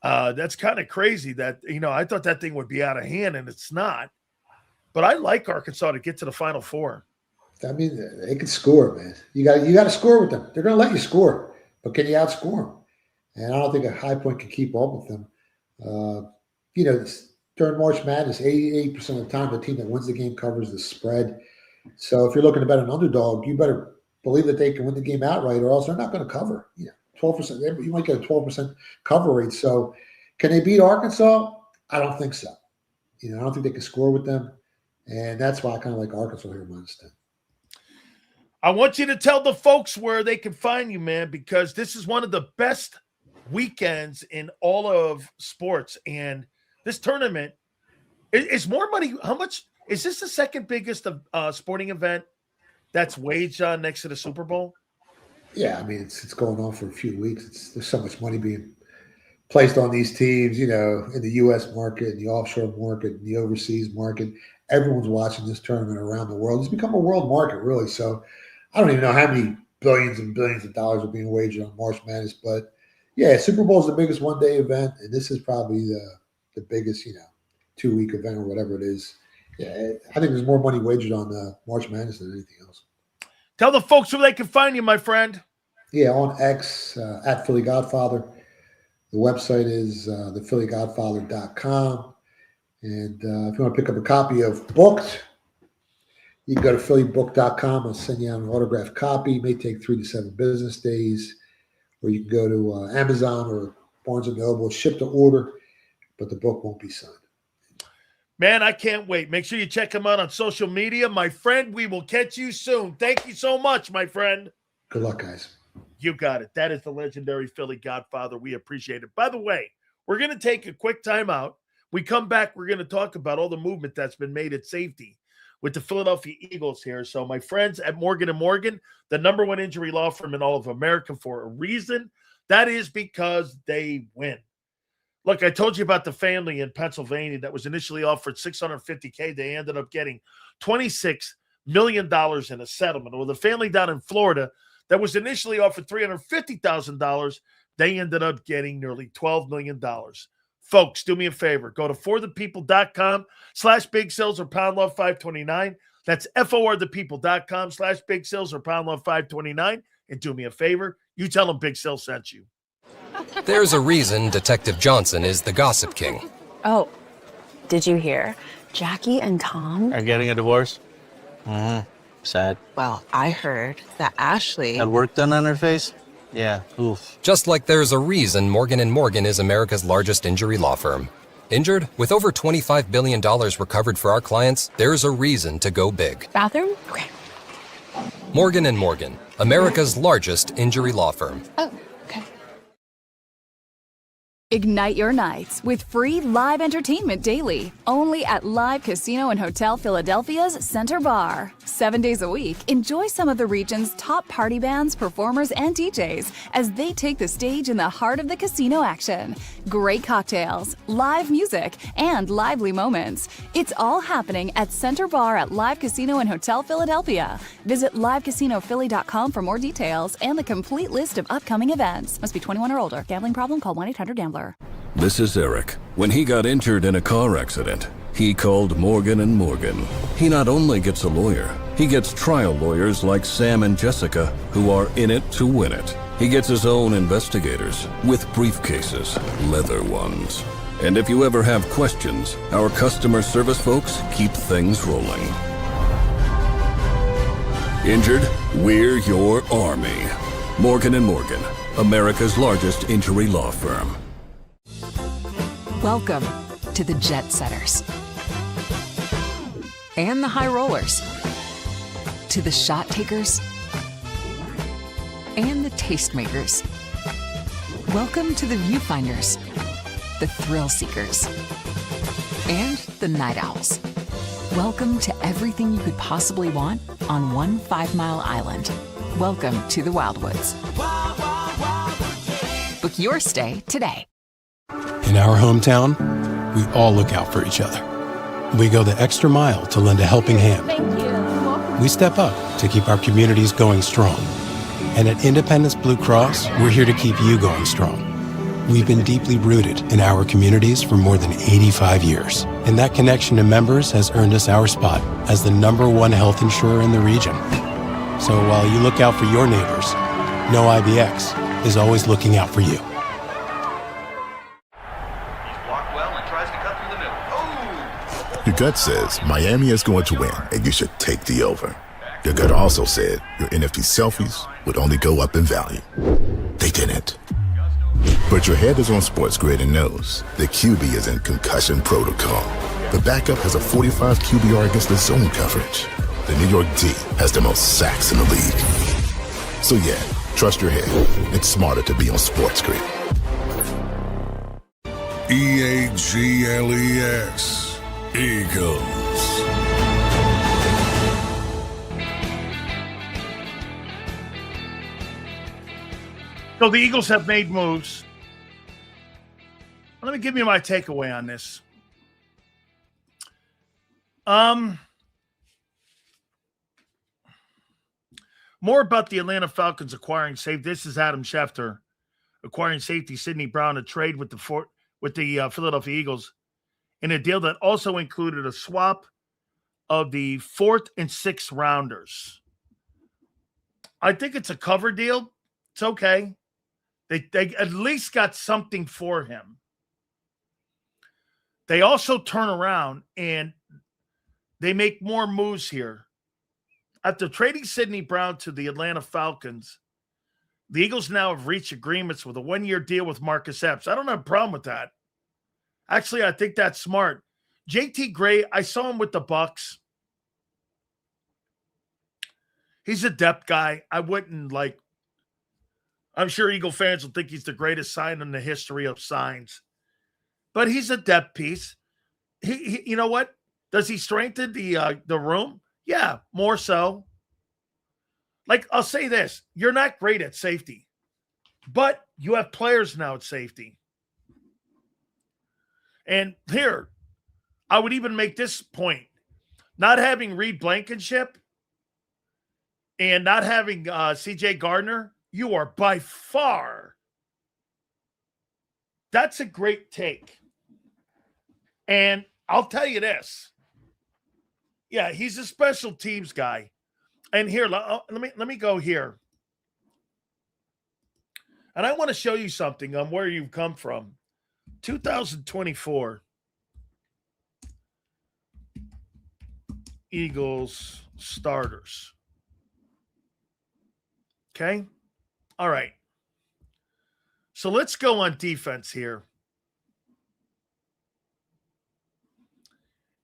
That's kind of crazy that, I thought that thing would be out of hand, and it's not. But I like Arkansas to get to the Final Four. I mean, they can score, man. You got to score with them. They're going to let you score, but can you outscore them? And I don't think a High Point can keep up with them. During March Madness, 88% of the time, the team that wins the game covers the spread. So if you're looking to bet an underdog, you better believe that they can win the game outright, or else they're not going to cover. 12%. You might get a 12% cover rate. So can they beat Arkansas? I don't think so. I don't think they can score with them. And that's why I kind of like Arkansas here -10. I want you to tell the folks where they can find you, man, because this is one of the best weekends in all of sports. And this tournament is more money. How much is this the second biggest sporting event that's waged on next to the Super Bowl? Yeah, I mean, it's going on for a few weeks. There's so much money being placed on these teams, in the U.S. market, the offshore market, the overseas market. Everyone's watching this tournament around the world. It's become a world market, really. So I don't even know how many billions and billions of dollars are being wagered on March Madness. But, yeah, Super Bowl is the biggest one-day event, and this is probably the biggest, 2-week event or whatever it is. Yeah, I think there's more money wagered on March Madness than anything else. Tell the folks where they can find you, my friend. Yeah, on X, at Philly Godfather. The website is thephillygodfather.com. And if you want to pick up a copy of Booked, you can go to phillybook.com. I'll send you out an autographed copy. It may take 3 to 7 business days. Or you can go to Amazon or Barnes & Noble, ship to order, but the book won't be signed. Man, I can't wait. Make sure you check him out on social media. My friend, we will catch you soon. Thank you so much, my friend. Good luck, guys. You got it. That is the legendary Philly Godfather. We appreciate it. By the way, we're going to take a quick time out. We come back, we're going to talk about all the movement that's been made at safety with the Philadelphia Eagles here. So my friends at Morgan & Morgan, the #1 injury law firm in all of America for a reason. That is because they win. Look, I told you about the family in Pennsylvania that was initially offered $650K. They ended up getting $26 million in a settlement. Well, the family down in Florida that was initially offered $350,000, they ended up getting nearly $12 million. Folks, do me a favor. Go to forthepeople.com/big sales or pound love 529. That's forthepeople.com/big sales or pound love 529. And do me a favor. You tell them Big Sale sent you. There's a reason Detective Johnson is the gossip king. Oh, did you hear? Jackie and Tom are getting a divorce? Sad. Well, I heard that Ashley Had work done on her face? Yeah, oof. Just like there's a reason Morgan & Morgan is America's largest injury law firm. Injured? With over $25 billion recovered for our clients, there's a reason to go big. Bathroom? Okay. Morgan & Morgan, America's largest injury law firm. Oh, okay. Ignite your nights with free live entertainment daily, only at Live Casino and Hotel Philadelphia's Center Bar. 7 days a week, enjoy some of the region's top party bands, performers, and DJs as they take the stage in the heart of the casino action. Great cocktails, live music, and lively moments. It's all happening at Center Bar at Live Casino and Hotel Philadelphia. Visit livecasinophilly.com for more details and the complete list of upcoming events. Must be 21 or older. Gambling problem? Call 1-800-GAMBLER. This is Eric. When he got injured in a car accident, He called Morgan & Morgan. He not only gets a lawyer, he gets trial lawyers like Sam and Jessica, who are in it to win it. He gets his own investigators, with briefcases, leather ones. And if you ever have questions, our customer service folks keep things rolling. Injured? We're your army. Morgan & Morgan, America's largest injury law firm. Welcome to the Jet Setters. And the High Rollers. To the Shot Takers. And the Tastemakers. Welcome to the Viewfinders. The Thrill Seekers. And the Night Owls. Welcome to everything you could possibly want on one 5-mile island. Welcome to the Wildwoods. Book your stay today. In our hometown, we all look out for each other. We go the extra mile to lend a helping hand. We step up to keep our communities going strong. And at Independence Blue Cross, we're here to keep you going strong. We've been deeply rooted in our communities for more than 85 years. And that connection to members has earned us our spot as the #1 health insurer in the region. So while you look out for your neighbors, know IBX is always looking out for you. Your gut says Miami is going to win, and you should take the over. Your gut also said your NFT selfies would only go up in value. They didn't. But your head is on Sports Grid and knows the QB is in concussion protocol. The backup has a 45 QBR against the zone coverage. The New York D has the most sacks in the league. So yeah, trust your head. It's smarter to be on Sports Grid. EAGLES. Eagles. So the Eagles have made moves. Let me give you my takeaway on this. More about the Atlanta Falcons acquiring safety. This is Adam Schefter acquiring safety Sidney Brown, a trade with the Philadelphia Eagles in a deal that also included a swap of the 4th and 6th rounders. I think it's a cover deal. It's okay. They at least got something for him. They also turn around and they make more moves here. After trading Sidney Brown to the Atlanta Falcons, the Eagles now have reached agreements with a 1-year deal with Marcus Epps. I don't have a problem with that. Actually, I think that's smart. JT Gray, I saw him with the Bucks. He's a depth guy. I'm sure Eagle fans will think he's the greatest sign in the history of signs. But he's a depth piece. He you know what? Does he strengthen the room? Yeah, more so. I'll say this. You're not great at safety. But you have players now at safety. And here, I would even make this point. Not having Reed Blankenship and not having C.J. Gardner, you are by far. That's a great take. And I'll tell you this. Yeah, he's a special teams guy. And here, let me go here. And I want to show you something on where you've come from. 2024 Eagles starters. Okay? All right. So let's go on defense here.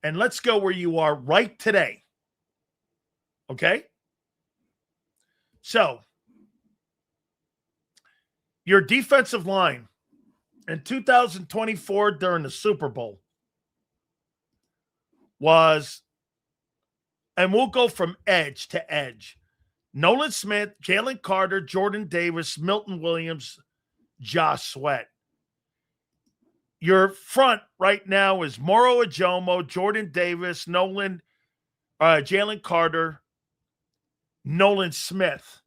And let's go where you are right today. Okay? So, your defensive line in 2024 during the Super Bowl was, and we'll go from edge to edge, Nolan Smith, Jalen Carter, Jordan Davis, Milton Williams, Josh Sweat. Your front right now is Moro Ajomo, Jordan Davis, Jalen Carter, Nolan Smith.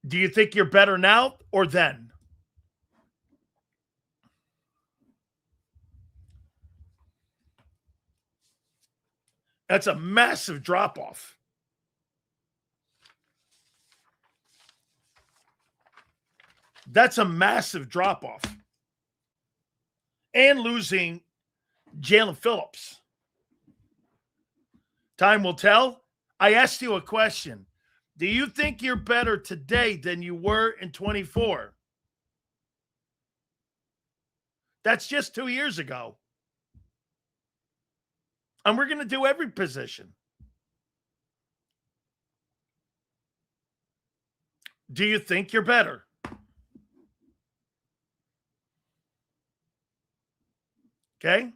Do you think you're better now or then? That's a massive drop-off. That's a massive drop-off. And losing Jalen Phillips. Time will tell. I asked you a question. Do you think you're better today than you were in 24? That's just 2 years ago. And we're going to do every position. Do you think you're better? Okay.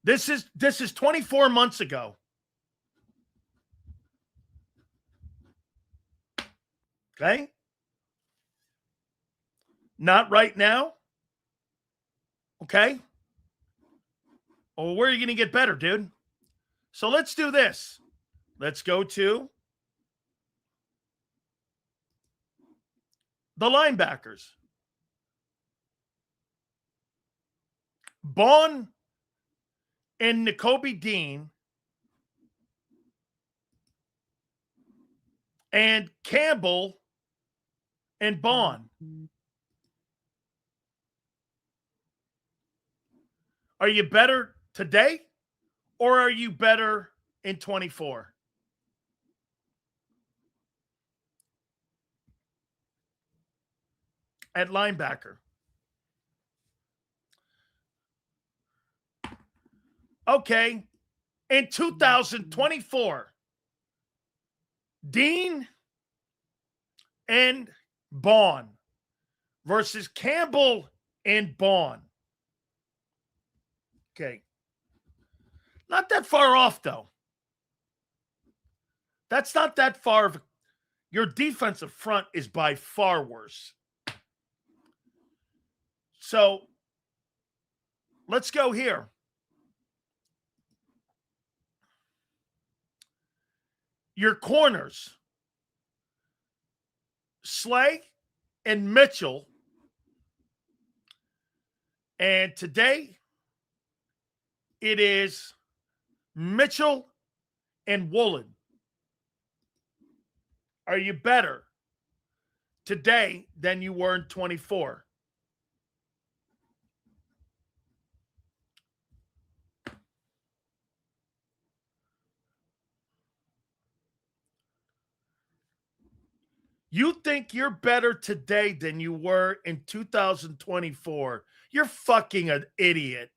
This is 24 months ago. Okay. Not right now. Okay. Well, where are you going to get better, dude? So let's do this. Let's go to the linebackers. Bond and Nakobe Dean and Campbell and Bond. Are you better today or are you better in 24? At linebacker. Okay. In 2024, Dean and Bond versus Campbell and Bond. Okay. Not that far off, though. That's not that far. Your defensive front is by far worse. So let's go here. Your corners, Slay and Mitchell. And today, it is Mitchell and Woolen. Are you better today than you were in 24? You think you're better today than you were in 2024? You're fucking an idiot.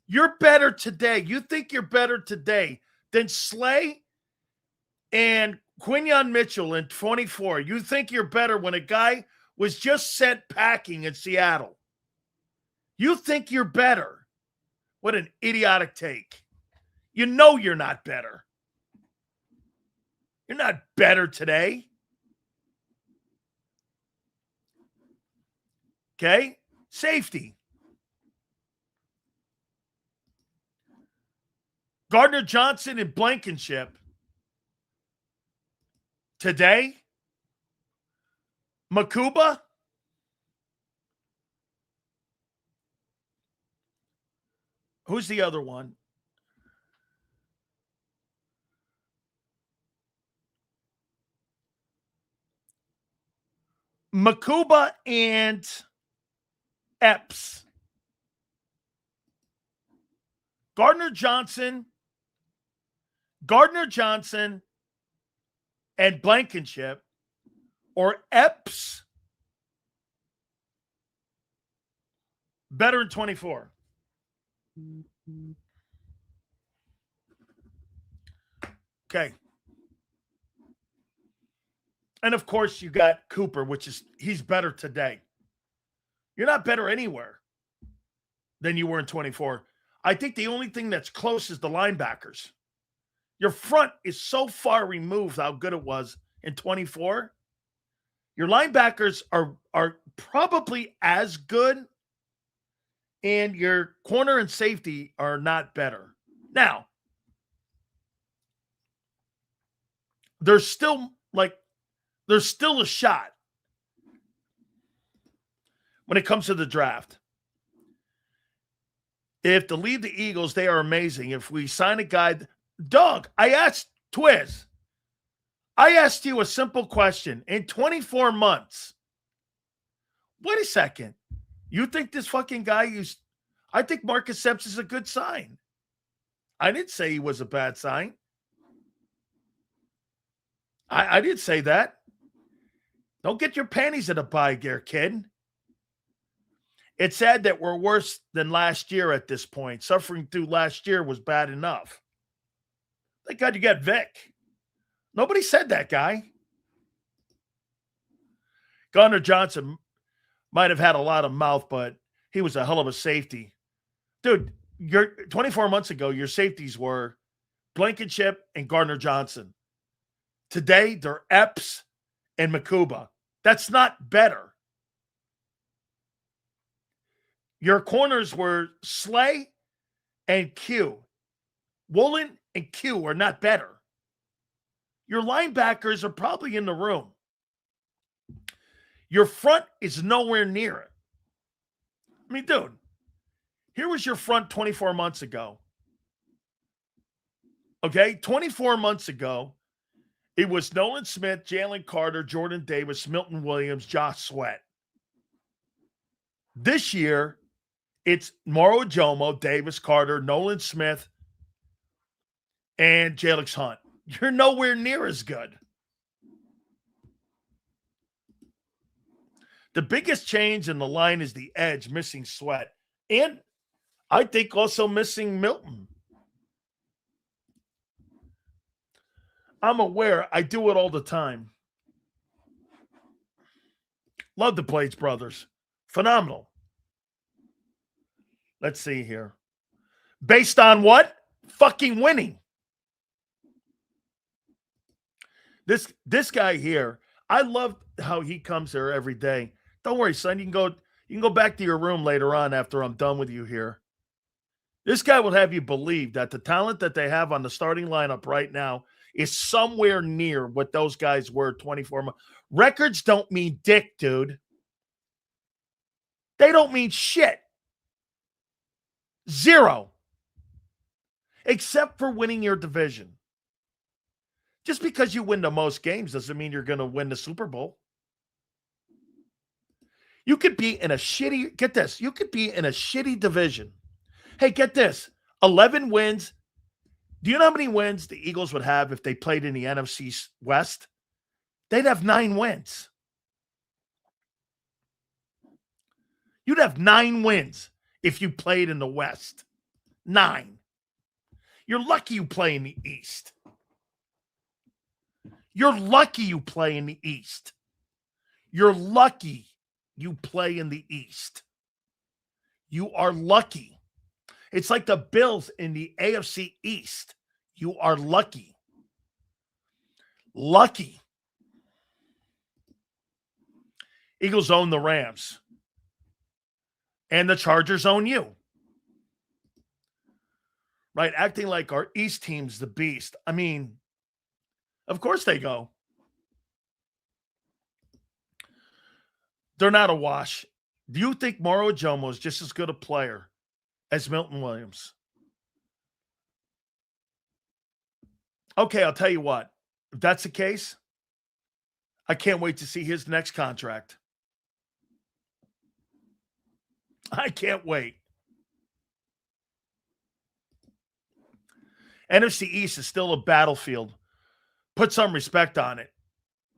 You're better today. You think you're better today than Slay and Quinyon Mitchell in 24. You think you're better when a guy was just sent packing in Seattle. You think you're better. What an idiotic take. You know you're not better. You're not better today. Okay? Safety. Gardner Johnson and Blankenship. Today. Makuba. Who's the other one? Makuba and Epps. Gardner Johnson and Blankenship, or Epps, better in 24. Okay. And of course, you got Cooper, he's better today. You're not better anywhere than you were in 24. I think the only thing that's close is the linebackers. Your front is so far removed how good it was in 24. Your linebackers are probably as good, and your corner and safety are not better. Now, there's still a shot when it comes to the draft. If to leave the Eagles, they are amazing. If we sign a guy, Doug, I asked Twiz, I asked you a simple question. In 24 months, wait a second. You think this fucking guy I think Marcus Epps is a good sign. I didn't say he was a bad sign. I didn't say that. Don't get your panties in a bag there, kid. It's sad that we're worse than last year at this point. Suffering through last year was bad enough. Thank God you got Vic. Nobody said that, guy. Gardner Johnson might have had a lot of mouth, but he was a hell of a safety. Dude, 24 months ago, your safeties were Blankenship and Gardner Johnson. Today, they're Epps and Makuba. That's not better. Your corners were Slay and Q. Woolen and Q are not better. Your linebackers are probably in the room. Your front is nowhere near it. I mean, dude, here was your front 24 months ago. Okay, 24 months ago, it was Nolan Smith, Jalen Carter, Jordan Davis, Milton Williams, Josh Sweat. This year, it's Moro Jomo, Davis Carter, Nolan Smith, and Jalix Hunt. You're nowhere near as good. The biggest change in the line is the edge, missing Sweat. And I think also missing Milton. I'm aware. I do it all the time. Love the Blades brothers. Phenomenal. Let's see here. Based on what? Fucking winning. This guy here, I love how he comes here every day. Don't worry, son. You can go back to your room later on after I'm done with you here. This guy will have you believe that the talent that they have on the starting lineup right now is somewhere near what those guys were 24 months. Records don't mean dick, dude. They don't mean shit. Zero. Except for winning your division. Just because you win the most games doesn't mean you're going to win the Super Bowl. You could be in a shitty, get this, you could be in a shitty division. Hey, get this, 11 wins. Do you know how many wins the Eagles would have if they played in the NFC West? They'd have 9 wins. You'd have 9 wins if you played in the West. 9. You're lucky you play in the East. You're lucky you play in the East. You're lucky you play in the East. You are lucky. It's like the Bills in the AFC East. You are lucky. Lucky. Eagles own the Rams. And the Chargers own you. Right? Acting like our East team's the beast. I mean, of course they go. They're not a wash. Do you think Moro Jomo is just as good a player as Milton Williams? Okay, I'll tell you what. If that's the case, I can't wait to see his next contract. I can't wait. NFC East is still a battlefield. Put some respect on it.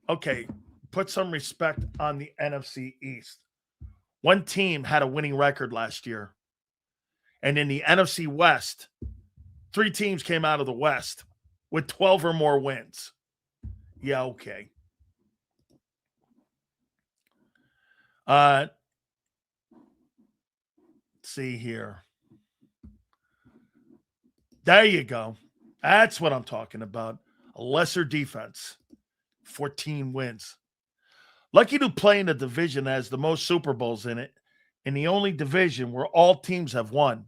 Okay, put some respect on the NFC East. One team had a winning record last year. And in the NFC West, 3 teams came out of the West with 12 or more wins. Yeah, okay. Let's see here. There you go. That's what I'm talking about. A lesser defense. 14 wins. Lucky to play in a division that has the most Super Bowls in it, in the only division where all teams have won.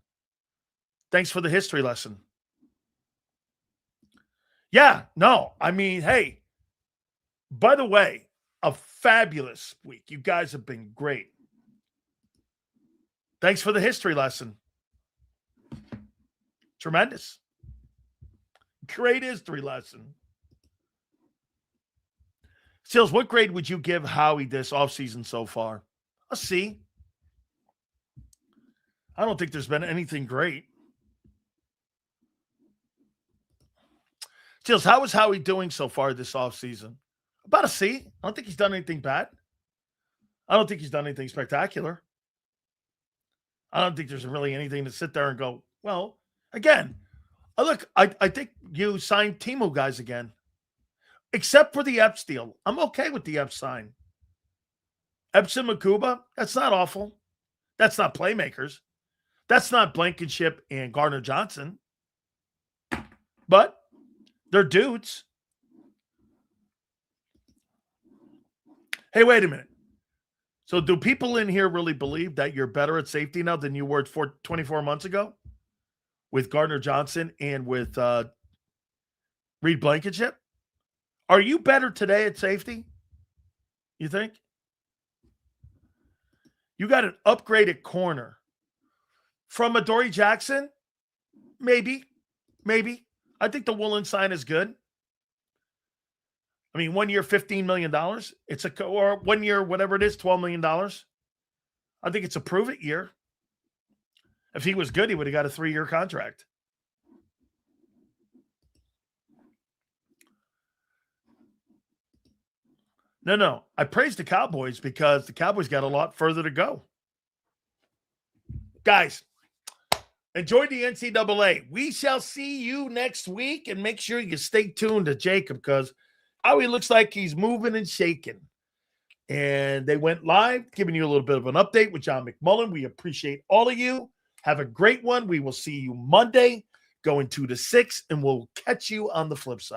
Thanks for the history lesson. Yeah, no, I mean, hey, by the way, a fabulous week. You guys have been great. Thanks for the history lesson. Tremendous. Great history lesson. Sills, what grade would you give Howie this offseason so far? A C. I don't think there's been anything great. Sills, how is Howie doing so far this offseason? About a C. I don't think he's done anything bad. I don't think he's done anything spectacular. I don't think there's really anything to sit there and go, well, again, look, I think you signed Timo guys again. Except for the Epps deal. I'm okay with the Epps sign. Epps and Makuba, that's not awful. That's not playmakers. That's not Blankenship and Gardner Johnson. But they're dudes. Hey, wait a minute. So do people in here really believe that you're better at safety now than you were 24 months ago? With Gardner Johnson and with Reed Blankenship? Are you better today at safety? You think? You got an upgraded corner. From Adoree Jackson? Maybe. I think the Woolen sign is good. I mean, 1 year, $15 million. Or 1 year, whatever it is, $12 million. I think it's a prove-it year. If he was good, he would have got a 3-year contract. No. I praise the Cowboys because the Cowboys got a lot further to go. Guys, enjoy the NCAA. We shall see you next week, and make sure you stay tuned to JAKIB because Howie looks like he's moving and shaking. And they went live, giving you a little bit of an update with John McMullen. We appreciate all of you. Have a great one. We will see you Monday going 2 to 6, and we'll catch you on the flip side.